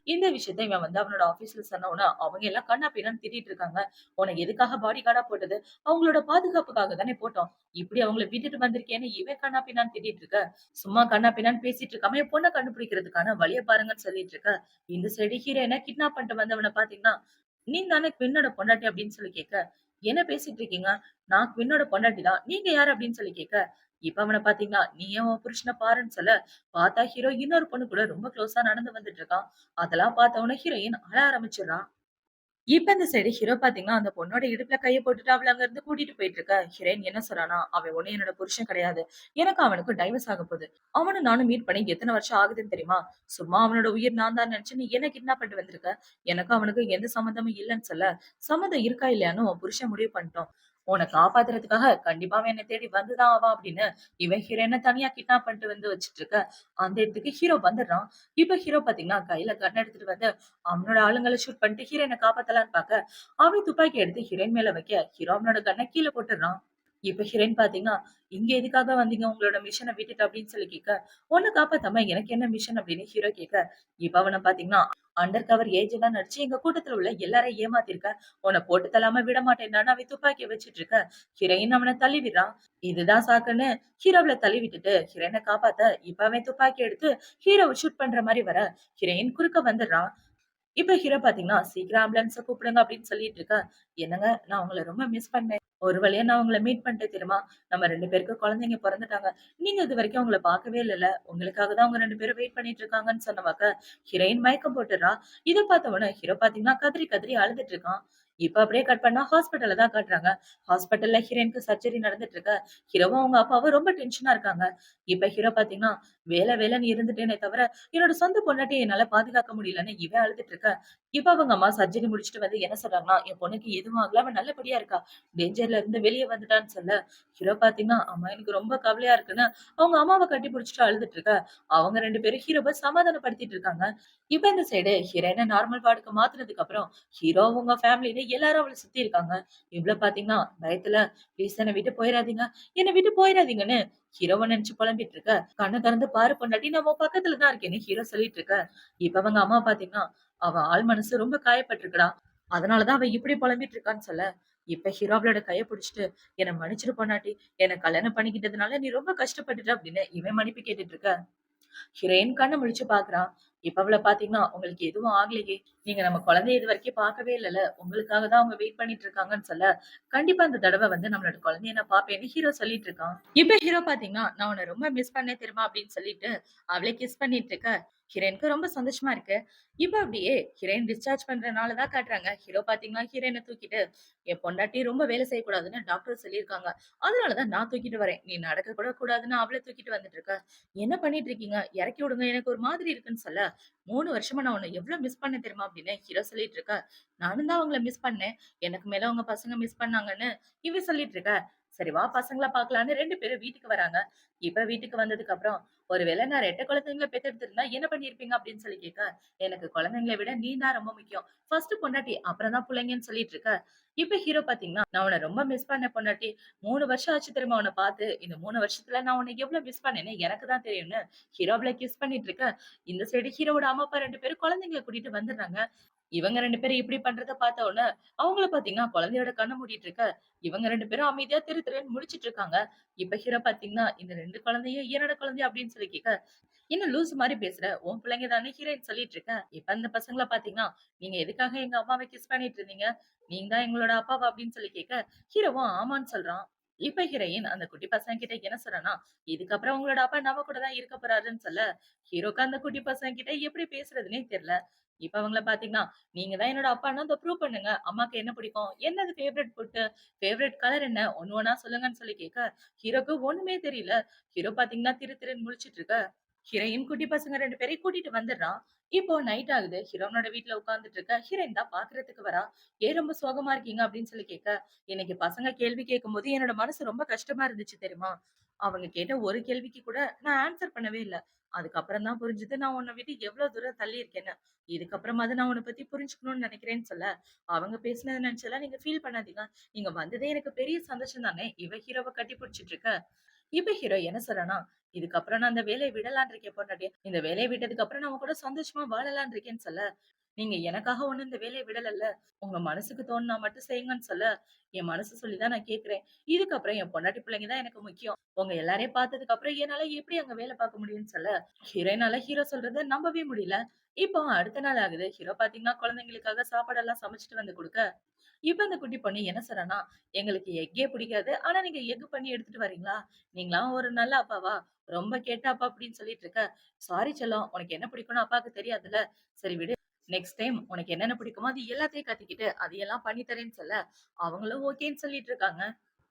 இந்த விஷயத்த இவன் வந்து அவனோட ஆபீஸ்ல சொன்ன உடனே, அவங்க எல்லாம் கன்னா பின்னான்னு திட்டிட்டு இருக்காங்க. "உன்ன எதுக்காக பாடி கார்டா போட்டது? அவங்களோட பாதுகாப்புக்காக தானே போட்டோம். இப்படி அவங்கள விட்டுட்டு வந்திருக்கேன்னு" இவன் கன்னா பின்னான்னு திட்டிட்டு இருக்க. சும்மா கன்னா பின்னான்னு பேசிட்டு இருக்காம, என் பொண்ண கண்டுபிடிக்கிறதுக்கான வழிய பாருங்கன்னு சொல்லிட்டு இருக்க. இந்த சைடு ஹீரோயின கிட்னாப் பண்ணிட்டு வந்தவன பாத்தீங்கன்னா, "நீ தானே குயினோட பொண்டாட்டி" அப்படின்னு சொல்லி கேட்க, "என்ன பேசிட்டு இருக்கீங்க? நான் குயினோட பொண்டாட்டி தான். நீங்க யாரு?" அப்படின்னு சொல்லி கேட்க, இப்ப அவன பாத்தீங்கன்னா, "நீ ஏன் உன் புருஷன பாருன்னு" சொல்ல, பார்த்தா ஹீரோ இன்னொரு பொண்ணு கூட ரொம்ப க்ளோஸா நடந்து வந்துட்டு இருக்கான். அதெல்லாம் பார்த்த உடனே ஹீரோயின் அழ ஆரம்பிச்சுடுறா. இப்ப இந்த சைடு ஹீரோ பாத்தீங்கன்னா, அந்த பொண்ணோட இடுப்புல கைய போட்டுட்டு அவள அங்க இருந்து கூட்டிட்டு போயிட்டு இருக்க. ஹீரோயின் என்ன சொல்றான்னா, "அவன் ஒண்ணும் என்னோட புருஷன் கிடையாது. எனக்கும் அவனுக்கும் டைவர்ஸ் ஆகப் போகுது. அவனும் நானும் மீட் பண்ணி எத்தன வருஷம் ஆகுதுன்னு தெரியுமா? சும்மா அவனோட உயிர் நான் தான் நினைச்சு நீ என்ன கிட்னாப் பண்ணிட்டு வந்திருக்க. எனக்கும் அவனுக்கும் எந்த சம்மந்தமும் இல்லன்னு சொல்ல, சம்மந்தம் இருக்கா இல்லையான்னு உன் புருஷன் முடிவு பண்ணிட்டோம். உன்ன காப்பாத்துறதுக்காக கண்டிப்பா அவன் என்னை தேடி வந்துதான் ஆவான்" அப்படின்னு இவன் ஹீரோயின தனியா கிட்னாப் பண்ணிட்டு வந்து வச்சுட்டு இருக்க. அந்த இடத்துக்கு ஹீரோ வந்துடுறான். இப்ப ஹீரோ பாத்தீங்கன்னா, கையில கன் எடுத்துட்டு வந்து அவனோட ஆளுங்கள ஷூட் பண்ணிட்டு ஹீரோயின காப்பாத்தலான்னு பாக்க, அவன் துப்பாக்கி எடுத்து ஹீரோயின் மேல வைக்க, ஹீரோ அவனோட கன்ன கீழ போட்டுடுறான். இப்ப ஹீரோயின் பாத்தீங்கன்னா, "இங்க எதுக்காக வந்தீங்க உங்களோட மிஷன விட்டுட்டு?" அப்படின்னு சொல்லி கேட்க, "உன்ன காப்பாத்தாம எனக்கு என்ன மிஷன்?" அப்படின்னு ஹீரோ கேட்க, இப்ப அவன பாத்தீங்கன்னா, "அண்டர் கவர் ஏஜென்ட்டா நடிச்சு எங்க கூட்டத்துல உள்ள எல்லாரையும் ஏமாத்திருக்க. உன்ன போட்டு தள்ளாம விட மாட்டேன்டான்னு" அவன் துப்பாக்கிய வச்சுட்டு இருக்க, ஹீரோயின் அவன தள்ளி விடுறான். இதுதான் சாக்குன்னு ஹீரோவ தள்ளி விட்டுட்டு ஹீரோயின காப்பாத்த, இப்ப அவன் துப்பாக்கி எடுத்து ஹீரோவ ஷூட் பண்ற மாரி வர, ஹீரோயின் குறுக்க வந்துடுறா. இப்ப ஹீரோ பாத்தீங்கன்னா, "சீக்கிரம் ஆம்புலன்ஸ கூப்பிடுங்க" அப்படின்னு சொல்லிட்டு இருக்கேன். "என்னங்க, நான் உங்கள ரொம்ப மிஸ் பண்ணேன். ஒரு வழியா நான் உங்கள மீட் பண்ணிட்டேன் தெரியுமா? நம்ம 2 பேருக்கும் குழந்தைங்க பொறந்துட்டாங்க. நீங்க இதுவரைக்கும் அவங்கள பார்க்கவே இல்லல்ல. உங்களுக்காக தான் அவங்க 2 பேரும் வெயிட் பண்ணிட்டு இருக்காங்கன்னு" சொன்னவாக்க, ஹீரோயின் மயக்கம் போட்டுறா. இத பார்த்த உடனே ஹீரோ பாத்தீங்கன்னா, கதறி கதறி அழுதுட்டு இருக்கான். இப்ப அப்படியே கட் பண்ணா ஹாஸ்பிடல்ல தான் காட்டுறாங்க. ஹாஸ்பிடல்ல ஹீரோயினுக்கு சர்ஜரி நடந்துட்டு இருக்கு. ஹீரோவும் அவங்க அப்பாவும் ரொம்ப டென்ஷனா இருக்காங்க. இப்ப ஹீரோ பாத்தீங்கன்னா, வேலை வேலைன்னு இருந்துட்டேனே தவிர என்னோட சொந்த பொண்டாட்டிய என்னால பாதுகாக்க முடியலன்னு இவன் அழுதுட்டு இருக்க. இப்ப அவங்க அம்மா சர்ஜரி முடிச்சுட்டு வந்து என்ன சொல்றாங்கன்னா, என் பொண்ணுக்கு எதுவும் ஆகல. அவ நல்லபடியா இருக்கா. டேஞ்சர்ல இருந்து வெளிய வந்துட்டான்னு சொல்ல, ஹீரோ பாத்தீங்கன்னா, அம்மா எனக்கு ரொம்ப கவலையா இருக்குன்னு அவங்க அம்மாவ கட்டி புடிச்சுட்டு அழுதுட்டு இருக்க. அவங்க 2 பேரும் ஹீரோவ சமாதானப்படுத்திட்டு இருக்காங்க. இப்ப இந்த சைடு ஹீரோயின நார்மல் வார்டுக்கு மாத்துனதுக்கு அப்புறம், ஹீரோ அவங்க ஃபேமிலின்னு எல்லாரும் அவள சுத்தி இருக்காங்க. இவ்ளோ பாத்தீங்கன்னா, பயத்துல "ப்ளீஸ் என்ன விட்டு போயிறாதீங்க. என்ன விட்டு போயிறாதீங்கன்னு" ஹீரோவ நெனச்சு புலம்பிட்டு இருக்க. "கண்ண தொறந்து பாரு பொண்டாட்டி, நான் உன் பக்கத்துல தான் இருக்கேன்னு" ஹீரோ சொல்லிட்டு இருக்க. இப்ப அவங்க அம்மா பாத்தீங்கன்னா, "அவ ஆள் மனசு ரொம்ப காயப்பட்டுருக்குடா. அதனால தான் அவ இப்படி புலம்பிட்டு இருக்கான்னு" சொல்ல, இப்ப ஹீரோ அவளோட கைய புடிச்சுட்டு, "என்ன மன்னிச்சிடு பொண்டாட்டி. என்ன கல்யாணம் பண்ணிக்கிட்டதுனால நீ ரொம்ப கஷ்டப்பட்டுட்ட" அப்படின்னு இவன் மன்னிப்பு கேட்டுட்டு இருக்க. ஹீரோயின் கண்ண முழிச்சு பாக்குறா. இப்ப அவள பாத்தீங்கன்னா, "உங்களுக்கு எதுவும் ஆகலையே. நீங்க நம்ம குழந்தைய இதுவரைக்கும் பார்க்கவே இல்லல்ல. உங்களுக்காக தான் அவங்க வெயிட் பண்ணிட்டு இருக்காங்கன்னு" சொல்ல, "கண்டிப்பா இந்த தடவ வந்து நம்மளோட குழந்தைய நான் பார்ப்பேன்னு" ஹீரோ சொல்லிட்டு இருக்கான். இப்ப ஹீரோ பாத்தீங்கன்னா, "நான் உன்ன ரொம்ப மிஸ் பண்ணேன் தெரியுமா?" அப்படின்னு சொல்லிட்டு அவளே கிஸ் பண்ணிட்டு இருக்க. ஹீரோயினுக்கு ரொம்ப சந்தோஷமா இருக்கு. இப்ப அப்படியே ஹீரோயின் டிஸ்சார்ஜ் பண்றனால தான் காட்டுறாங்க. ஹீரோ பாத்தீங்கன்னா, ஹீரோயின தூக்கிட்டு, "என் பொண்டாட்டி ரொம்ப வேலை செய்யக்கூடாதுன்னு டாக்டர் சொல்லியிருக்காங்க. அதனால தான் நான் தூக்கிட்டு வரேன். நீ நடக்க கூட கூடாதுன்னு அவள தூக்கிட்டு வந்துட்டு இருக்க. என்ன பண்ணிட்டு இருக்கீங்க? இறக்கி விடுங்க. எனக்கு ஒரு மாதிரி இருக்குன்னு" சொல்ல, "3 வருஷமா நான் உன்ன எவ்ளோ மிஸ் பண்ணேன் தெரியுமா?" அப்படின்னு ஹீரோ சொல்லிட்டு இருக்க. "நானும் தான் அவங்கள மிஸ் பண்ணேன். எனக்கு மேல உங்க பசங்க மிஸ் பண்ணாங்கன்னு" இவ சொல்லிட்டு இருக்க. சரி வா பசங்கள பார்க்கலான்னு 2 பேரும் வீட்டுக்கு வராங்க. இப்ப வீட்டுக்கு வந்ததுக்கு அப்புறம், "ஒருவேளை நான் ரெட்டை குழந்தைங்கள பெத்தெடுத்திருந்தா என்ன பண்ணியிருப்பீங்க?" அப்படின்னு சொல்லி கேட்க, "எனக்கு குழந்தைங்கள விட நீ தான் ரொம்ப முக்கியம். ஃபர்ஸ்ட் பொண்டாட்டி, அப்புறம் தான் புள்ளைங்கன்னு" சொல்லிட்டு இருக்க. இப்ப ஹீரோ பார்த்தீங்கன்னா, "நான் உன்ன ரொம்ப மிஸ் பண்ணேன் பொண்டாட்டி. 3 வருஷம் ஆச்சு தெரியுமா உன்ன பார்த்து. இந்த 3 வருஷத்துல நான் உன்ன எவ்ளோ மிஸ் பண்ணேன்னு எனக்கு தான் தெரியும்னு" ஹீரோ அவள கிஸ் பண்ணிட்டு இருக்க. இந்த சைடு ஹீரோவோட அம்மா, அப்பா 2 பேரும் குழந்தைங்கள கூட்டிட்டு வந்துடுறாங்க. இவங்க 2 பேரும் இப்படி பண்றத பார்த்த உடனே, அவங்கள பார்த்தீங்கன்னா, குழந்தையோட கண்ண மூடிட்டு இருக்க. இவங்க 2 பேரும் அமைதியா திரு திருன்னு முழிச்சுட்டு இருக்காங்க. இப்ப ஹீரோ பார்த்தீங்கன்னா, "இந்த 2 குழந்தையும் என்னோட குழந்தை" அப்படின்னு சொல்லி கேட்க, "என்ன லூசு மாரி பேசுற? உன் பிள்ளைங்க தானே" ஹீரோயின் சொல்லிட்டு இருக்க. இப்ப அந்த பசங்கள பார்த்தீங்கன்னா, "நீங்க எதுக்காக எங்க அம்மாவ கிஸ் பண்ணிட்டு இருந்தீங்க? நீங்க தான் எங்களோட அப்பாவா?" அப்படின்னு சொல்லி கேட்க, ஹீரோவும் ஆமான்னு சொல்றான். இப்ப ஹீரோயின் அந்த குட்டி பசங்க கிட்ட என்ன சொல்றான்னா, "இதுக்கப்புறம் உங்களோட அப்பா நம்ம கூட தான் இருக்க போறாருன்னு" சொல்ல, ஹீரோக்கு அந்த குட்டி பசங்க கிட்ட எப்படி பேசுறதுன்னே தெரியல. இப்ப அவங்கள பார்த்தீங்கன்னா, "நீங்க தான் என்னோட அப்பான்னா இத ப்ரூவ் பண்ணுங்க. அம்மாக்கு என்ன பிடிக்கும்? என்னது ஃபேவரைட் ஃபுட்? ஃபேவரைட் கலர் என்ன? ஒண்ணு ஒண்ணா சொல்லுங்கன்னு" சொல்லி கேட்க, ஹீரோக்கு ஒண்ணுமே தெரியல. ஹீரோ பார்த்தீங்கன்னா, திரு திருன்னு முழிச்சுட்டு இருக்க. ஹீரோயின் குட்டி பசங்க 2 பேரையும் கூட்டிட்டு வந்துடுறா. இப்போ நைட் ஆகுது. ஹீரோனோட வீட்ல உட்கார்ந்துட்டு இருக்க. ஹீரோயின் தான் பார்க்கறதுக்கு வரா. "ஏன் ரொம்ப சோகமா இருக்கீங்க?" அப்படின்னு சொல்லி கேட்க, "இன்னைக்கு பசங்க கேள்வி கேட்கும்போது என்னோட மனசு ரொம்ப கஷ்டமா இருந்துச்சு தெரியுமா? அவங்க கேட்ட ஒரு கேள்விக்கு கூட நான் ஆன்ஸர் பண்ணவே இல்ல. அதுக்கப்புறம் தான் புரிஞ்சது நான் உன்ன விட்டு எவ்ளோ தூரம் தள்ளி இருக்கேன்னு. இதுக்கப்புறமாவது நான் உன்ன பத்தி புரிஞ்சுக்கணும்னு நினைக்கிறேன்னு" சொல்ல, அவங்க பேசினத நினைச்செல்லாம் நீங்க ஃபீல் பண்ணாதீங்க. நீங்க வந்ததே எனக்கு பெரிய சந்தோஷம் தானே. இவ ஹீரோவ கட்டி பிடிச்சிட்டு இருக்க. இப்ப ஹீரோ என்ன சொல்றான்னா, "இதுக்கப்புறம் நான் இந்த வேலைய விடலான்னு இருக்கேன் பொண்டாட்டி. இந்த வேலைய விட்டதுக்கு அப்புறம் நான் உன் கூட சந்தோஷமா வாழலான்னு இருக்கேன்னு" சொல்ல, "நீங்க எனக்காக ஒண்ணும் இந்த வேலைய விடலல்ல. உங்க மனசுக்கு தோணுனா மட்டும் செய்யுங்கன்னு" சொல்ல, "என் மனசு சொல்லி தான் நான் கேட்கிறேன். இதுக்கப்புறம் என் பொண்டாட்டி பிள்ளைங்க தான் எனக்கு முக்கியம். உங்க எல்லாரையும் பார்த்ததுக்கு அப்புறம் என்னால எப்படி அங்க வேலை பார்க்க முடியும்னு" சொல்ல, ஹீரோயினால ஹீரோ சொல்றத நம்பவே முடியல. இப்போ அடுத்த நாள் ஆகுது. ஹீரோ பார்த்தீங்கன்னா, குழந்தைங்களுக்காக சாப்பாடெல்லாம் சமைச்சுட்டு வந்து குடுக்க, இப்ப அந்த குட்டி பொண்ணு என்ன சொல்றான்னா, "எங்களுக்கு எக்கே பிடிக்காது. ஆனா நீங்க எக் பண்ணி எடுத்துட்டு வரீங்களா? நீங்கலாம் ஒரு நல்ல அப்பாவா? ரொம்ப கெட்ட அப்பா" அப்படின்னு சொல்லிட்டு இருக்க. "சாரி செல்லம். உனக்கு என்ன பிடிக்கும்னு அப்பாவுக்கு தெரியாதுல்ல. சரி விடு. நெக்ஸ்ட் டைம் உனக்கு என்னென்ன பிடிக்குமோ அது எல்லாத்தையும் கத்திக்கிட்டு, அதையெல்லாம் பண்ணி தரேன்னு சொல்ல, அவங்களும் ஓகேன்னு சொல்லிட்டு இருக்காங்க.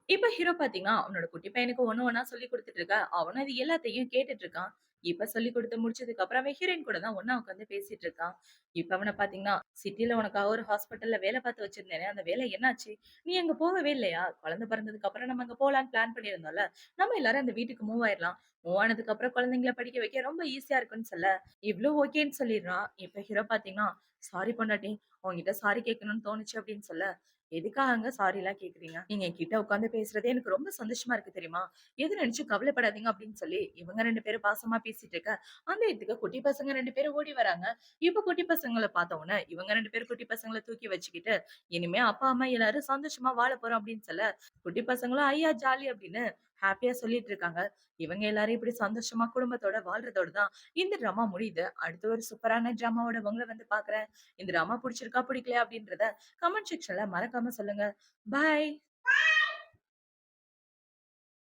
இப்ப ஹீரோ பாத்தீங்கன்னா, அவனோட குட்டி பையனுக்கு ஒண்ணு ஒண்ணா சொல்லிக் குடுத்துட்டு இருக்க. அவனும் அது எல்லாத்தையும் கேட்டுட்டு இருக்கான். இப்ப சொல்லிக் குடுத்து முடிச்சதுக்கு அப்புறம் அவன் ஹீரோயின் கூட தான் ஒண்ணா உட்கார்ந்து பேசிட்டு இருக்கான். இப்ப அவன பாத்தீங்கன்னா, "சிட்டில உனக்காக ஒரு ஹாஸ்பிட்டல்ல வேலை பார்த்து வச்சிருந்தேனே, அந்த வேலை என்னாச்சு? நீ அங்க போகவே இல்லையா? குழந்தை பிறந்ததுக்கு அப்புறம் நம்ம அங்க போலான்னு பிளான் பண்ணியிருந்தோம்ல. நம்ம எல்லாரும் அந்த வீட்டுக்கு மூவ் ஆயிரலாம். மூவ் ஆனதுக்கு அப்புறம் குழந்தைங்கள படிக்க வைக்க ரொம்ப ஈஸியா இருக்குன்னு" சொல்ல, இவ்ளோ ஓகேன்னு சொல்லிடுறான். இப்ப ஹீரோ பாத்தீங்கன்னா, "சாரி பொண்டாட்டி, உன்கிட்ட சாரி கேட்கணும்னு தோணுச்சு" அப்படின்னு சொல்ல, எதுக்காகங்க சாரிலாம் கேட்கிறீங்க? நீங்க என்கிட்ட உட்கார்ந்து பேசுறதே எனக்கு ரொம்ப சந்தோஷமா இருக்கு தெரியுமா? எது நினைச்சும் கவலைப்படாதீங்க அப்படின்னு சொல்லி, இவங்க 2 பேரும் பாசமா பேசிட்டு இருக்க, அந்த இடத்துக்கு குட்டி பசங்க 2 பேரும் ஓடி வராங்க. இப்ப குட்டி பசங்கள பார்த்த உடனே, இவங்க 2 பேரும் குட்டி பசங்கள தூக்கி வச்சுக்கிட்டு, இனிமே அப்பா, அம்மா எல்லாரும் சந்தோஷமா வாழ போறோம் அப்படின்னு சொல்ல, குட்டி பசங்களும் ஐயா ஜாலி அப்படின்னு ஹேப்பியா சொல்லிட்டு இருக்காங்க. இவங்க எல்லாரும் இப்படி சந்தோஷமா குடும்பத்தோட வாழ்றதோட தான் இந்த ட்ராமா முடியுது. அடுத்து ஒரு சூப்பரான ட்ராமாவோட உங்கள வந்து பார்க்குறேன். இந்த ட்ராமா புடிச்சிருக்கா, பிடிக்கலையா அப்படின்றத கமெண்ட் செக்ஷன்ல மறக்காம சொல்லுங்க. பாய்.